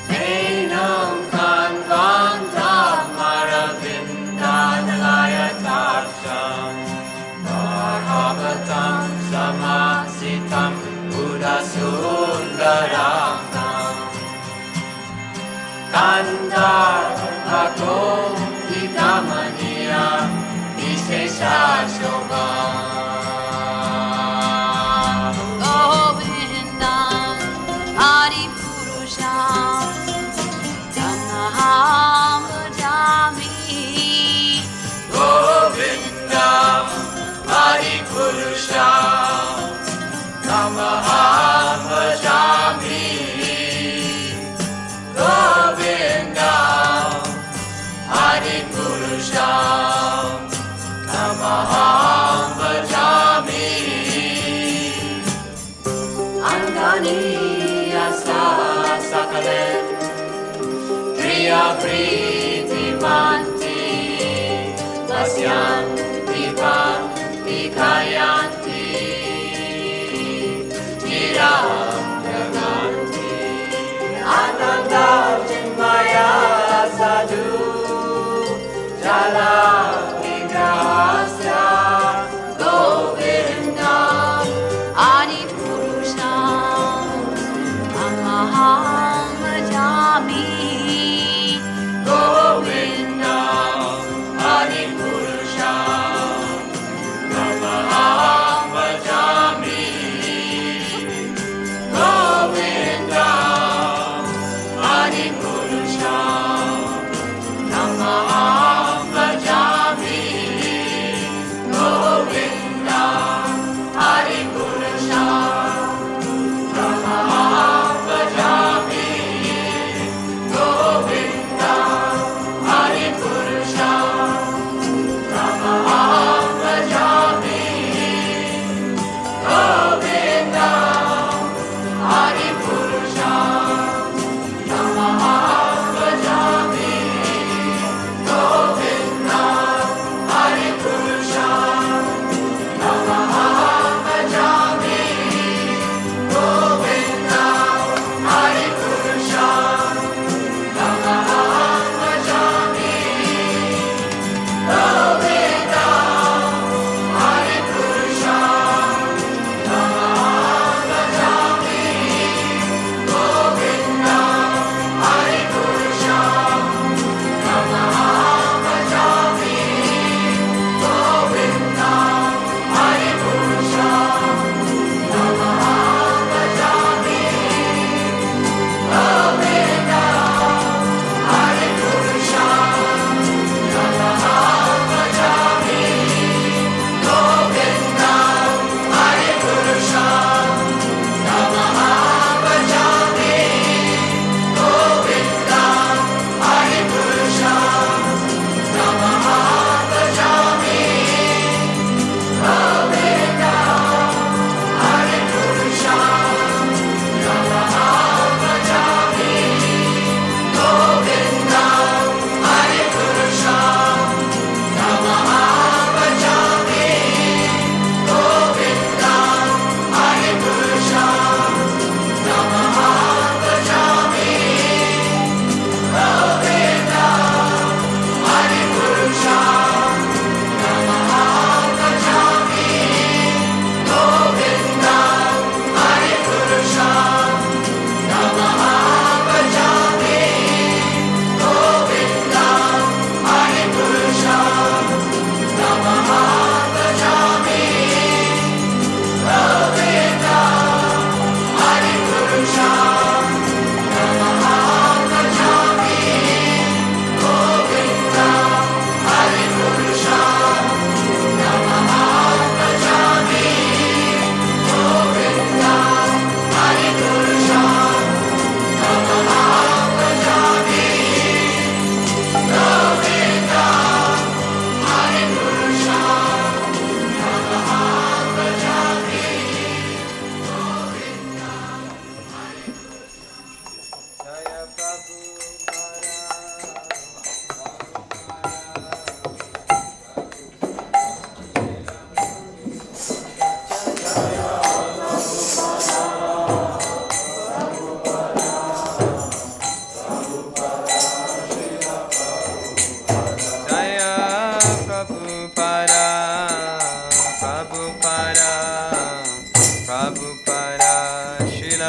Enam Kanvantam Maravindanalayatasham Bhagavatam Samasitam Buddhasundaram Kandar Bhatom Vikamaniya Vishesha Shobham Govindam Adipurusham Tamaham Bhajami Govindam Adipurusham Tamaham Bhajami Govindam Adipurusham Tamaham Bhajami Anganiyasa Sakale Priya Priti Manti Pasyanti Bhakti Kayanti Chiram Jaganti Ananda Chinmaya Sadhu Jala Vigrahasya Govindam Adipurusham Tamaham Bhajami Govindam Adipurusham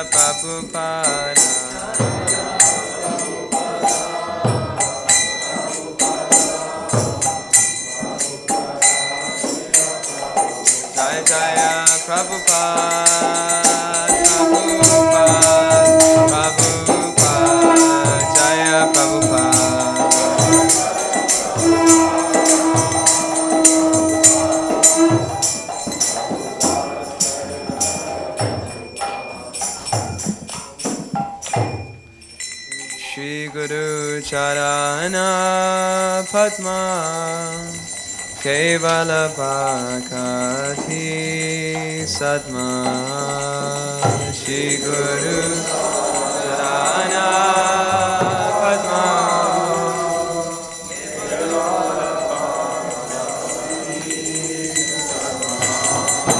Prabhupada. Jaya Jaya Prabhupada, Prabhupada, Prabhupada, Jaya Prabhupada. Shri Guru Charana Padma Kevala Bhakati Sadma. Shri Guru Charana Padma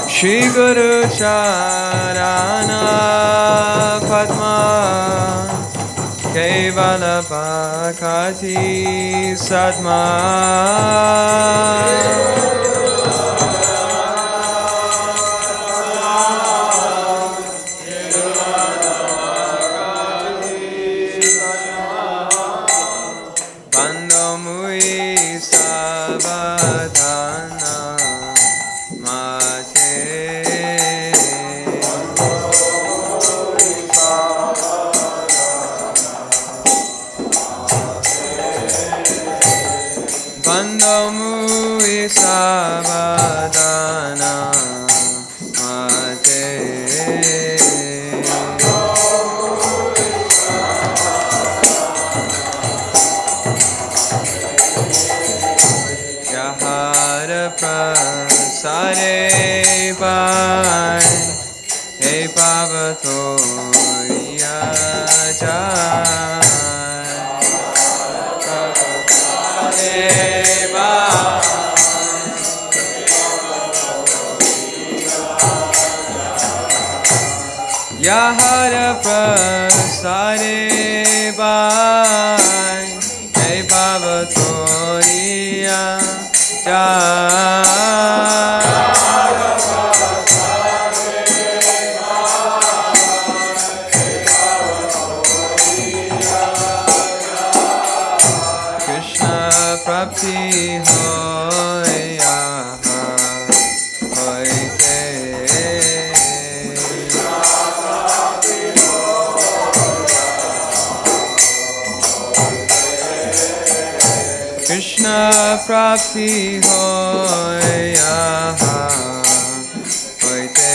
Shri Guru Charana Padma Kevala Bhakati Sadma. Bando Mui Savadana Mate. Bando Mui Savadana Mate. Yahara Prasare Pai Hey Pavato Yajai Yahara Prasare Bai Hey Bhavatoriya Krishna Prapti Hoya Hoite Krishna Prapti Hoya Hoite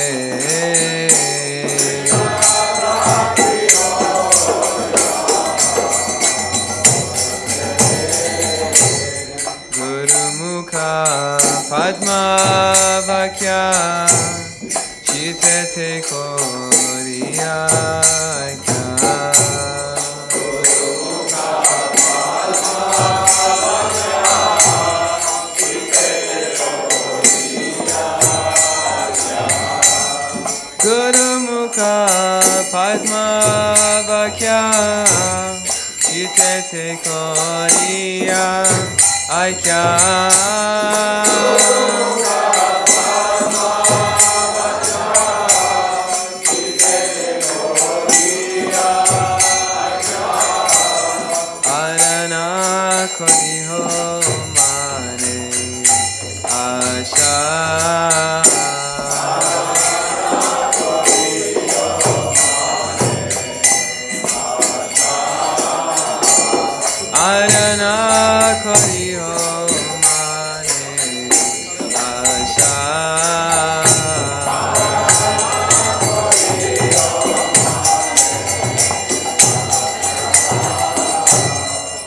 Guru Mukha Padma Vakya Chitete Koriya Guru Mukha Padma Vakya Chitete Koriya Aikya Arana Koriho Mane Asha Arana Koriho Mane Asha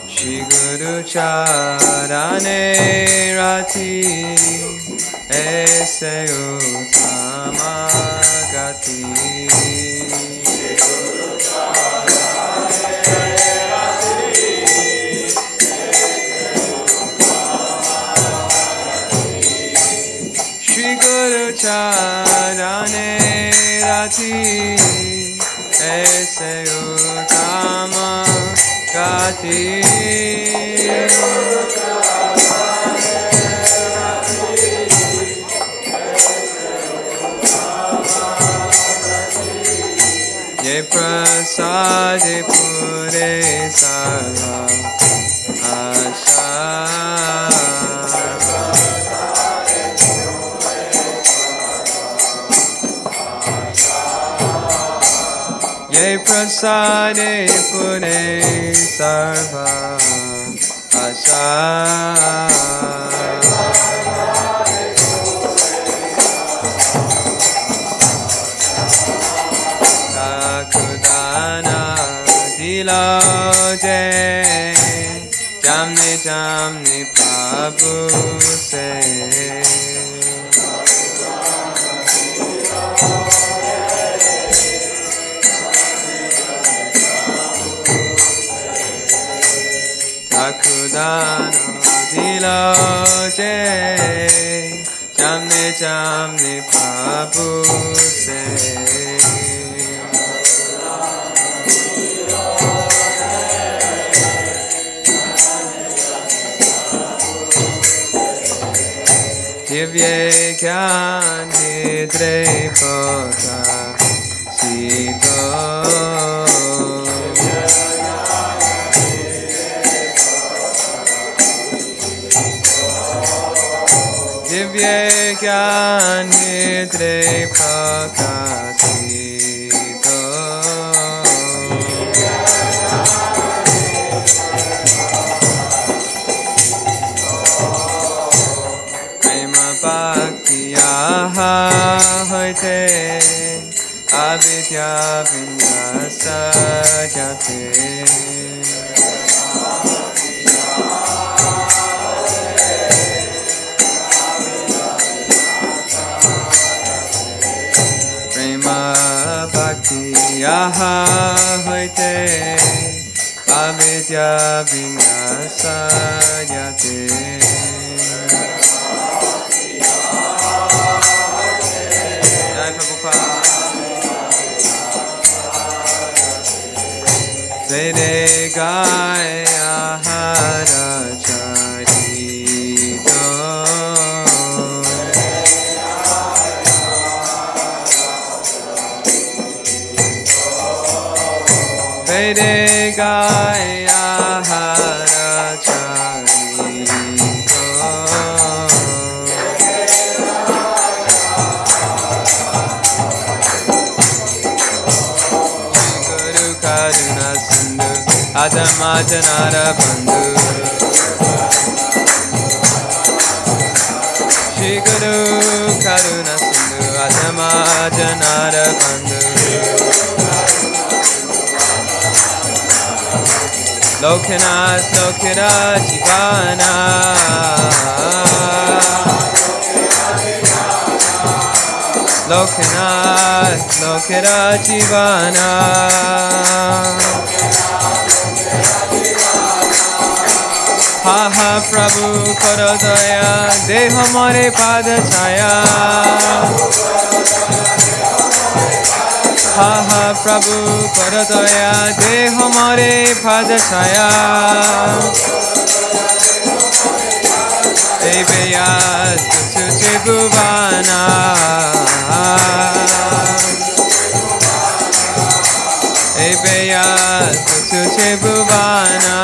Shri Guru Charane Rati Ese Uttama Gati Shri Guru Charane Rati Ese Uttama Gati Ye prasade pure sarva asha. Ye prasade pure sarva asha. Kakudana diloje jamne jamne prabhu se. Kakudana diloje jamne jamne prabhu se. Divye Gyan Hidre Bhakta Sito. Divye Gyan Hidre Bhakta Sito. Bhakti aha hoite avidya vinyasa jate. Prema bhakti aha hoite avidya vinyasa jate. Vede Gaya Hara Charito. Vede Gaya Hara Charito. Karuna Sindhu Adama Janara Bandhu. Shri Guru Karuna Sindhu Adama Janara Bandhu. Lokanath Lokira Jivana. Lokanath Lokira Jivana. Ha ha Prabhu karo daya de hamare pad chaya. Ha ha Prabhu karo daya de hamare pad chaya. Devayas suche bhuvana. Devayas suche bhuvana.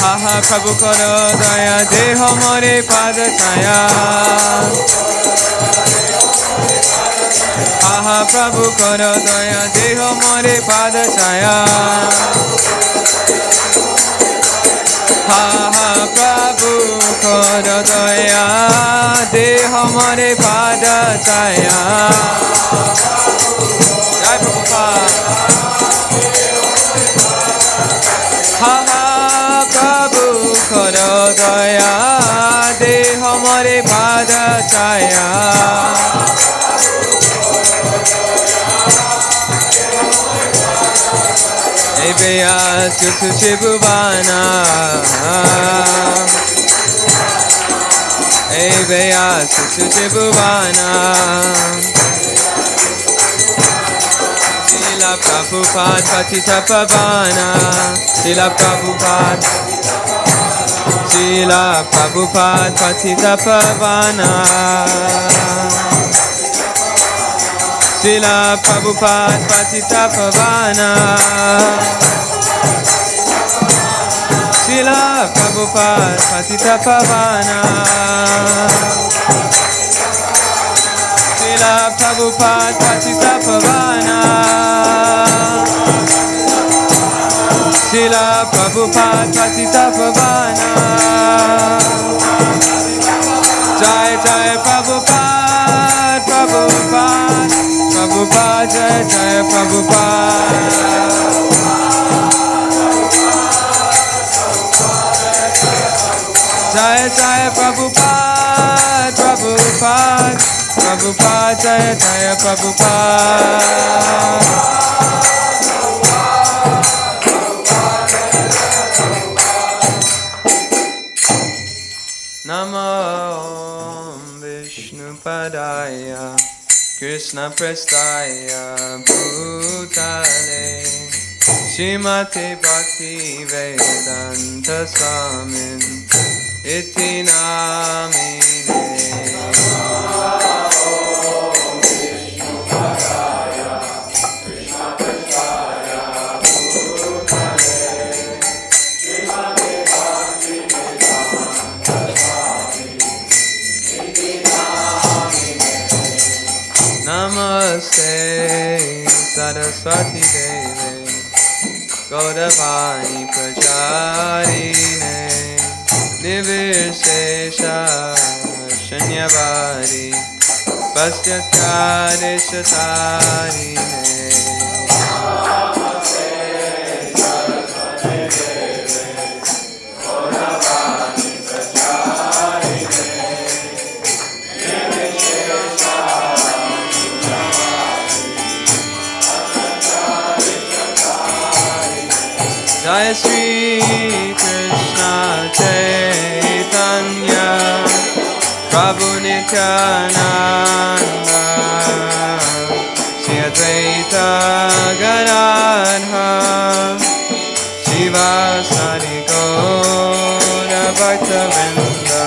Ha ha Prabhu karo daya de hamare pad chaya. Ha ha Prabhu karo daya de hamare pad chaya. Ha ha Prabhu karo daya de hamare pad chaya. Jai Prabhupada. Ha ha Prabhu karo daya de hamare pad chaya. Devayas suche bhuvana. Devayas suche bhuvana. Srila Prabhupada Patita Pavana. Srila Prabhupada. Srila Prabhupada Patita Pavana. Srila Prabhupada Patita Pavana. Srila Prabhupada Patita Pavana. Srila Prabhupada Patita Pavana. Srila Prabhupada Patita Pavana. Jai Jai Prabhupada, Prabhupada, Prabhupada, Jai Jai Prabhupada. Jai Jai Prabhupada, Prabhupada, Prabhupada, Jai Jai Prabhupada. Namo Vishnupadaya Krishna Prestaya Bhutale Shrimati Bhaktivedanta Swamin Iti Namine. Namaste Saraswati Deve Gaudavani Pracharine Nivirsesha Shanyavari Pastyatkareshatarine. Jai Shri Krishna Chaitanya Prabhu Nityananda Shri Advaita Gadadhara Shiva Sari Gaura Bhaktivedanta.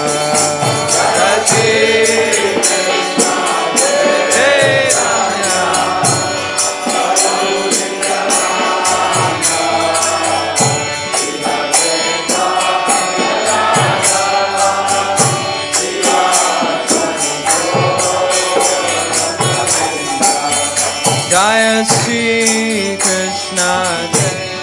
Jai Shri Krishna Chaitanya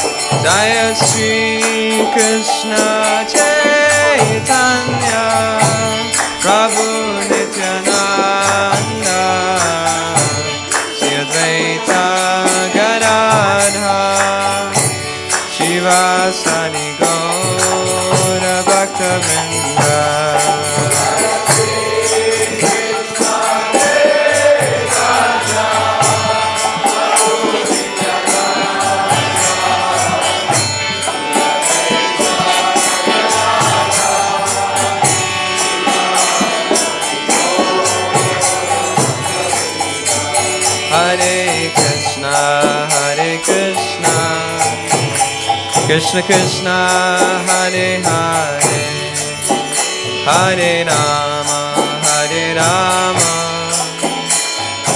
Jai Shri Krishna Jai Shri Krishna Chaitanya Prabhu Nityananda Shri Advaita Gadadhara Shiva Sari Gaura Bhaktivedanta. Hare Krishna, Hare Krishna, Krishna Krishna, Hare Hare, Hare Rama, Hare Rama,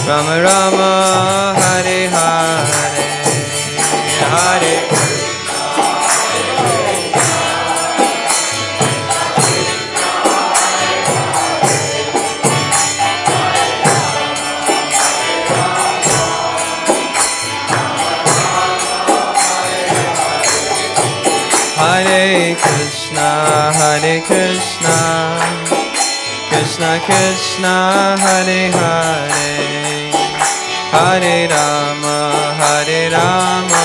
Rama Rama, Hare Hare, Hare Hare Krishna, Hare Krishna, Krishna Krishna, Hare Hare, Hare Rama, Hare Rama,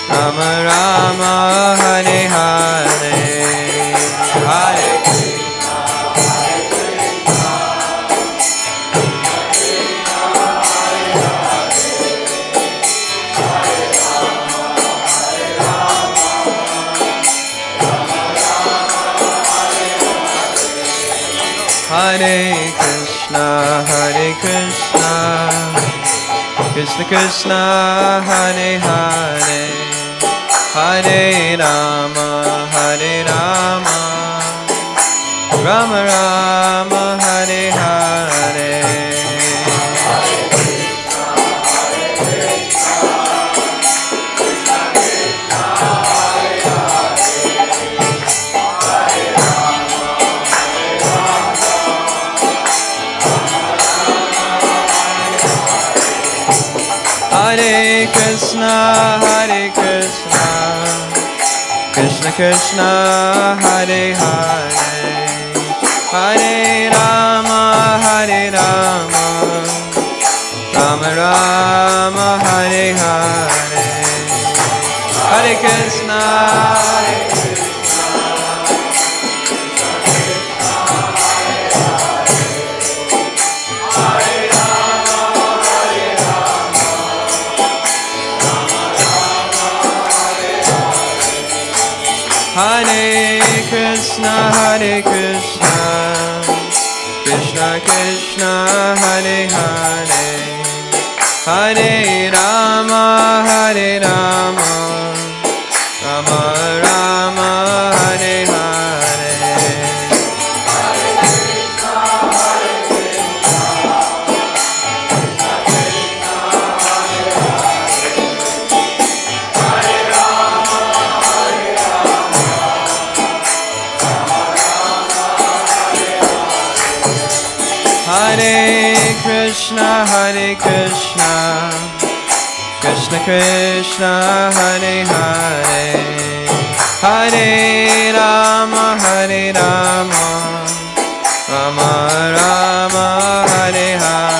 Rama Rama, Hare Hare, Hare Krishna, Krishna Krishna, Hare Hare, Hare Rama, Rama Rama, Hare Hare. Hare Krishna, Krishna Krishna, Hare Hare, Hare Rama, Rama Rama, Hare Hare. Hare Krishna, Hare Krishna, Krishna Krishna, Hare Hare, Hare Rama, Rama Rama, Hare Hare. Hare Krishna, Krishna Krishna, Hare Hare, Hare Rama, Rama Rama, Hare Hare.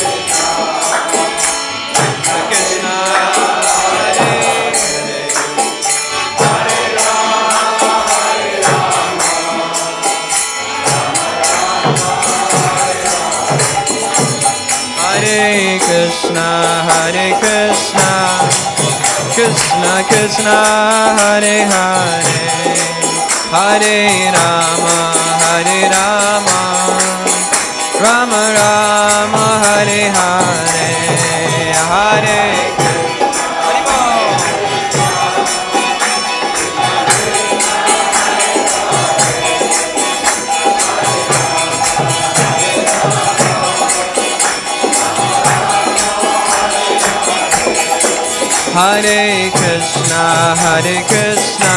Krishna, Hare Hare, Hare Rama, Hare Krishna, Krishna Krishna, Hare Hare, Hare Rama, Rama Rama, Hare Hare, Hare Hare Krishna,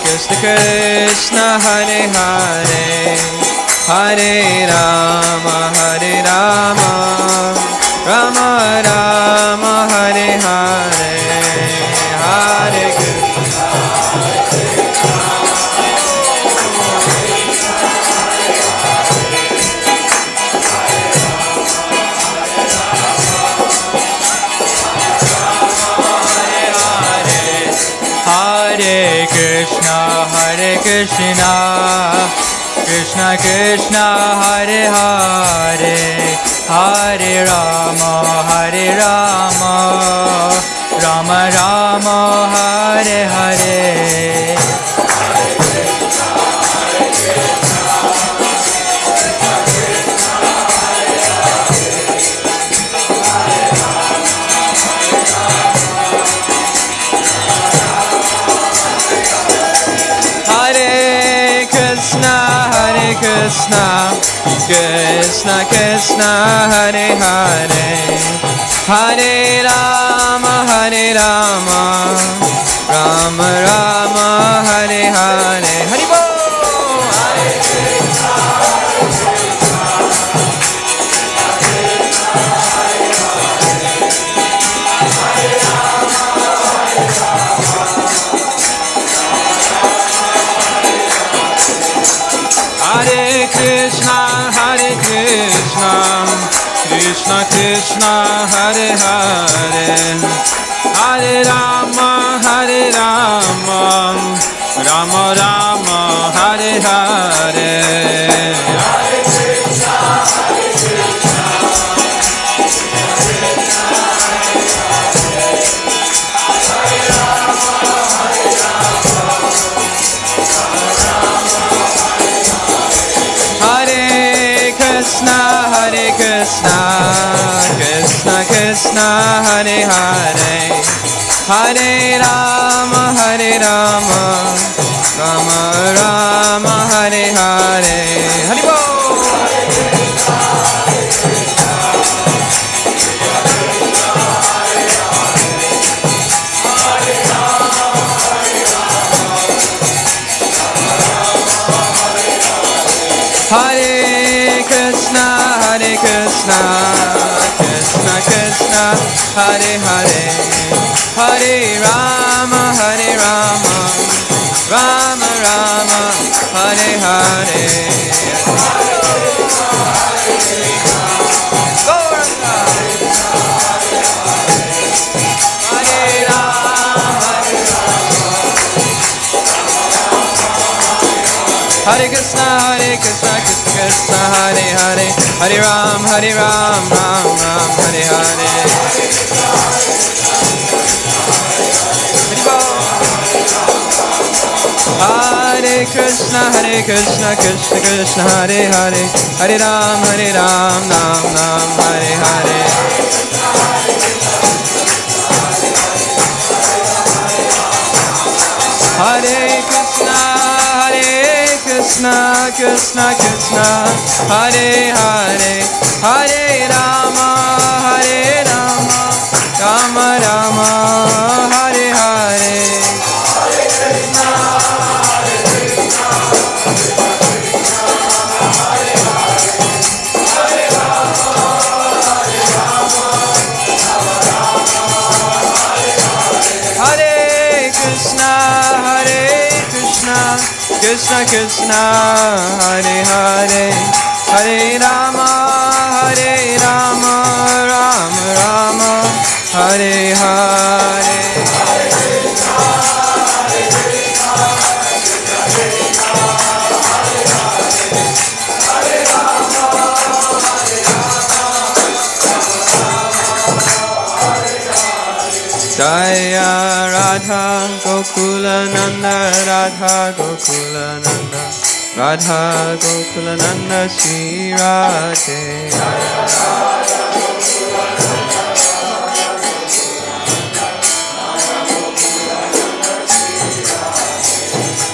Krishna Krishna, Hare Hare, Hare Rama, Rama Rama, Hare Hare, Hare Krishna. Hare Krishna, Krishna Krishna, Hare Hare, Hare Rama, Rama Rama, Hare Hare. Krishna Krishna, Hare Hare, Hare Rama, Rama Rama, Hare Hare. Hari Bol. Hare Krishna, Krishna Krishna, Hare Hare, Hare Rama, Rama Rama, Hare Hare. Hare Krishna, Hare Rama, Krishna, Hare Hare, Hare Rama, Rama Rama, Hare Hare. Haribol. Hare Krishna, Krishna Krishna, Hare Hare, Hare Rama, Rama Rama, Hare Hare. Gauranga. Hare Rama, Hare Krishna, Krishna Krishna, Hare Hare, Hare Ram, Ram Ram, Hare Hare. Hare Krishna, Krishna Krishna, Hare Hare, Hare Ram, Ram Ram, Hare Hare. Hare Krishna, Krishna Krishna, Hare Hare, Hare Rama, Rama Rama, Hare Hare. Hare Krishna, Hare Rama, Hare Krishna, Krishna Krishna, Hare Hare, Hare Rama, Rama Rama, Hare Hare. Jaya Radha Gokula Nanda, Radha Gokula Nanda, Radha Gokula Nanda, Shri Radhe.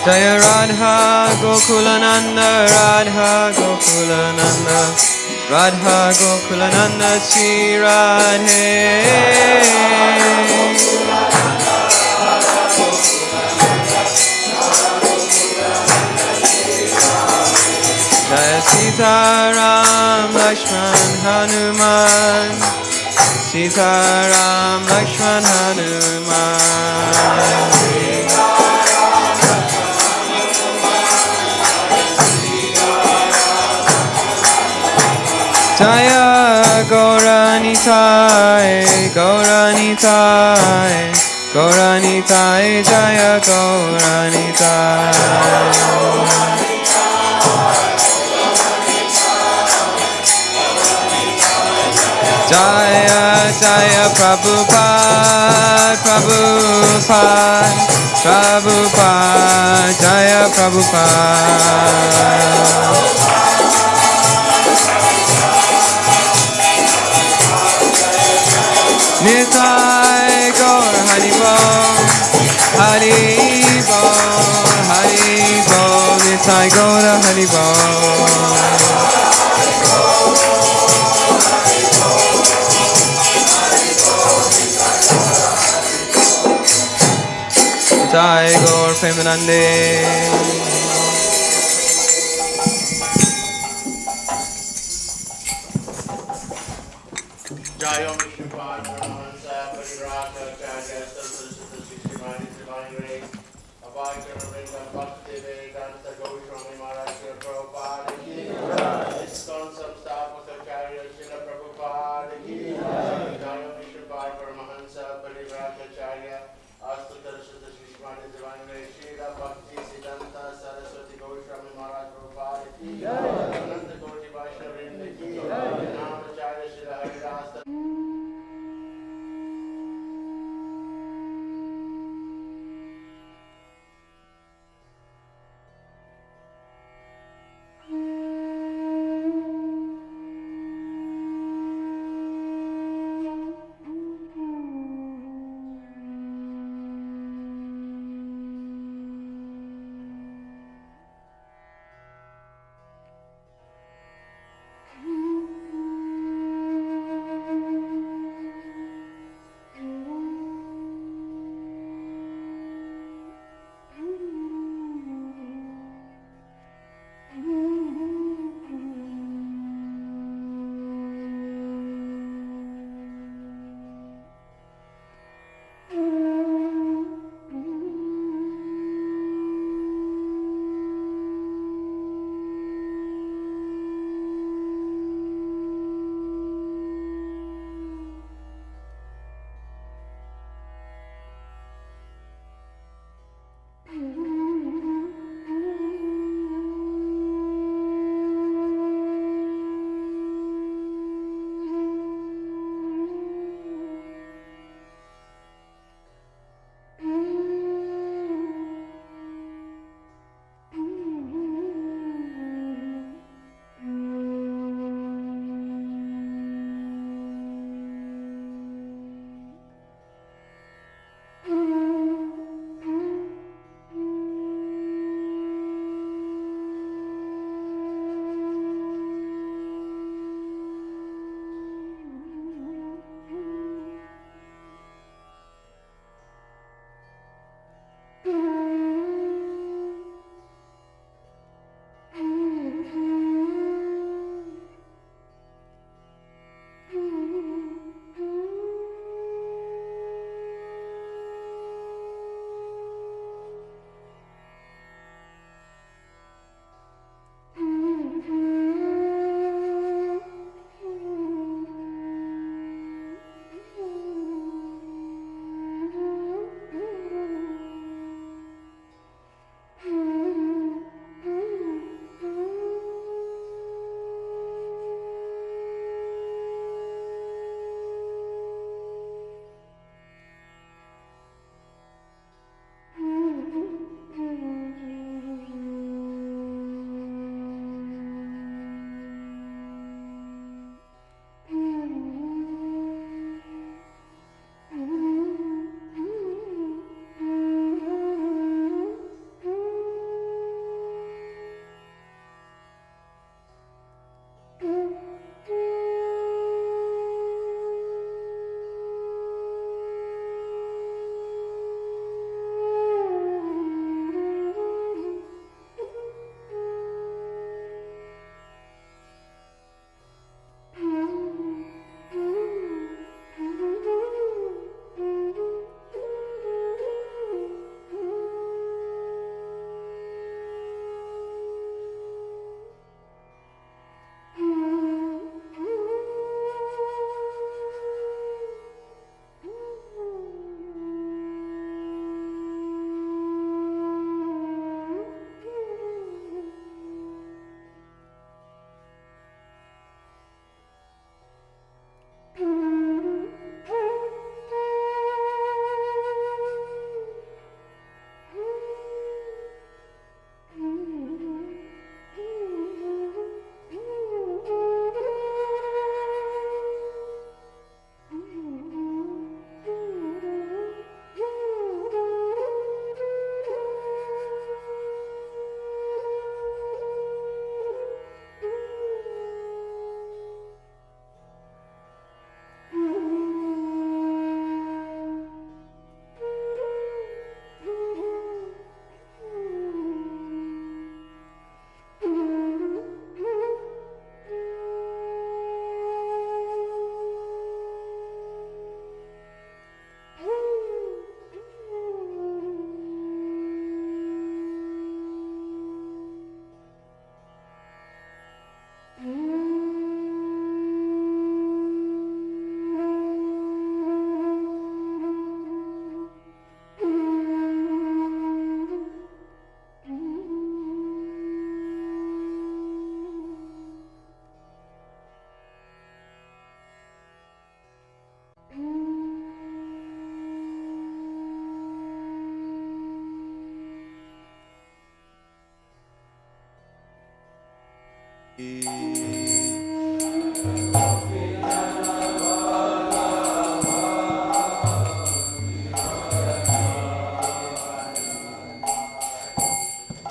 Jaya Radha Gokula Nanda, Radha Gokula Nanda, Radha Gokula Nanda, Shri Radhe. Jaya Sita Ram Lakshman Hanuman, Sita Ram Lakshman Hanuman. Jaya Gauranitai, Gauranitai, Gauranitai, Jaya Gauranitai. Jaya Jaya Prabhupada, Prabhupada, Prabhupada, Jaya Prabhupada. Nitai Gaur Haribol, Haribol, Haribol, Nitai Gaur Haribol. Nitai Gaur Premanande. Jaya Vishnu Paramansa Pariraka Charya Saraswati Shrimati Divine Grace Abhay Karnavrinda Bhaktivedanta Goswami Maharaj Prabhupada Ki ISKCON Samstapaka Charya Srila Prabhupada Ki Jaya Vishnu Paramansa Pariraka Charya Astu Saraswati Shrimati Divine Grace Srila Bhaktivedanta Saraswati Goswami Maharaj Prabhupada Ki Ananta Koti Vaishnavrinda Ki Namacharya Srila Haridasa.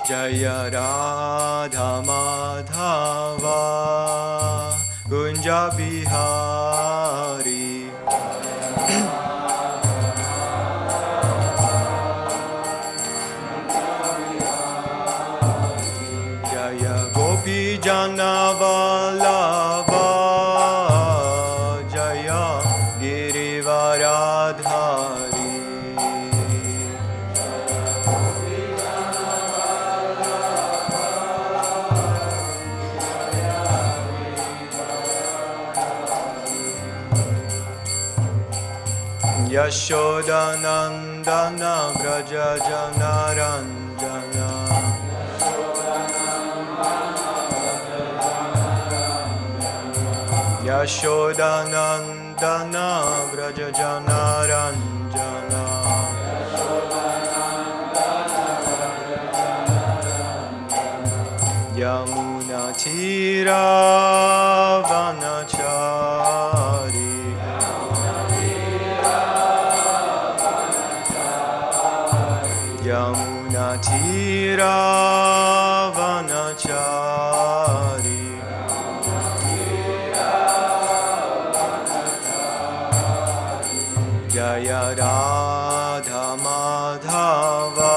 Jaya Radha Madhava Kunja Bihari Jaya Gopi Jana Vallabha Jaya Girivaradhari Yashodanandana Vraja Janaranjana Yashodanandana Vraja Janaranjana Yamuna Tira Vanachari Yamuna Tira Vanachari Jaya Radha Madhava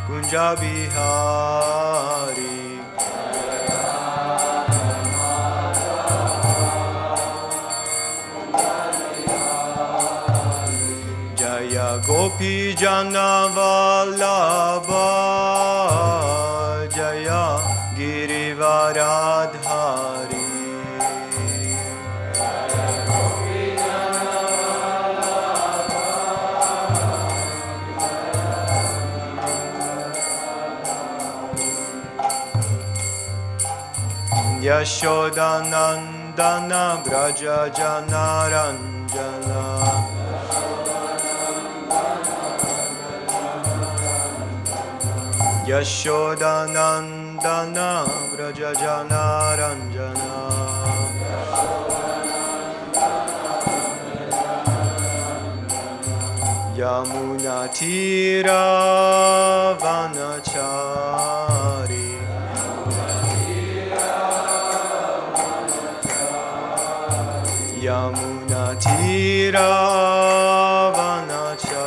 Kunja Bihari Jaya Gopi Jana Vallabha Jaya Girivaradhari Yashodanandana Vraja Janaranjana Yashodanandana Vraja Janaranjana Yamuna Tira Vanachari Yamuna Tira Vanachari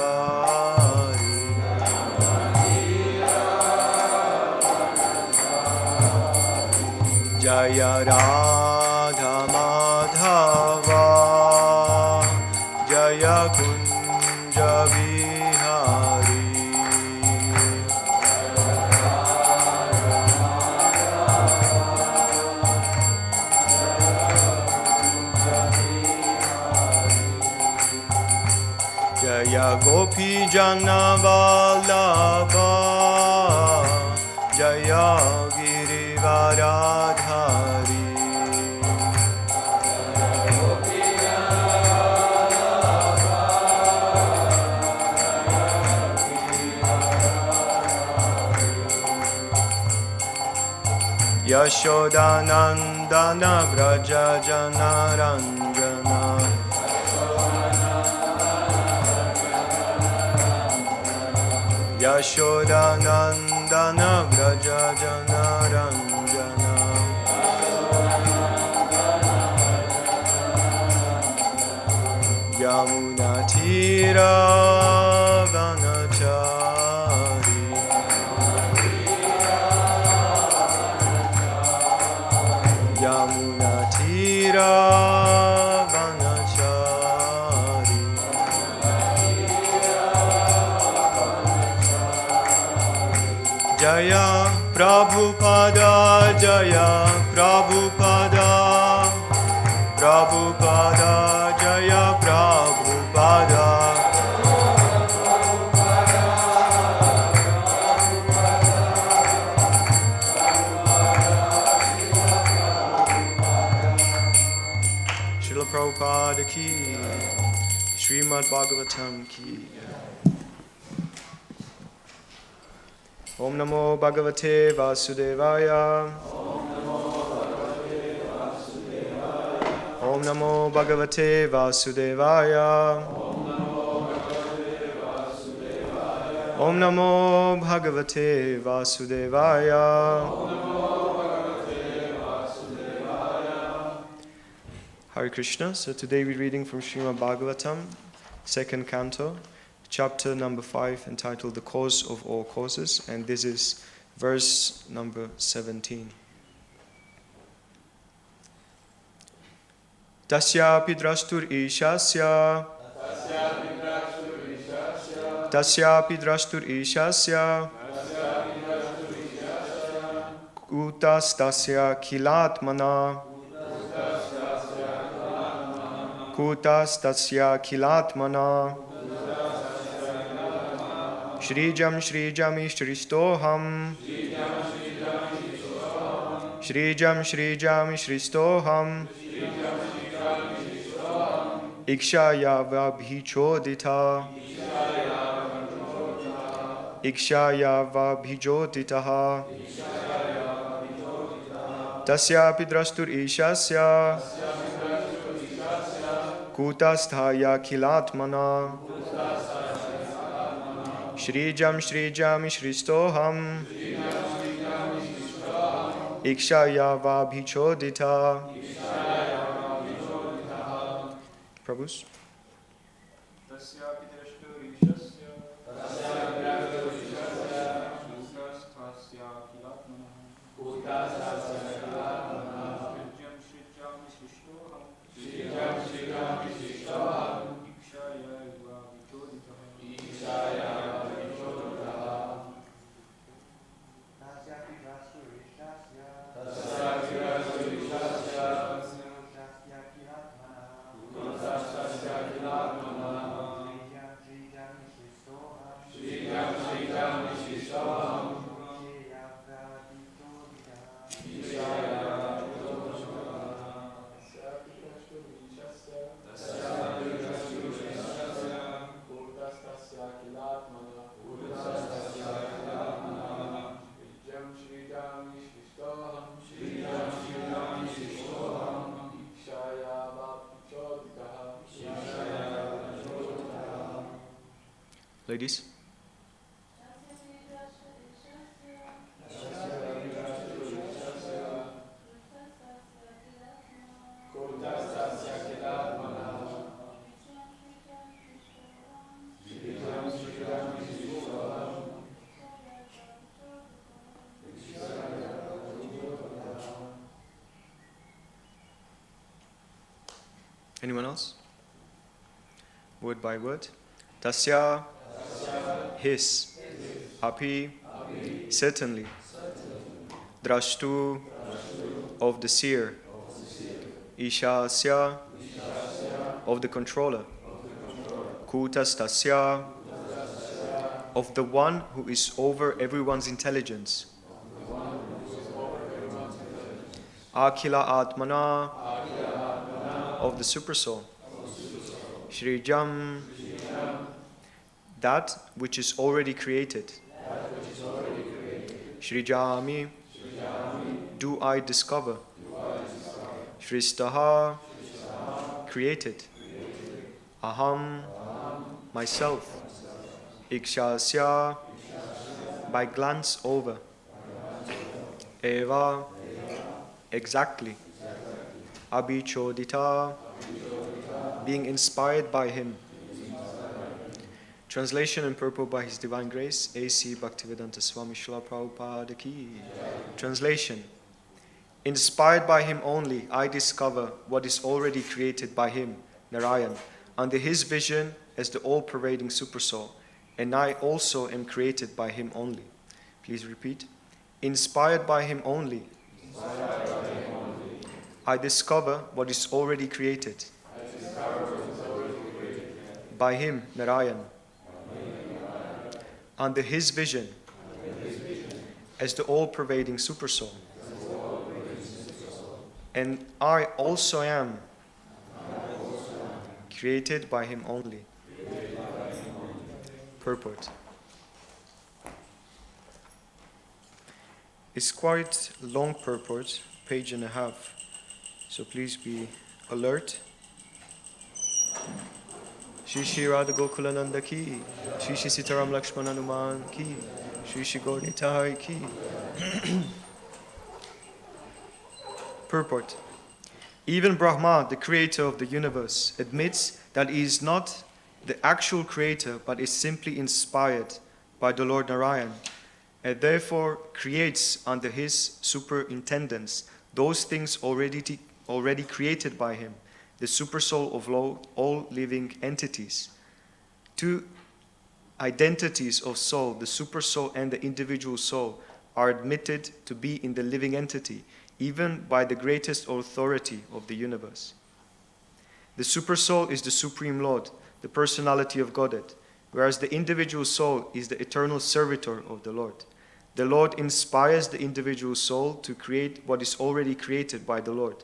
Jaya Radha Madhava Jaya Kunja Vihari Jaya Gopi Jana Vallabha Jaya Girivaradhari Yashodanandana Vraja Janaranjana Yashodanandana Vraja Janaranjana Yamuna Tira Vanachari Yamuna Tira Vanachari Jaya Prabhupada Jaya Prabhupada Prabhupada Jaya Prabhupada Srila Prabhupada ki Srimad Bhagavatam ki Om Namo Bhagavate Vasudevaya Om Namo Bhagavate Vasudevaya Om Namo Bhagavate Vasudevaya. Hare Krishna. So today we're reading from Srimad Bhagavatam, second canto, chapter number 5, entitled The Cause of All Causes, and this is verse number 17. Tasyapi drashtur ishasya Tasyapi drashtur ishasya Kutas tasya kilatmana Kutas tasya kilatmana Shrijam Shrijami Shristoham Shrijam Shrijami Shristoham Ikshaya vabhichodita Ikshaya vabhijotitaha Tasyapi drashtur ishasya Kutasthaya kilatmana Shrijam Shrijami Shristoham Ikshaya vabhichodita. Prabhus. Ladies. Anyone else? Word by word. Tasya, his, api, certainly, drashtu, of the seer, ishasya, of the controller, kutastasya, of the one who is over everyone's intelligence, akila atmana, of the supersoul, shrijam, that which is already created. Shrijami, do I discover. Shristaha, created. Aham, myself. Ikshasya, by glance over. Eva, exactly. Abhichodita, being inspired by him. Translation and purport by His Divine Grace, A.C. Bhaktivedanta Swami Srila Prabhupada Ki. Translation. Inspired by him only, I discover what is already created by him, Narayan, under his vision as the all-pervading supersoul, and I also am created by him only. Please repeat. Inspired by him only, I discover what is already created by him, Narayan, under his vision as the all-pervading supersoul. And I also am created by him only. Purport. It's quite long purport, page and a half, so please be alert. Shri Shri Radha Gokulananda ki, Shri Shri Sitaram Lakshman Hanuman ki, Shri Shri Gaur Nitai ki. Purport. Even Brahma, the creator of the universe, admits that he is not the actual creator, but is simply inspired by the Lord Narayan, and therefore creates under his superintendence those things already created by him, the supersoul of all living entities. Two identities of soul, the supersoul and the individual soul, are admitted to be in the living entity, even by the greatest authority of the universe. The supersoul is the Supreme Lord, the personality of Godhead, whereas the individual soul is the eternal servitor of the Lord. The Lord inspires the individual soul to create what is already created by the Lord,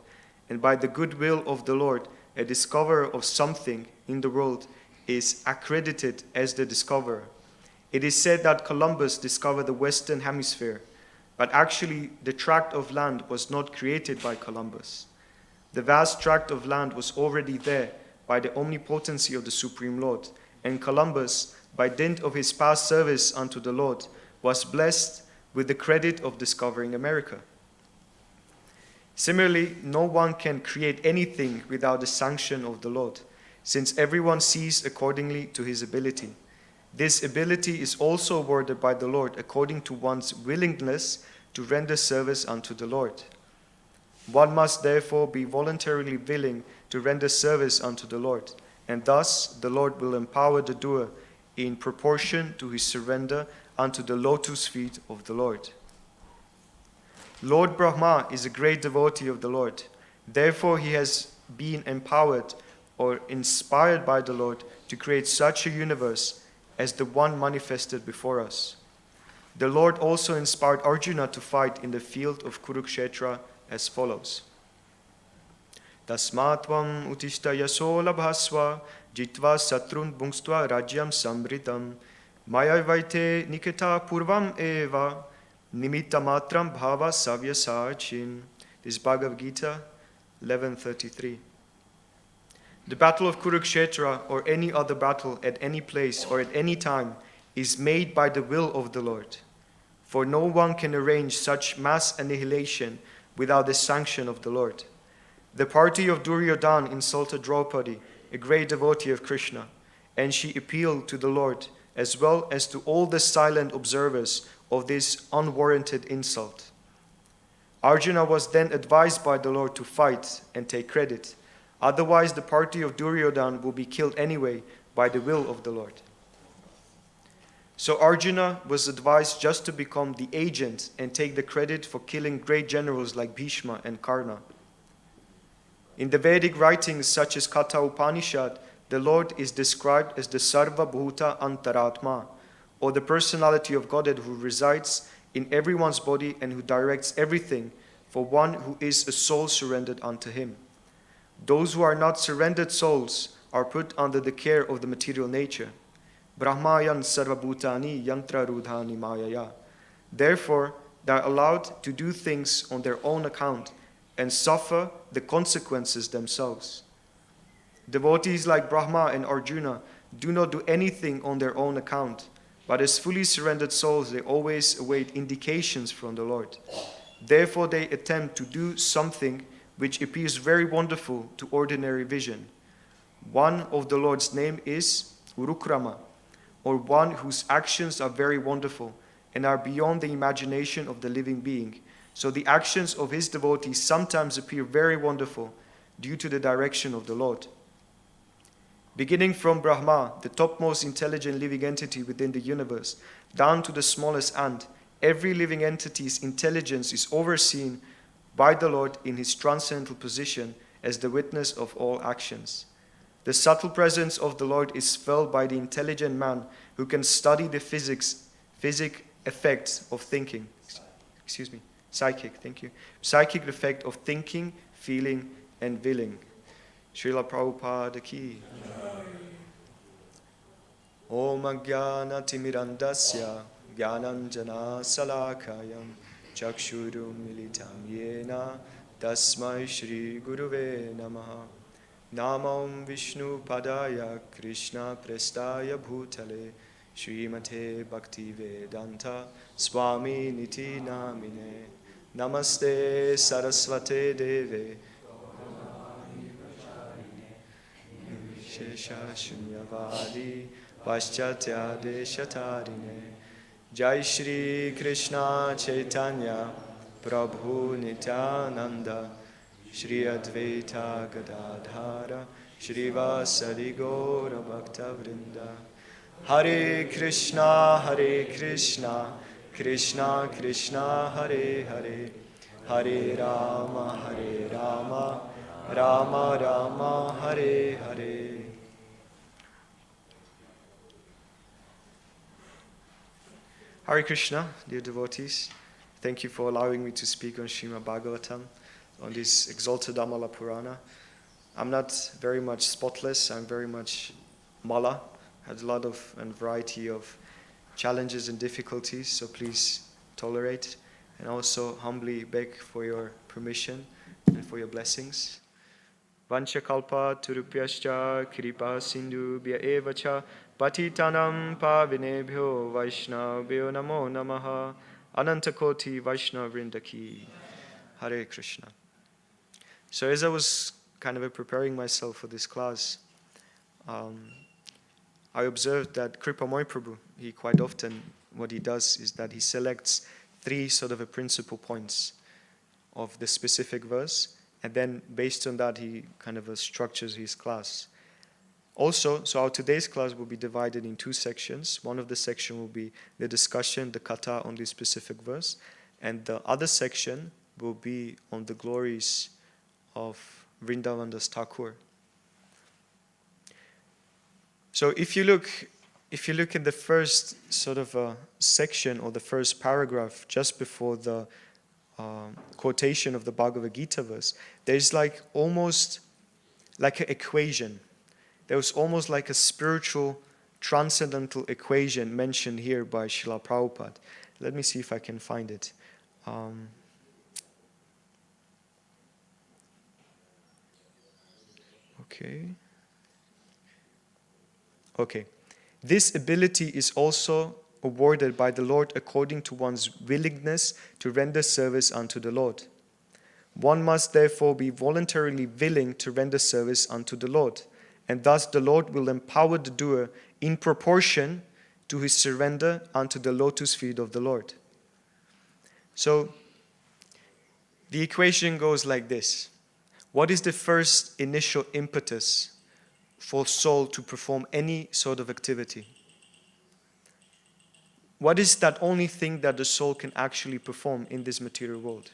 and by the goodwill of the Lord, a discoverer of something in the world is accredited as the discoverer. It is said that Columbus discovered the Western Hemisphere, but actually the tract of land was not created by Columbus. The vast tract of land was already there by the omnipotency of the Supreme Lord, and Columbus, by dint of his past service unto the Lord, was blessed with the credit of discovering America. Similarly, no one can create anything without the sanction of the Lord, since everyone sees accordingly to his ability. This ability is also awarded by the Lord according to one's willingness to render service unto the Lord. One must therefore be voluntarily willing to render service unto the Lord, and thus the Lord will empower the doer in proportion to his surrender unto the lotus feet of the Lord. Lord Brahma is a great devotee of the Lord. Therefore he has been empowered or inspired by the Lord to create such a universe as the one manifested before us. The Lord also inspired Arjuna to fight in the field of Kurukshetra as follows. Tasmatvam utishta yaso labhasva jitva satrun bhungstva rajyam samritam maya vaite niketa purvam eva nimitta matram bhava savya sarchin. This is Bhagavad Gita 11:33. The battle of Kurukshetra or any other battle at any place or at any time is made by the will of the Lord. For no one can arrange such mass annihilation without the sanction of the Lord. The party of Duryodhana insulted Draupadi, a great devotee of Krishna, and she appealed to the Lord as well as to all the silent observers of this unwarranted insult. Arjuna was then advised by the Lord to fight and take credit. Otherwise, the party of Duryodhana will be killed anyway by the will of the Lord. So Arjuna was advised just to become the agent and take the credit for killing great generals like Bhishma and Karna. In the Vedic writings such as Katha Upanishad, the Lord is described as the Sarva Bhuta Antaratma, or the personality of Godhead who resides in everyone's body and who directs everything for one who is a soul surrendered unto him. Those who are not surrendered souls are put under the care of the material nature. Brahmayan sarvabhutani yantra rudhani mayaya. Therefore, they are allowed to do things on their own account and suffer the consequences themselves. Devotees like Brahma and Arjuna do not do anything on their own account, but as fully surrendered souls, they always await indications from the Lord. Therefore, they attempt to do something which appears very wonderful to ordinary vision. One of the Lord's name is Urukrama, or one whose actions are very wonderful and are beyond the imagination of the living being. So the actions of his devotees sometimes appear very wonderful due to the direction of the Lord. Beginning from Brahma, the topmost intelligent living entity within the universe, down to the smallest ant, every living entity's intelligence is overseen by the Lord in his transcendental position as the witness of all actions. The subtle presence of the Lord is felt by the intelligent man who can study the psychic effect of thinking. Psychic effect of thinking, feeling, and willing. Srila Prabhupada ki. Om Ajnana Timirandasya Jnananjana Salakayam Chakshuru Militam Yena Tasmai Shri Guruve Namaha. Namam Vishnu Padaya Krishna Prestaya Bhutale Srimate Bhaktivedanta Swami Niti Namine Namaste Saraswate Deve Shesha Shunyavadi Paschatya Deshatarine Jai Shri Krishna Chaitanya Prabhu Nityananda Shri Advaita Gadadhara Shri Vasari Gaura Bhakta Vrinda Hare Krishna Krishna Krishna Hare Hare Hare Rama Rama Rama Hare Hare. Hare Krishna, dear devotees. Thank you for allowing me to speak on Srimad Bhagavatam, on this exalted Amala Purana. I'm not very much spotless, I'm very much mala. Had a lot of and variety of challenges and difficulties, so please tolerate. And also humbly beg for your permission and for your blessings. Vanchakalpa turupyascha kripa sindhubhya evacha patitanam pavinebhyo vaishnavyo namo namaha anantakoti vaishnavvrindaki. Hare Krishna. So as I was kind of preparing myself for this class, I observed that Kripamoy Prabhu, he quite often, what he does is that he selects three sort of principal points of the specific verse, and then based on that he kind of structures his class. Also, so our today's class will be divided in two sections. One of the section will be the discussion, the katha on this specific verse, and the other section will be on the glories of Vrindavandas Thakur. So if you look in the first sort of section or the first paragraph just before the quotation of the Bhagavad Gita verse, there's like almost like an equation. There was almost like a spiritual transcendental equation mentioned here by Srila Prabhupada. Let me see if I can find it. Okay. This ability is also awarded by the Lord according to one's willingness to render service unto the Lord. One must therefore be voluntarily willing to render service unto the Lord, and thus the Lord will empower the doer in proportion to his surrender unto the lotus feet of the Lord. So, the equation goes like this. What is the first initial impetus for soul to perform any sort of activity? What is that only thing that the soul can actually perform in this material world?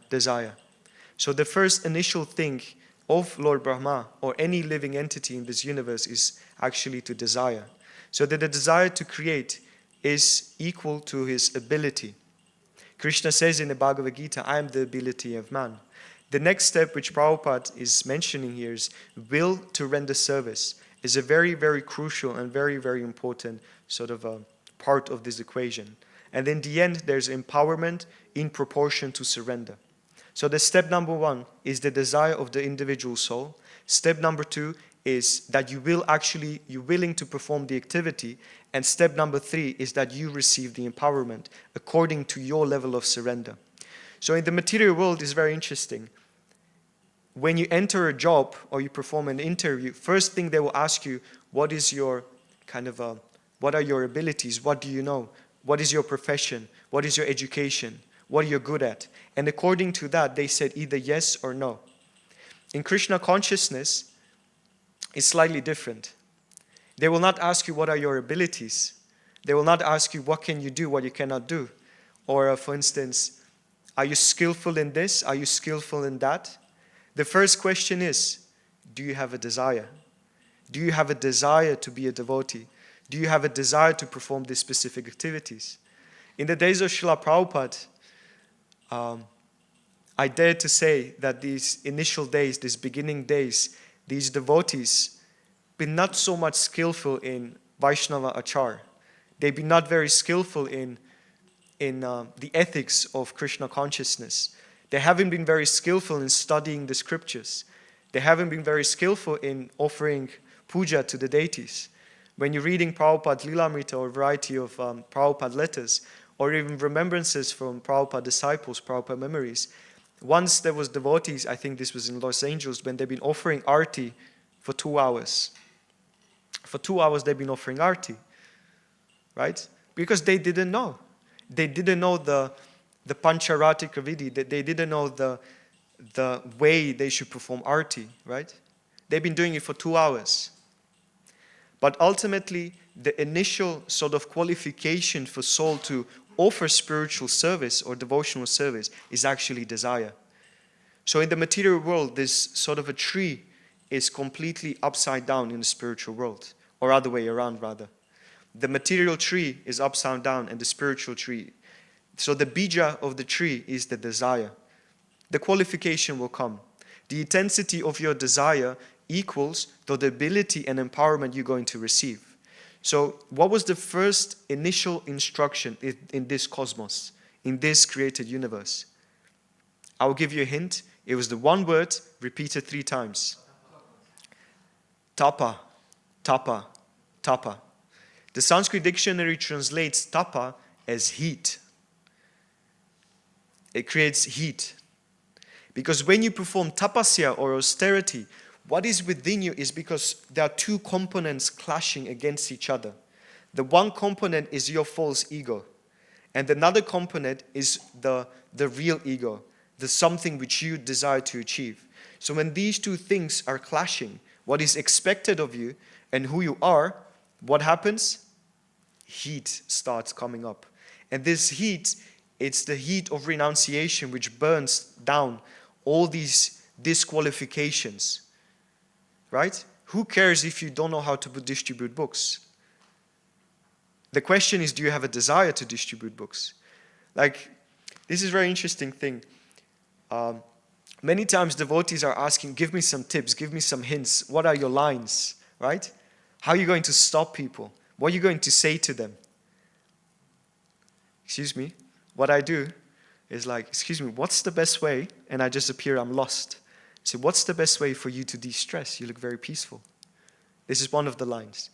Desire. So the first initial thing of Lord Brahma or any living entity in this universe is actually to desire. So that the desire to create is equal to his ability. Krishna says in the Bhagavad Gita, I am the ability of man. The next step which Prabhupada is mentioning here is will to render service, is a very, very crucial and very, very important sort of a part of this equation. And in the end, there's empowerment in proportion to surrender. So the step number one is the desire of the individual soul. Step number two is that you're willing to perform the activity. And step number three is that you receive the empowerment according to your level of surrender. So in the material world, it's very interesting. When you enter a job or you perform an interview, first thing they will ask you, what is your what are your abilities? What do you know? What is your profession? What is your education? What are you good at? And according to that, they said either yes or no. In Krishna consciousness, it's slightly different. They will not ask you what are your abilities. They will not ask you what can you do, what you cannot do. Or for instance, are you skillful in this? Are you skillful in that? The first question is, do you have a desire? Do you have a desire to be a devotee? Do you have a desire to perform these specific activities? In the days of Srila Prabhupada, I dare to say that these initial days, these beginning days, these devotees been not so much skillful in Vaishnava Achar. They've been not very skillful in the ethics of Krishna consciousness. They haven't been very skillful in studying the scriptures. They haven't been very skillful in offering puja to the deities. When you're reading Prabhupada Lilamrita or a variety of Prabhupada letters, or even remembrances from Prabhupada disciples, Prabhupada memories, once there was devotees, I think this was in Los Angeles, when they've been offering arti for 2 hours. For 2 hours they've been offering arti, right? Because they didn't know. They didn't know the Pancharatika Vidhi. They didn't know the way they should perform arti, right? They've been doing it for 2 hours. But ultimately, the initial sort of qualification for soul to offer spiritual service or devotional service is actually desire. So in the material world, this sort of a tree is completely upside down in the spiritual world, or other way around rather. The material tree is upside down and the spiritual tree. So the bija of the tree is the desire. The qualification will come. The intensity of your desire equals the ability and empowerment you're going to receive. So what was the first initial instruction in this cosmos, in this created universe? I'll give you a hint. It was the one word repeated 3 times. Tapa, tapa, tapa. The Sanskrit dictionary translates tapa as heat. It creates heat. Because when you perform tapasya or austerity, what is within you is because there are 2 components clashing against each other. The one component is your false ego. And another component is the real ego, the something which you desire to achieve. So when these 2 things are clashing, what is expected of you and who you are, what happens? Heat starts coming up. And this heat, it's the heat of renunciation which burns down all these disqualifications. Right? Who cares if you don't know how to distribute books? The question is, do you have a desire to distribute books? Like, this is a very interesting thing. Many times devotees are asking, give me some tips, give me some hints. What are your lines? Right? How are you going to stop people? What are you going to say to them? Excuse me. What I do is like, excuse me, what's the best way? And I just appear I'm lost. So what's the best way for you to de-stress? You look very peaceful. This is one of the lines.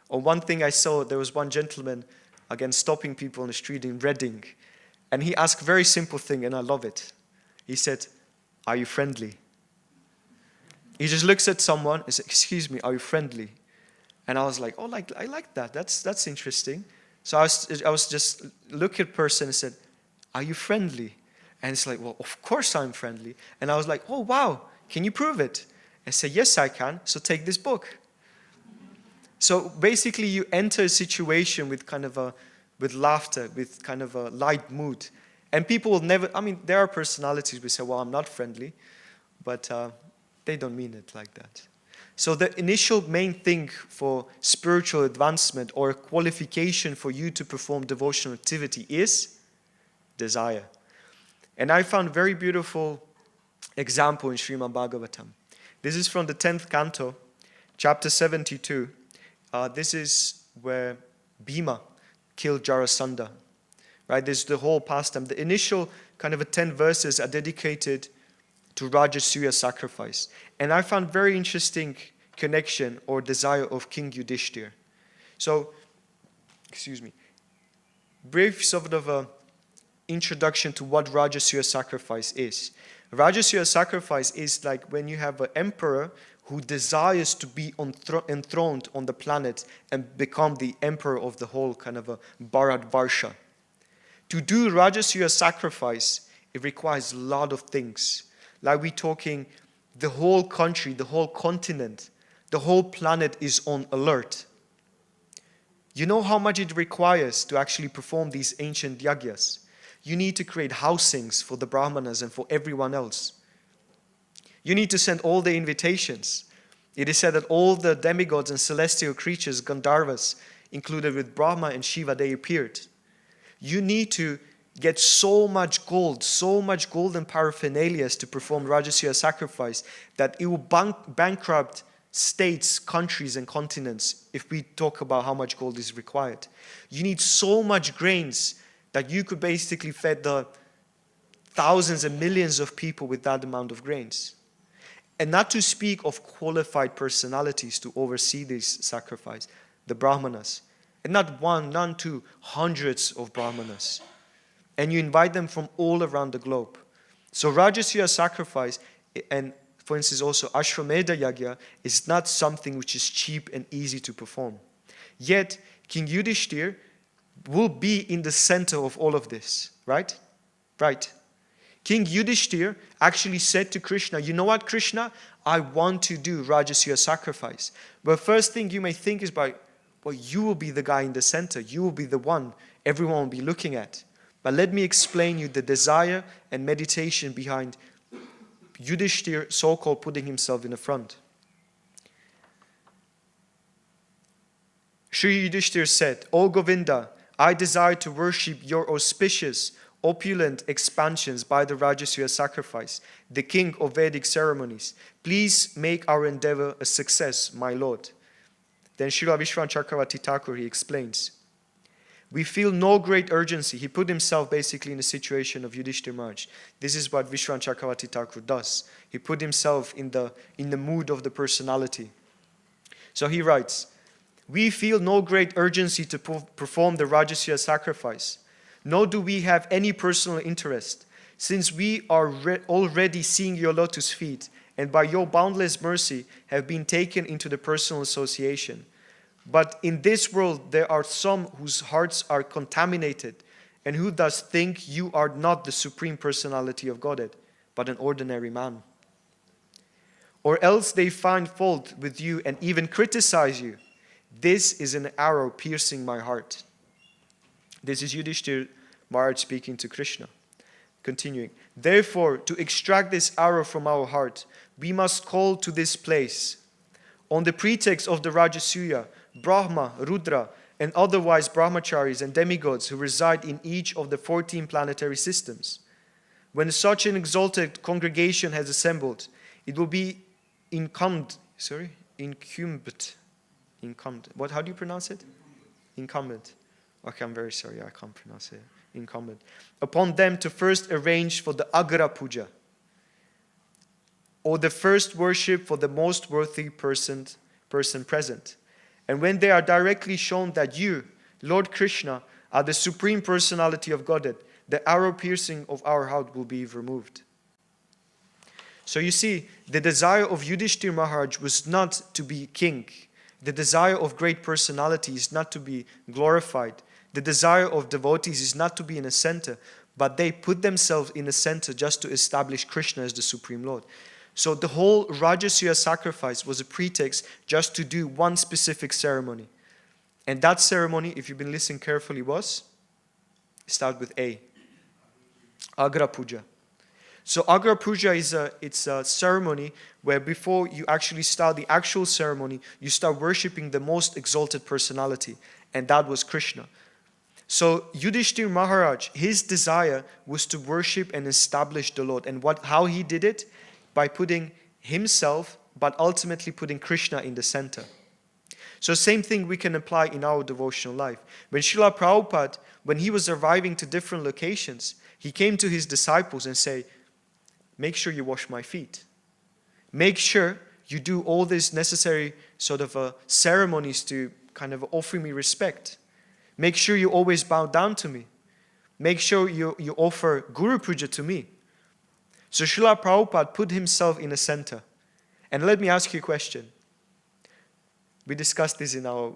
Or one thing I saw, there was one gentleman, again, stopping people on the street in Reading. And he asked a very simple thing, and I love it. He said, are you friendly? He just looks at someone and says, excuse me, are you friendly? And I was like, oh, I like that. That's interesting. So I was just looking at the person and said, are you friendly? And it's like, well, of course I'm friendly. And I was like, oh, wow. Can you prove it? And say, yes, I can. So take this book. So basically you enter a situation with with laughter, with kind of a light mood. And people will never, there are personalities who say, well, I'm not friendly. But they don't mean it like that. So the initial main thing for spiritual advancement or qualification for you to perform devotional activity is desire. And I found a very beautiful example in Srimad Bhagavatam. This is from the 10th canto, chapter 72. This is where Bhima killed Jarasandha. Right? This is the whole pastime. The initial 10 verses are dedicated to Rajasuya sacrifice. And I found very interesting connection or desire of King Yudhishthir. So, brief sort of a introduction to what Rajasuya sacrifice is. Rajasuya sacrifice is like when you have an emperor who desires to be enthroned on the planet and become the emperor of the whole Bharatvarsha. To do Rajasuya sacrifice, it requires a lot of things. Like we're talking the whole country, the whole continent, the whole planet is on alert. You know how much it requires to actually perform these ancient yagyas? You need to create housings for the brahmanas and for everyone else. You need to send all the invitations. It is said that all the demigods and celestial creatures, Gandharvas, included with Brahma and Shiva, they appeared. You need to get so much golden paraphernalia to perform Rajasuya sacrifice that it will bankrupt states, countries, and continents if we talk about how much gold is required. You need so much grains that you could basically feed the thousands and millions of people with that amount of grains. And not to speak of qualified personalities to oversee this sacrifice, the Brahmanas. And not one, none, two, hundreds of Brahmanas. And you invite them from all around the globe. So Rajasuya sacrifice, and for instance also Ashwamedha Yagya, is not something which is cheap and easy to perform. Yet King Yudhishthir will be in the center of all of this, right? Right. King Yudhishthir actually said to Krishna, you know what, Krishna? I want to do Rajasuya sacrifice. But first thing you may think is well, you will be the guy in the center. You will be the one everyone will be looking at. But let me explain you the desire and meditation behind Yudhishthir so-called putting himself in the front. Sri Yudhishthir said, O Govinda, I desire to worship your auspicious, opulent expansions by the Rajasuya sacrifice, the king of Vedic ceremonies. Please make our endeavor a success, my lord. Then Srila Vishwan Chakravarti Thakur, he explains, we feel no great urgency. He put himself basically in a situation of Yudhishthir Maharaj. This is what Vishwan Chakravarti Thakur does. He put himself in the mood of the personality. So he writes, we feel no great urgency to perform the Rajasuya sacrifice, nor do we have any personal interest, since we are already seeing your lotus feet, and by your boundless mercy have been taken into the personal association. But in this world there are some whose hearts are contaminated, and who thus think you are not the Supreme Personality of Godhead, but an ordinary man. Or else they find fault with you and even criticize you. This is an arrow piercing my heart. This is Yudhishthir Maharaj speaking to Krishna. Continuing, therefore, to extract this arrow from our heart, we must call to this place. On the pretext of the Rajasuya, Brahma, Rudra, and otherwise brahmacharis and demigods who reside in each of the 14 planetary systems. When such an exalted congregation has assembled, it will be incumbent. What? How do you pronounce it? Incumbent. Okay, I'm very sorry, I can't pronounce it. Incumbent. Upon them to first arrange for the Agra Puja, or the first worship for the most worthy person present. And when they are directly shown that you, Lord Krishna, are the Supreme Personality of Godhead, the arrow piercing of our heart will be removed. So you see, the desire of Yudhishthir Maharaj was not to be king. The desire of great personality is not to be glorified. The desire of devotees is not to be in a center, but they put themselves in a center just to establish Krishna as the Supreme Lord. So the whole Rajasuya sacrifice was a pretext just to do one specific ceremony. And that ceremony, if you've been listening carefully, was, start with A, Agra Puja. So Agra Puja it's a ceremony where before you actually start the actual ceremony, you start worshipping the most exalted personality, and that was Krishna. So Yudhishthir Maharaj, his desire was to worship and establish the Lord. And how he did it? By putting himself, but ultimately putting Krishna in the center. So same thing we can apply in our devotional life. When Srila Prabhupada, when he was arriving to different locations, he came to his disciples and said, make sure you wash my feet. Make sure you do all these necessary sort of ceremonies to kind of offer me respect. Make sure you always bow down to me. Make sure you offer Guru Puja to me. So Srila Prabhupada put himself in the center. And let me ask you a question. We discussed this in our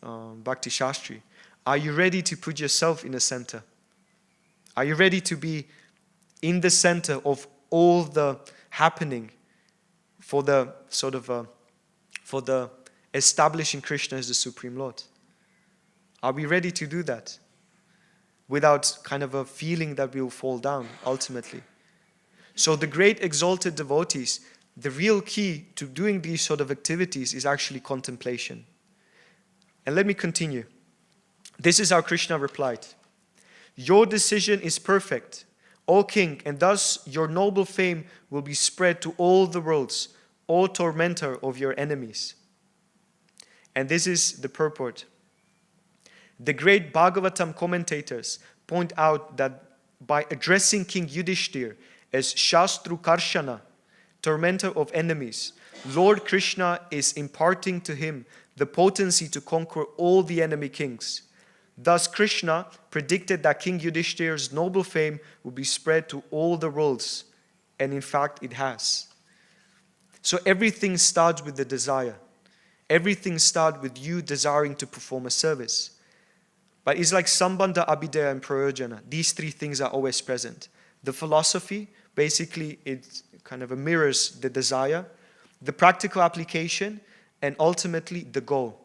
Bhakti Shastri. Are you ready to put yourself in the center? Are you ready to be in the center of all the happening for the establishing Krishna as the Supreme Lord? Are we ready to do that without kind of a feeling that we will fall down ultimately? So the great exalted devotees, the real key to doing these sort of activities is actually contemplation. And let me continue. This is how Krishna replied. Your decision is perfect, O king, and thus your noble fame will be spread to all the worlds, O tormentor of your enemies. And this is the purport. The great Bhagavatam commentators point out that by addressing King Yudhishthir as Shastru Karshana, tormentor of enemies, Lord Krishna is imparting to him the potency to conquer all the enemy kings. Thus Krishna predicted that King Yudhishthira's noble fame would be spread to all the worlds, and in fact it has. So everything starts with the desire. Everything starts with you desiring to perform a service. But it's like Sambandha, Abhidaya and Prayojana. These three things are always present. The philosophy, basically it kind of mirrors the desire, the practical application, and ultimately the goal.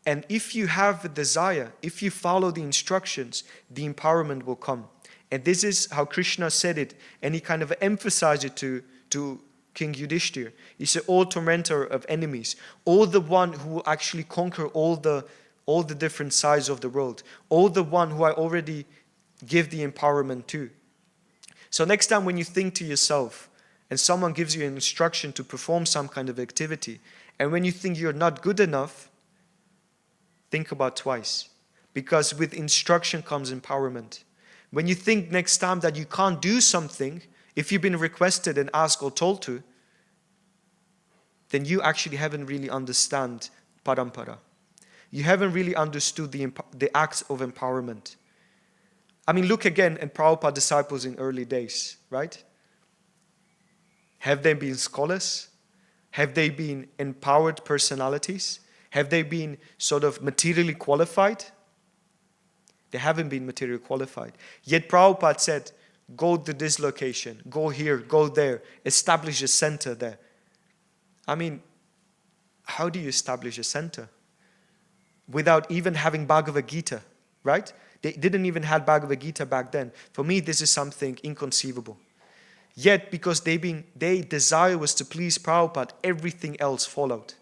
And if you have a desire, if you follow the instructions, the empowerment will come. And this is how Krishna said it, and he kind of emphasized it to King Yudhishthira. He said, all tormentor of enemies, all the one who will actually conquer all the different sides of the world, all the one who I already give the empowerment to. So next time when you think to yourself, and someone gives you an instruction to perform some kind of activity, and when you think you're not good enough, think about twice. Because with instruction comes empowerment. When you think next time that you can't do something, if you've been requested and asked or told to, then you actually haven't really understand parampara. You haven't really understood the acts of empowerment. I mean, look again at Prabhupada disciples in early days, right? Have they been scholars? Have they been empowered personalities? Have they been sort of materially qualified? They haven't been materially qualified. Yet Prabhupada said, go to this location, go here, go there, establish a center there. I mean, how do you establish a center? Without even having Bhagavad Gita, right? They didn't even have Bhagavad Gita back then. For me, this is something inconceivable. Yet, because their desire was to please Prabhupada, everything else followed.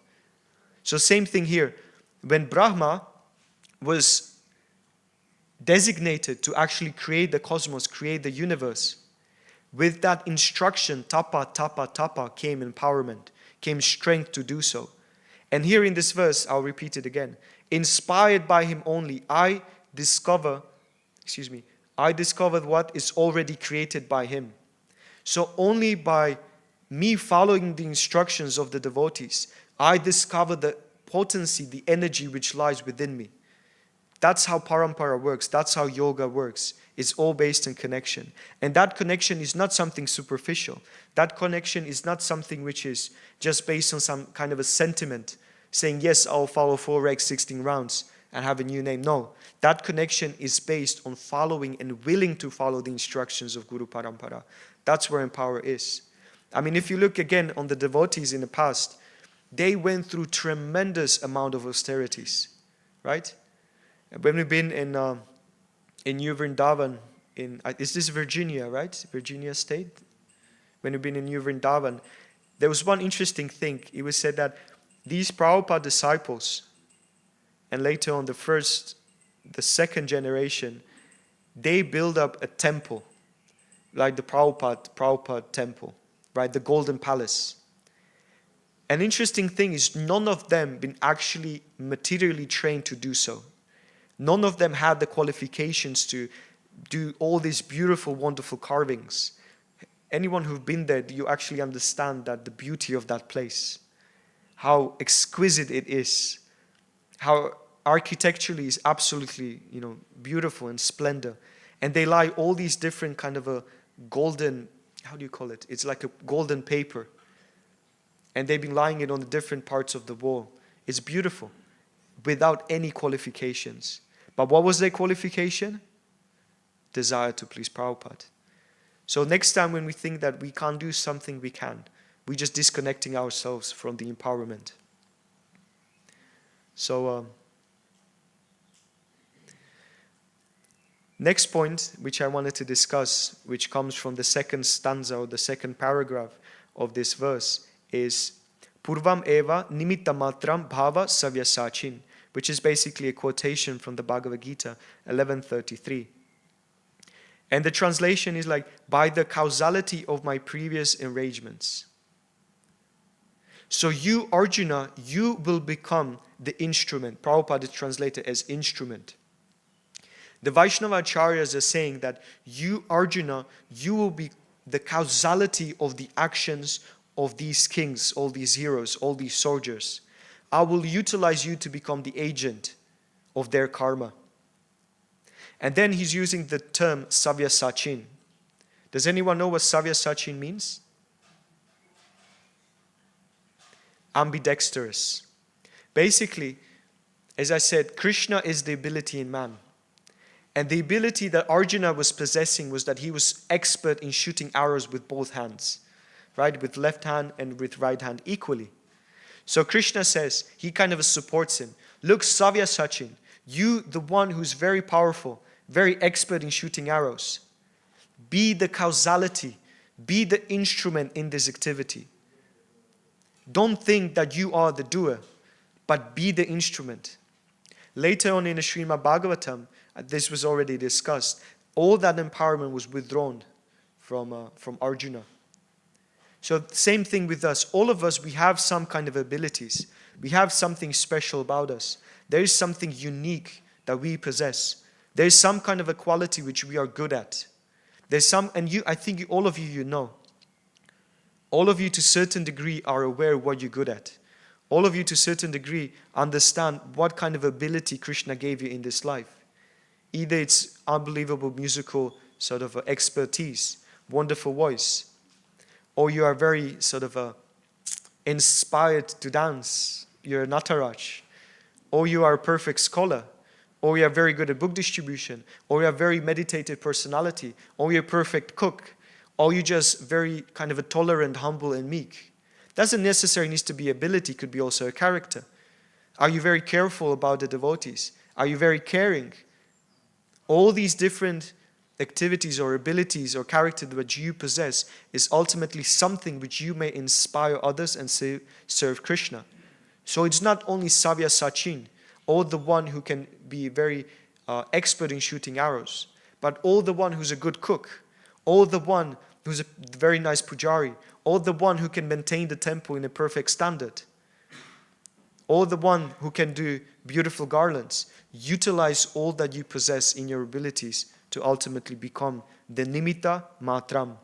So same thing here. When Brahma was designated to actually create the cosmos, create the universe, with that instruction, tapa, tapa, tapa, came empowerment, came strength to do so. And here in this verse, I'll repeat it again. Inspired by him only, I discovered what is already created by him. So only by me following the instructions of the devotees, I discover the potency, the energy which lies within me. That's how parampara works. That's how yoga works. It's all based on connection. And that connection is not something superficial. That connection is not something which is just based on some kind of a sentiment, saying, yes, I'll follow 4 regs, 16 rounds, and have a new name. No. That connection is based on following and willing to follow the instructions of Guru Parampara. That's where empower is. I mean, if you look again on the devotees in the past, they went through tremendous amount of austerities, right? When we've been in New Vrindavan, is this Virginia, right? Virginia state? When we've been in New Vrindavan, there was one interesting thing. It was said that these Prabhupada disciples, and later on the second generation, they build up a temple, like the Prabhupada temple, right? The Golden Palace. An interesting thing is none of them been actually materially trained to do so. None of them had the qualifications to do all these beautiful, wonderful carvings. Anyone who've been there, you actually understand that the beauty of that place, how exquisite it is, how architecturally is absolutely, beautiful and splendor. And they lie all these different kind of a golden, how do you call it? It's like a golden paper. And they've been lying it on the different parts of the wall. It's beautiful, without any qualifications. But what was their qualification? Desire to please Prabhupada. So next time when we think that we can't do something, we can. We're just disconnecting ourselves from the empowerment. So, next point, which I wanted to discuss, which comes from the second stanza or the second paragraph of this verse, is Purvam eva nimitta matram bhava savyasachin, which is basically a quotation from the Bhagavad Gita 11:33. And the translation is like, by the causality of my previous engagements. So you, Arjuna, you will become the instrument. Prabhupada is translated as instrument. The Vaishnava Acharyas are saying that you, Arjuna, you will be the causality of the actions of these kings, all these heroes, all these soldiers. I will utilize you to become the agent of their karma. And then he's using the term Savya Sachin. Does anyone know what Savya Sachin means? Ambidextrous. Basically, as I said, Krishna is the ability in man. And the ability that Arjuna was possessing was that he was expert in shooting arrows with both hands, right? With left hand and with right hand equally. So Krishna says, he kind of supports him. Look, Savya Sachin, you, the one who's very powerful, very expert in shooting arrows, be the causality, be the instrument in this activity. Don't think that you are the doer, but be the instrument. Later on in the Srimad Bhagavatam, this was already discussed, all that empowerment was withdrawn from Arjuna. So same thing with us. All of us, we have some kind of abilities. We have something special about us. There is something unique that we possess. There is some kind of a quality which we are good at. There's some, and I think all of you know. All of you to a certain degree are aware of what you're good at. All of you to a certain degree understand what kind of ability Krishna gave you in this life. Either it's unbelievable musical sort of expertise, wonderful voice, or you are very sort of inspired to dance, you're a Nataraj, or you are a perfect scholar, or you are very good at book distribution, or you are a very meditative personality, or you're a perfect cook, or you're just very kind of a tolerant, humble, and meek. Doesn't necessarily need to be ability, could be also a character. Are you very careful about the devotees? Are you very caring? All these different activities or abilities or character that you possess is ultimately something which you may inspire others and serve Krishna. So it's not only Savya Sachin, or the one who can be very expert in shooting arrows, but all the one who's a good cook, all the one who's a very nice pujari, or the one who can maintain the temple in a perfect standard, or the one who can do beautiful garlands. Utilize all that you possess in your abilities to ultimately become the nimitta matram,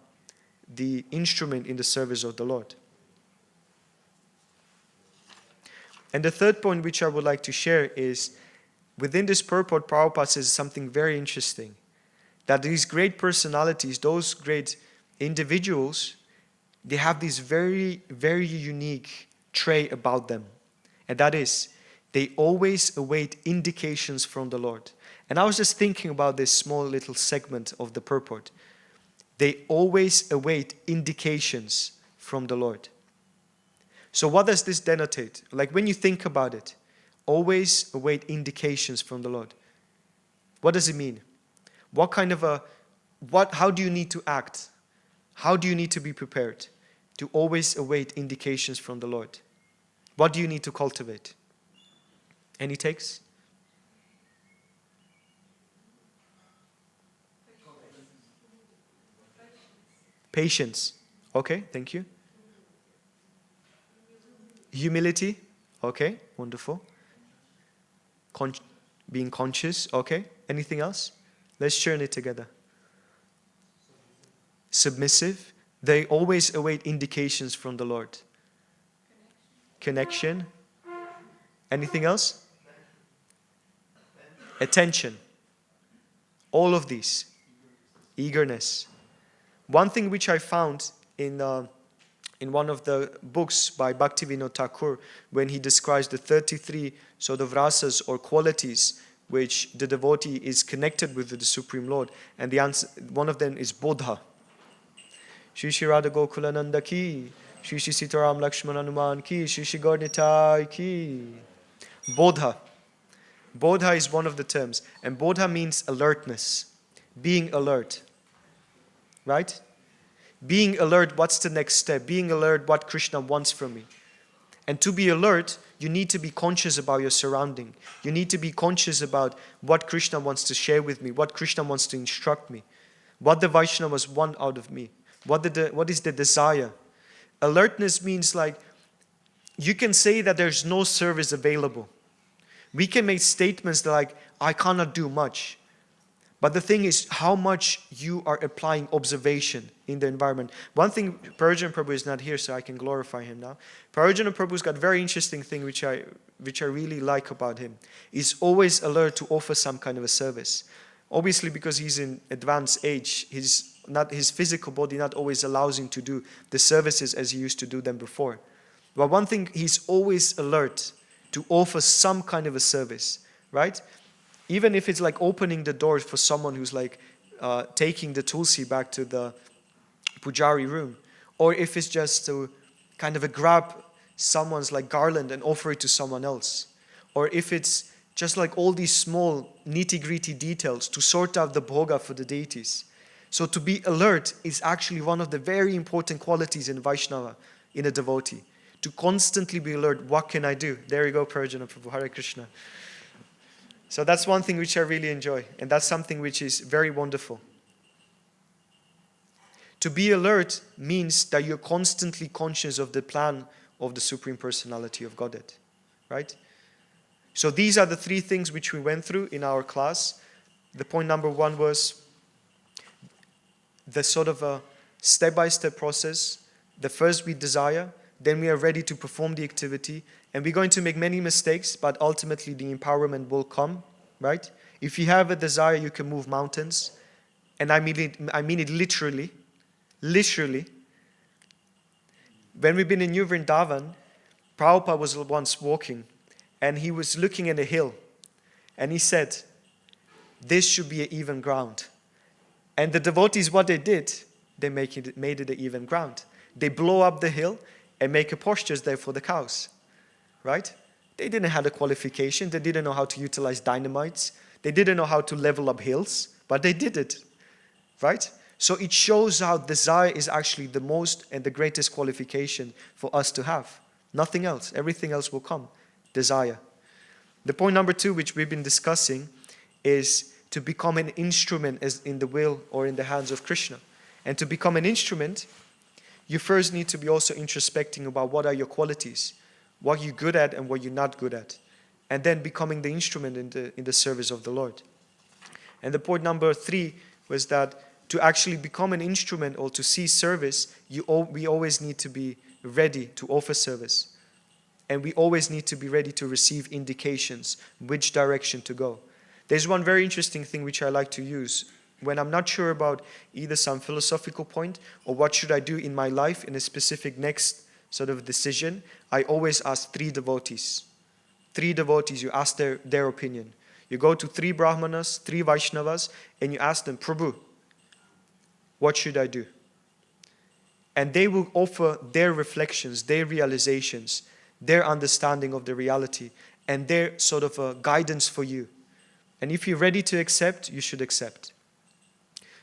the instrument in the service of the Lord. And the third point which I would like to share is, within this purport, Prabhupada says something very interesting, that these great personalities, those great individuals, they have this very, very unique trait about them. And that is, they always await indications from the Lord. And I was just thinking about this small little segment of the purport. They always await indications from the Lord. So what does this denotate? Like when you think about it, always await indications from the Lord. What does it mean? What kind of how do you need to act? How do you need to be prepared to always await indications from the Lord? What do you need to cultivate? Any takes? Patience. Okay, thank you. Humility. Okay, wonderful. Being conscious. Okay, anything else? Let's churn it together. Submissive. They always await indications from the Lord. Connection. Anything else? Attention. All of these. Eagerness. One thing which I found in one of the books by Bhaktivedanta Thakur, when he describes the 33 sort of rasas or qualities which the devotee is connected with the Supreme Lord, and the answer, one of them is Bodha. Shri Shri Radha Gokulananda ki, Shri Shri Sitaram Lakshman Hanuman ki, Shri Shri Gaurnitai ki. Bodha. Bodha is one of the terms, and Bodha means alertness, being alert. Right? Being alert, what's the next step? Being alert, what Krishna wants from me. And to be alert, you need to be conscious about your surrounding. You need to be conscious about what Krishna wants to share with me, what Krishna wants to instruct me, what the Vaishnavas want out of me, what is the desire. Alertness means like, you can say that there's no service available. We can make statements like, I cannot do much. But the thing is how much you are applying observation in the environment. One thing, Parajana Prabhu is not here, so I can glorify him now. Parajana Prabhu's got a very interesting thing which I really like about him. He's always alert to offer some kind of a service. Obviously, because he's in advanced age, his physical body not always allows him to do the services as he used to do them before. But one thing, he's always alert to offer some kind of a service, right? Even if it's like opening the door for someone who's like taking the tulsi back to the pujari room, or if it's just to kind of grab someone's like garland and offer it to someone else, or if it's just like all these small nitty-gritty details to sort out the bhoga for the deities. So to be alert is actually one of the very important qualities in Vaishnava, in a devotee. To constantly be alert, what can I do? There you go, Parajana Prabhu, Hare Krishna. So that's one thing which I really enjoy, and that's something which is very wonderful. To be alert means that you're constantly conscious of the plan of the Supreme Personality of Godhead, right? So these are the three things which we went through in our class. The point number 1 was the sort of a step-by-step process. The first we desire, then we are ready to perform the activity, and we're going to make many mistakes, but ultimately the empowerment will come, right? If you have a desire, you can move mountains. And I mean it literally. Literally. When we've been in New Vrindavan, Prabhupada was once walking, and he was looking at a hill, and he said, this should be an even ground. And the devotees, what they did, they made it an even ground. They blow up the hill and make a postures there for the cows. Right? They didn't have the qualification. They didn't know how to utilize dynamites. They didn't know how to level up hills, but they did it. Right? So it shows how desire is actually the most and the greatest qualification for us to have. Nothing else. Everything else will come. Desire. The point number 2, which we've been discussing, is to become an instrument as in the will or in the hands of Krishna. And to become an instrument, you first need to be also introspecting about what are your qualities, what you're good at and what you're not good at, and then becoming the instrument in the service of the Lord. And the point number 3 was that to actually become an instrument or to see service, we always need to be ready to offer service. And we always need to be ready to receive indications, which direction to go. There's one very interesting thing which I like to use. When I'm not sure about either some philosophical point or what should I do in my life in a specific next sort of decision, I always ask 3 devotees. 3 devotees, you ask their opinion. You go to 3 Brahmanas, 3 Vaishnavas, and you ask them, Prabhu, what should I do? And they will offer their reflections, their realizations, their understanding of the reality, and their sort of a guidance for you. And if you're ready to accept, you should accept.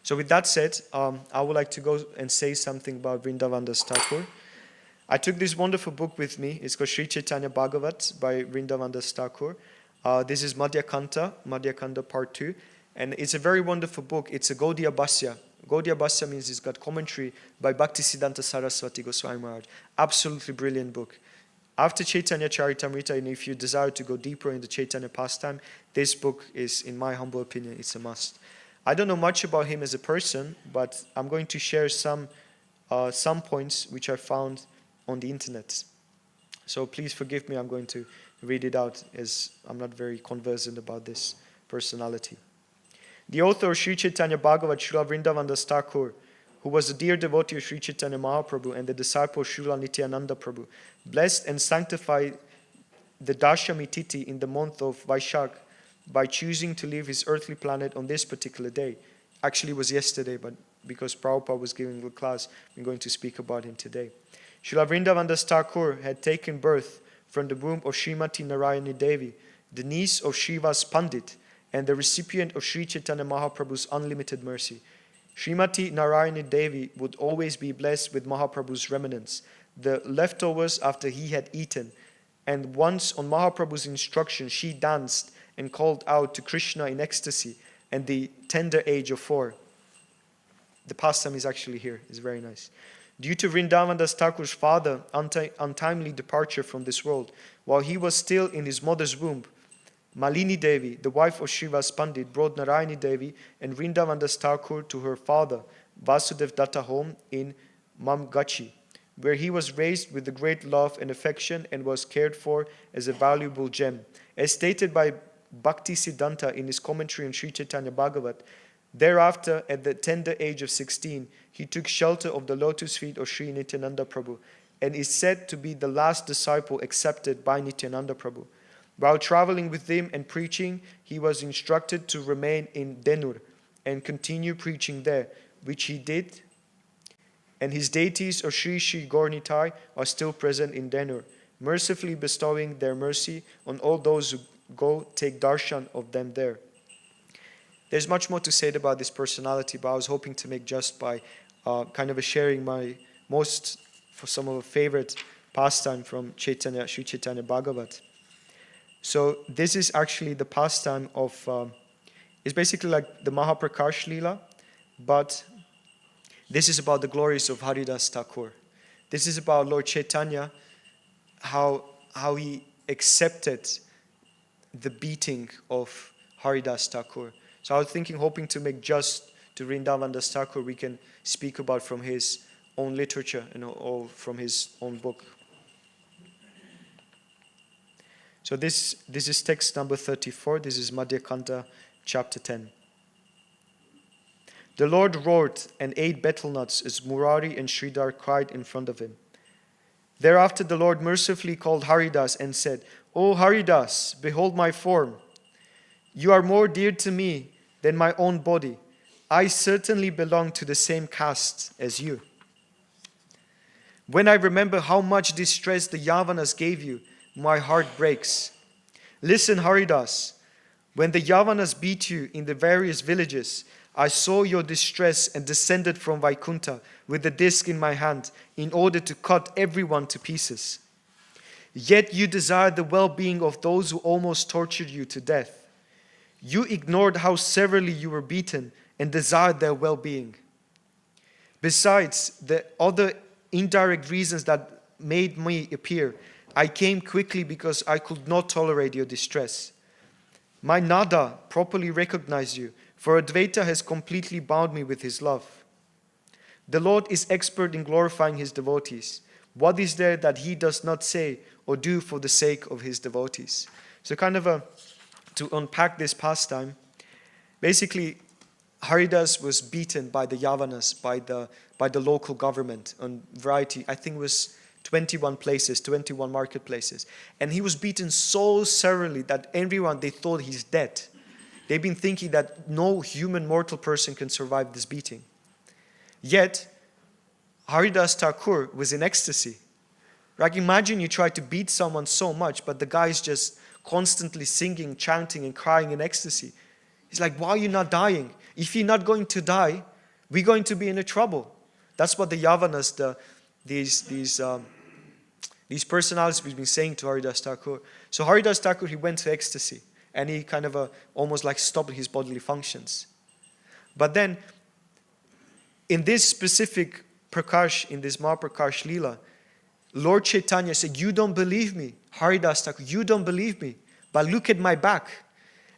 So with that said, I would like to go and say something about Vrindavan Das Thakur. I took this wonderful book with me. It's called Sri Chaitanya Bhagavat by Vrindavan Das Thakur. This is Madhya Kanta Part 2. And it's a very wonderful book. It's a Gaudiya Bhasya. Gaudiya Bhasya means it's got commentary by Bhaktisiddhanta Saraswati Goswami Maharaj. Absolutely brilliant book. After Chaitanya Charitamrita, and if you desire to go deeper in the Chaitanya pastime, this book is, in my humble opinion, it's a must. I don't know much about him as a person, but I'm going to share some points which I found on the internet. So please forgive me, I'm going to read it out as I'm not very conversant about this personality. The author of Sri Chaitanya Bhagavat, Srila Vrindavan Das Thakur, who was a dear devotee of Sri Chaitanya Mahaprabhu and the disciple of Srila Nityananda Prabhu, blessed and sanctified the Dashami Tithi in the month of Vaishak by choosing to leave his earthly planet on this particular day. Actually, it was yesterday, but because Prabhupada was giving the class, I'm going to speak about him today. Srila Vrindavan Das Thakur had taken birth from the womb of Srimati Narayani Devi, the niece of Srivas Pandit, and the recipient of Sri Chaitanya Mahaprabhu's unlimited mercy. Srimati Narayani Devi would always be blessed with Mahaprabhu's remnants, the leftovers after he had eaten. And once on Mahaprabhu's instruction, she danced and called out to Krishna in ecstasy and the tender age of 4. The pastime is actually here. It's very nice. Due to Vrindavan Das Thakur's father untimely departure from this world, while he was still in his mother's womb, Malini Devi, the wife of Srivas Pandit, brought Narayani Devi and Vrindavandas Thakur to her father, Vasudev Datta home in Mamgachi, where he was raised with the great love and affection and was cared for as a valuable gem. As stated by Bhaktisiddhanta in his commentary on Sri Chaitanya Bhagavat, thereafter, at the tender age of 16, he took shelter of the lotus feet of Sri Nityananda Prabhu and is said to be the last disciple accepted by Nityananda Prabhu. While traveling with him and preaching, he was instructed to remain in Denur and continue preaching there, which he did. And his deities of Sri Sri Gaurnitai are still present in Denur, mercifully bestowing their mercy on all those who go take darshan of them there. There's much more to say about this personality, but I was hoping to make just by kind of sharing my most, for some of a favorite pastime from Chaitanya, Sri Chaitanya Bhagavat. So this is actually the pastime of, it's basically like the Mahaprakash Leela, but this is about the glories of Haridas Thakur. This is about Lord Chaitanya, how he accepted the beating of Haridas Thakur. So I was hoping to make just to Vrindavandas Thakur, we can speak about from his own literature, or from his own book. So this is text number 34. This is Madhya Kanta, chapter 10. The Lord roared and ate betel nuts as Murari and Sridhar cried in front of him. Thereafter the Lord mercifully called Haridas and said, "O Haridas, behold my form. You are more dear to me than my own body. I certainly belong to the same caste as you. When I remember how much distress the Yavanas gave you, my heart breaks. Listen, Haridas, when the Yavanas beat you in the various villages, I saw your distress and descended from Vaikuntha with the disc in my hand in order to cut everyone to pieces. Yet you desired the well-being of those who almost tortured you to death. You ignored how severely you were beaten and desired their well-being. Besides the other indirect reasons that made me appear, I came quickly because I could not tolerate your distress. My nada properly recognized you, for Advaita has completely bound me with his love. The Lord is expert in glorifying his devotees. What is there that he does not say or do for the sake of his devotees?" So to unpack this pastime, basically Haridas was beaten by the Yavanas, by the local government on variety, I think it was 21 places, 21 marketplaces. And he was beaten so severely that everyone, they thought he's dead. They've been thinking that no human mortal person can survive this beating. Yet, Haridas Thakur was in ecstasy. Like, imagine you try to beat someone so much, but the guy is just constantly singing, chanting, and crying in ecstasy. He's like, why are you not dying? If you're not going to die, we're going to be in a trouble. That's what the Yavanas, these personalities we've been saying to Haridas Thakur. So Haridas Thakur, he went to ecstasy, and he kind of almost like stopped his bodily functions. But then, in this specific Prakash, in this Mahaprakash Leela, Lord Chaitanya said, "You don't believe me, Haridas Thakur, you don't believe me, but look at my back."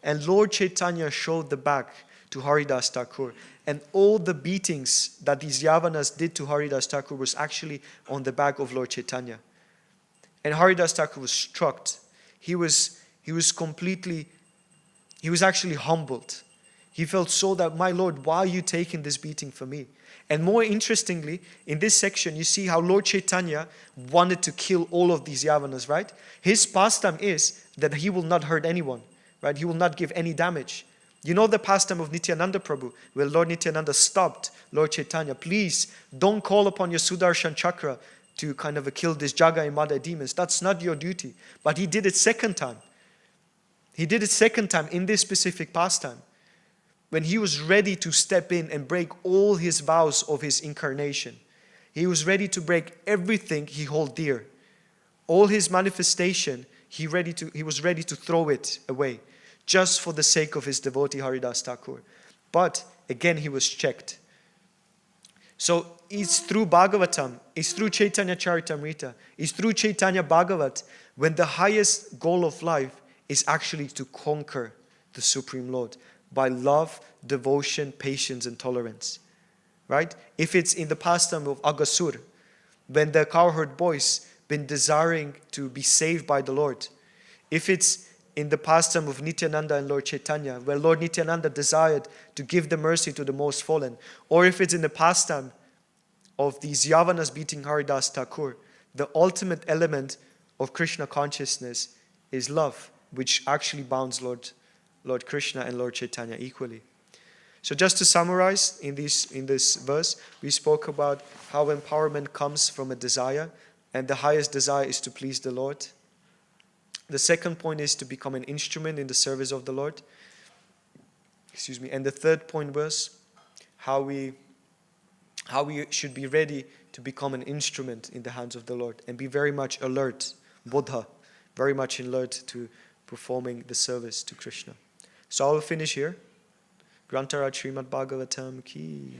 And Lord Chaitanya showed the back to Haridas Thakur. And all the beatings that these Yavanas did to Haridas Thakur was actually on the back of Lord Chaitanya. And Haridas Thakur was struck. He was actually humbled. He felt so that, my Lord, why are you taking this beating for me? And more interestingly, in this section, you see how Lord Chaitanya wanted to kill all of these Yavanas, right? His pastime is that he will not hurt anyone, right? He will not give any damage. You know the pastime of Nityananda Prabhu, where Lord Nityananda stopped Lord Chaitanya. Please don't call upon your Sudarshan Chakra to kind of kill these Jaga and Mada demons. That's not your duty. But he did it second time. He did it second time in this specific pastime, when he was ready to step in and break all his vows of his incarnation. He was ready to break everything he held dear. All his manifestation, he was ready to throw it away, just for the sake of his devotee Haridas Thakur. But again, he was checked. So it's through Bhagavatam, it's through Chaitanya Charitamrita, it's through Chaitanya Bhagavat, when the highest goal of life is actually to conquer the Supreme Lord by love, devotion, patience, and tolerance. Right? If it's in the pastime of Agasur, when the cowherd boys been desiring to be saved by the Lord, if it's in the pastime of Nityananda and Lord Chaitanya, where Lord Nityananda desired to give the mercy to the most fallen, or if it's in the pastime of these Yavanas beating Haridas Thakur, the ultimate element of Krishna consciousness is love, which actually bounds Lord Krishna and Lord Chaitanya equally. So just to summarize, in this verse, we spoke about how empowerment comes from a desire, and the highest desire is to please the Lord. The second point is to become an instrument in the service of the Lord. And the third point was how we should be ready to become an instrument in the hands of the Lord and be very much alert, bodha, very much alert to performing the service to Krishna. So I will finish here. Grantaraj Srimad Bhagavatam ki,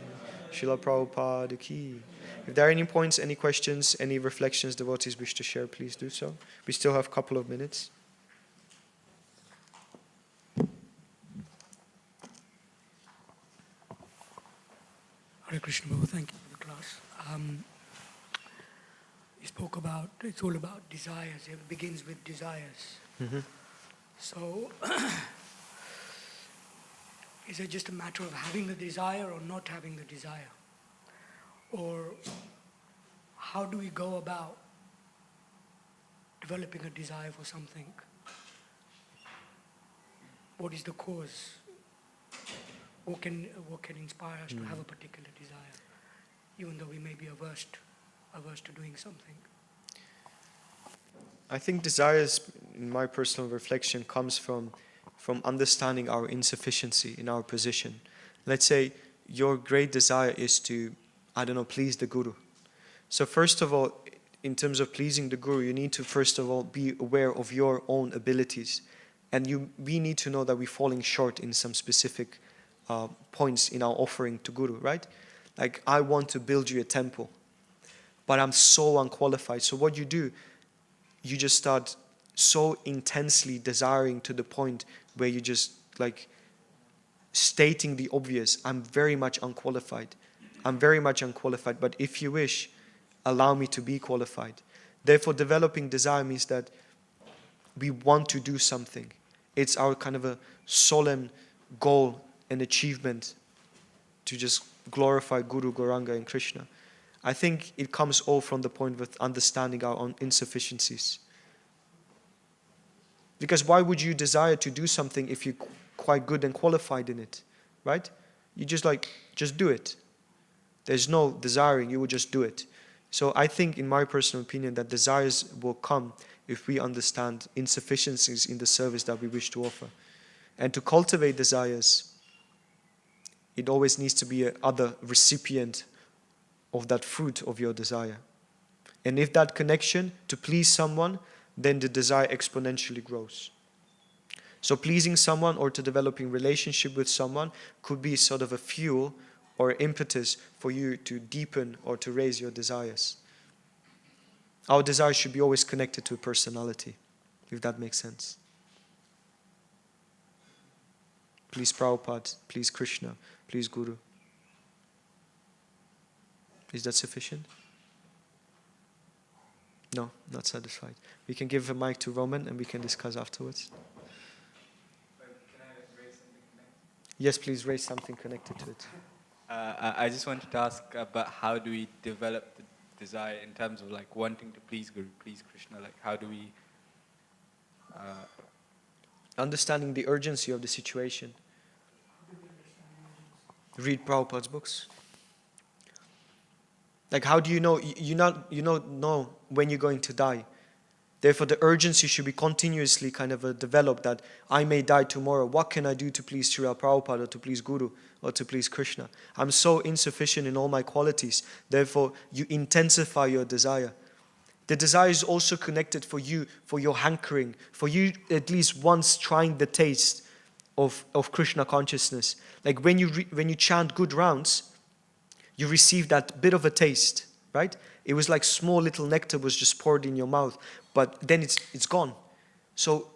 Srila Prabhupada ki. If there are any points, any questions, any reflections devotees wish to share, please do so. We still have a couple of minutes. Hare Krishna Prabhu, thank you for the class. You spoke about, it's all about desires. It begins with desires. Mm-hmm. So, is it just a matter of having the desire or not having the desire? Or how do we go about developing a desire for something? What is the cause? What can inspire us to have a particular desire, even though we may be averse to doing something? I think desires, in my personal reflection, comes from understanding our insufficiency in our position. Let's say your great desire is to, please the Guru. So first of all, in terms of pleasing the Guru, you need to first of all be aware of your own abilities. And we need to know that we're falling short in some specific points in our offering to Guru, right? Like, I want to build you a temple, but I'm so unqualified. So what you do, you just start so intensely desiring to the point where you just stating the obvious. I'm very much unqualified, but if you wish, allow me to be qualified. Therefore, developing desire means that we want to do something. It's our kind of a solemn goal and achievement to just glorify Guru, Gauranga, and Krishna. I think it comes all from the point of understanding our own insufficiencies. Because why would you desire to do something if you're quite good and qualified in it, right? You just do it. There's no desiring, you will just do it. So I think, in my personal opinion, that desires will come if we understand insufficiencies in the service that we wish to offer. And to cultivate desires, it always needs to be another recipient of that fruit of your desire. And if that connection to please someone, then the desire exponentially grows. So pleasing someone or to developing relationship with someone could be sort of a fuel or impetus for you to deepen or to raise your desires. Our desires should be always connected to a personality, if that makes sense. Please Prabhupada, please Krishna, please Guru. Is that sufficient? No, not satisfied. We can give a mic to Roman and we can discuss afterwards. Can I raise something connected? Yes, please raise something connected to it. I just wanted to ask about how do we develop the desire in terms of wanting to please Guru, please Krishna, how do we... Understanding the urgency of the situation. Read Prabhupada's books. How do you know? You don't know when you're going to die. Therefore, the urgency should be continuously developed, that I may die tomorrow. What can I do to please Srila Prabhupada or to please Guru or to please Krishna? I'm so insufficient in all my qualities. Therefore, you intensify your desire. The desire is also connected for you, for your hankering, for you at least once trying the taste of Krishna consciousness. When you chant good rounds, you receive that bit of a taste, right? It was like small little nectar was just poured in your mouth, but then it's gone. So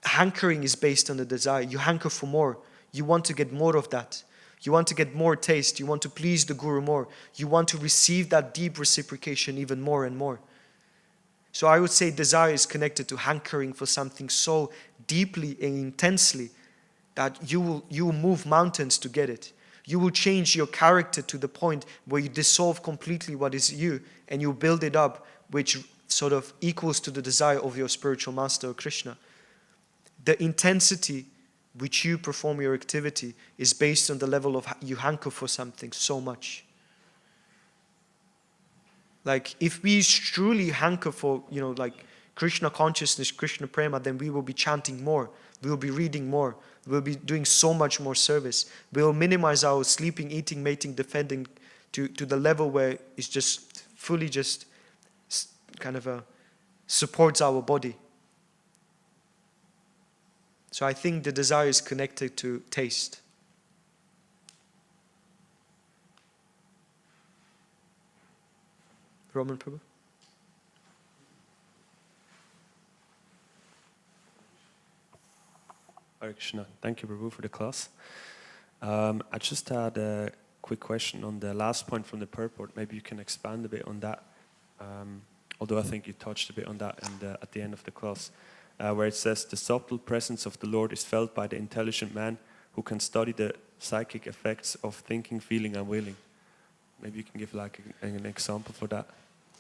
hankering is based on the desire. You hanker for more. You want to get more of that. You want to get more taste. You want to please the Guru more. You want to receive that deep reciprocation even more and more. So I would say desire is connected to hankering for something so deeply and intensely that you will move mountains to get it. You will change your character to the point where you dissolve completely what is you and you build it up, which sort of equals to the desire of your spiritual master or Krishna. The intensity which you perform your activity is based on the level of you hanker for something so much. Like if we truly hanker for, like Krishna consciousness, Krishna prema, then we will be chanting more. We will be reading more. We will be doing so much more service. We will minimize our sleeping, eating, mating, defending to the level where it's just fully just kind of supports our body. So I think the desire is connected to taste. Roman Prabhu? Hare Krishna. Thank you, Prabhu, for the class. I just had a quick question on the last point from the purport. Maybe you can expand a bit on that. Although I think you touched a bit on that at the end of the class, where it says, the subtle presence of the Lord is felt by the intelligent man who can study the psychic effects of thinking, feeling, and willing. Maybe you can give like an example for that.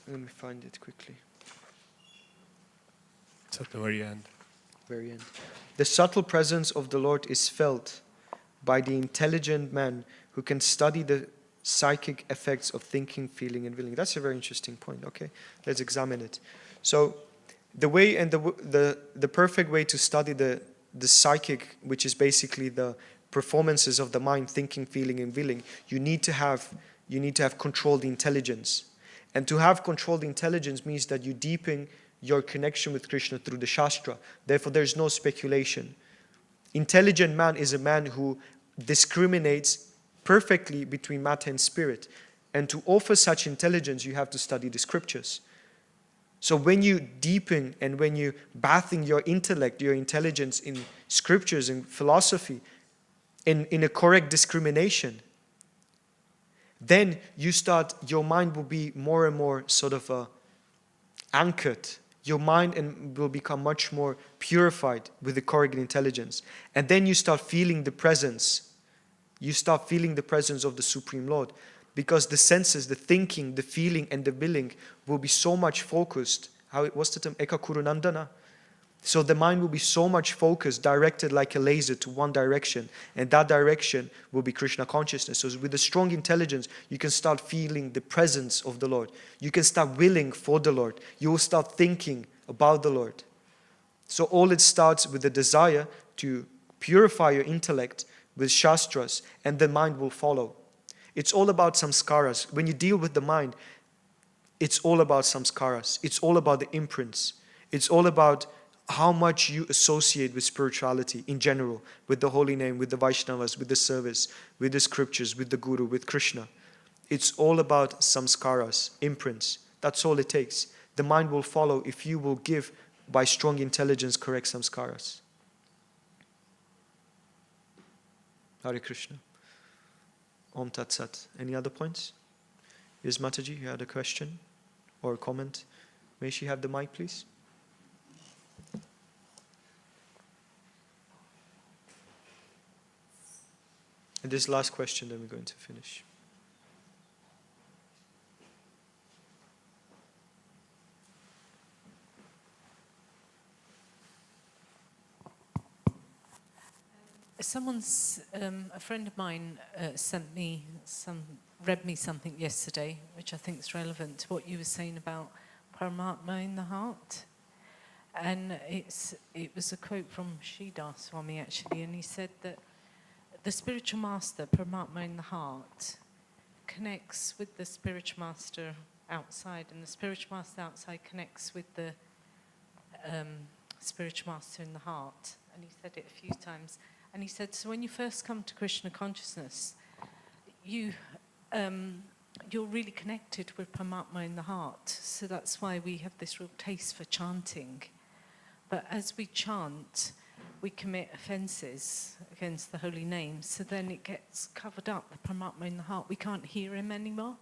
Let me find it quickly. It's at the very end. Very end. The subtle presence of the Lord is felt by the intelligent man who can study the psychic effects of thinking, feeling, and willing. That's a very interesting point. Okay, let's examine it. So the way and the perfect way to study the psychic, which is basically the performances of the mind, thinking, feeling, and willing, you need to have controlled intelligence. And to have controlled intelligence means that you deepen your connection with Krishna through the Shastra. Therefore, there's no speculation. Intelligent man is a man who discriminates perfectly between matter and spirit. And to offer such intelligence, you have to study the scriptures. So when you deepen and when you bathing your intellect, your intelligence in scriptures and philosophy, in a correct discrimination, then your mind will be more and more sort of anchored. Your mind will become much more purified with the correct intelligence. And then you start feeling the presence. You start feeling the presence of the Supreme Lord. Because the senses, the thinking, the feeling, and the willing will be so much focused. What's the term? Eka Kurunandana. So the mind will be so much focused, directed like a laser to one direction. And that direction will be Krishna consciousness. So with a strong intelligence, you can start feeling the presence of the Lord. You can start willing for the Lord. You will start thinking about the Lord. So all it starts with the desire to purify your intellect with Shastras, and the mind will follow. It's all about samskaras. When you deal with the mind, it's all about samskaras. It's all about the imprints. It's all about how much you associate with spirituality in general, with the holy name, with the Vaishnavas, with the service, with the scriptures, with the Guru, with Krishna. It's all about samskaras, imprints. That's all it takes. The mind will follow if you will give by strong intelligence correct samskaras. Hare Krishna. Om Tat Sat. Any other points? Yes, Mataji, you had a question or a comment? May she have the mic, please? And this last question, then we're going to finish. A friend of mine read me something yesterday, which I think is relevant to what you were saying about Paramatma in the heart. And it was a quote from Sridhar Swami, actually, and he said that the spiritual master, Paramatma in the heart, connects with the spiritual master outside, and the spiritual master outside connects with the spiritual master in the heart. And he said it a few times. And he said, so when you first come to Krishna consciousness, you're really connected with Paramatma in the heart. So that's why we have this real taste for chanting. But as we chant, we commit offences against the holy name, so then it gets covered up, the Paramatma in the heart. We can't hear him anymore.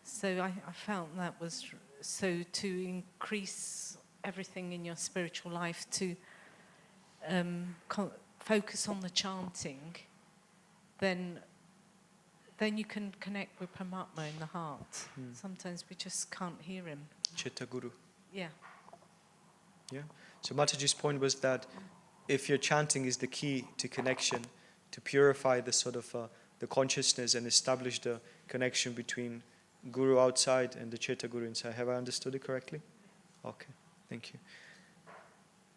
So I found that was, so to increase everything in your spiritual life, to focus on the chanting, then you can connect with Paramatma in the heart. Sometimes we just can't hear him. Chitta Guru. Yeah. Yeah. So Mataji's point was that if your chanting is the key to connection, to purify the sort of the consciousness and establish the connection between Guru outside and the Chitta Guru inside. Have I understood it correctly? Okay, thank you.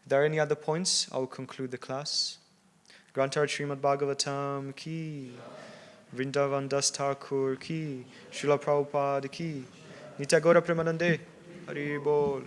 If there are any other points, I will conclude the class. Grantar Srimad Bhagavatam ki, Vrindavan Das Thakur ki, Srila Prabhupada ki, Nitya Gaura Premanande, Hari Bol.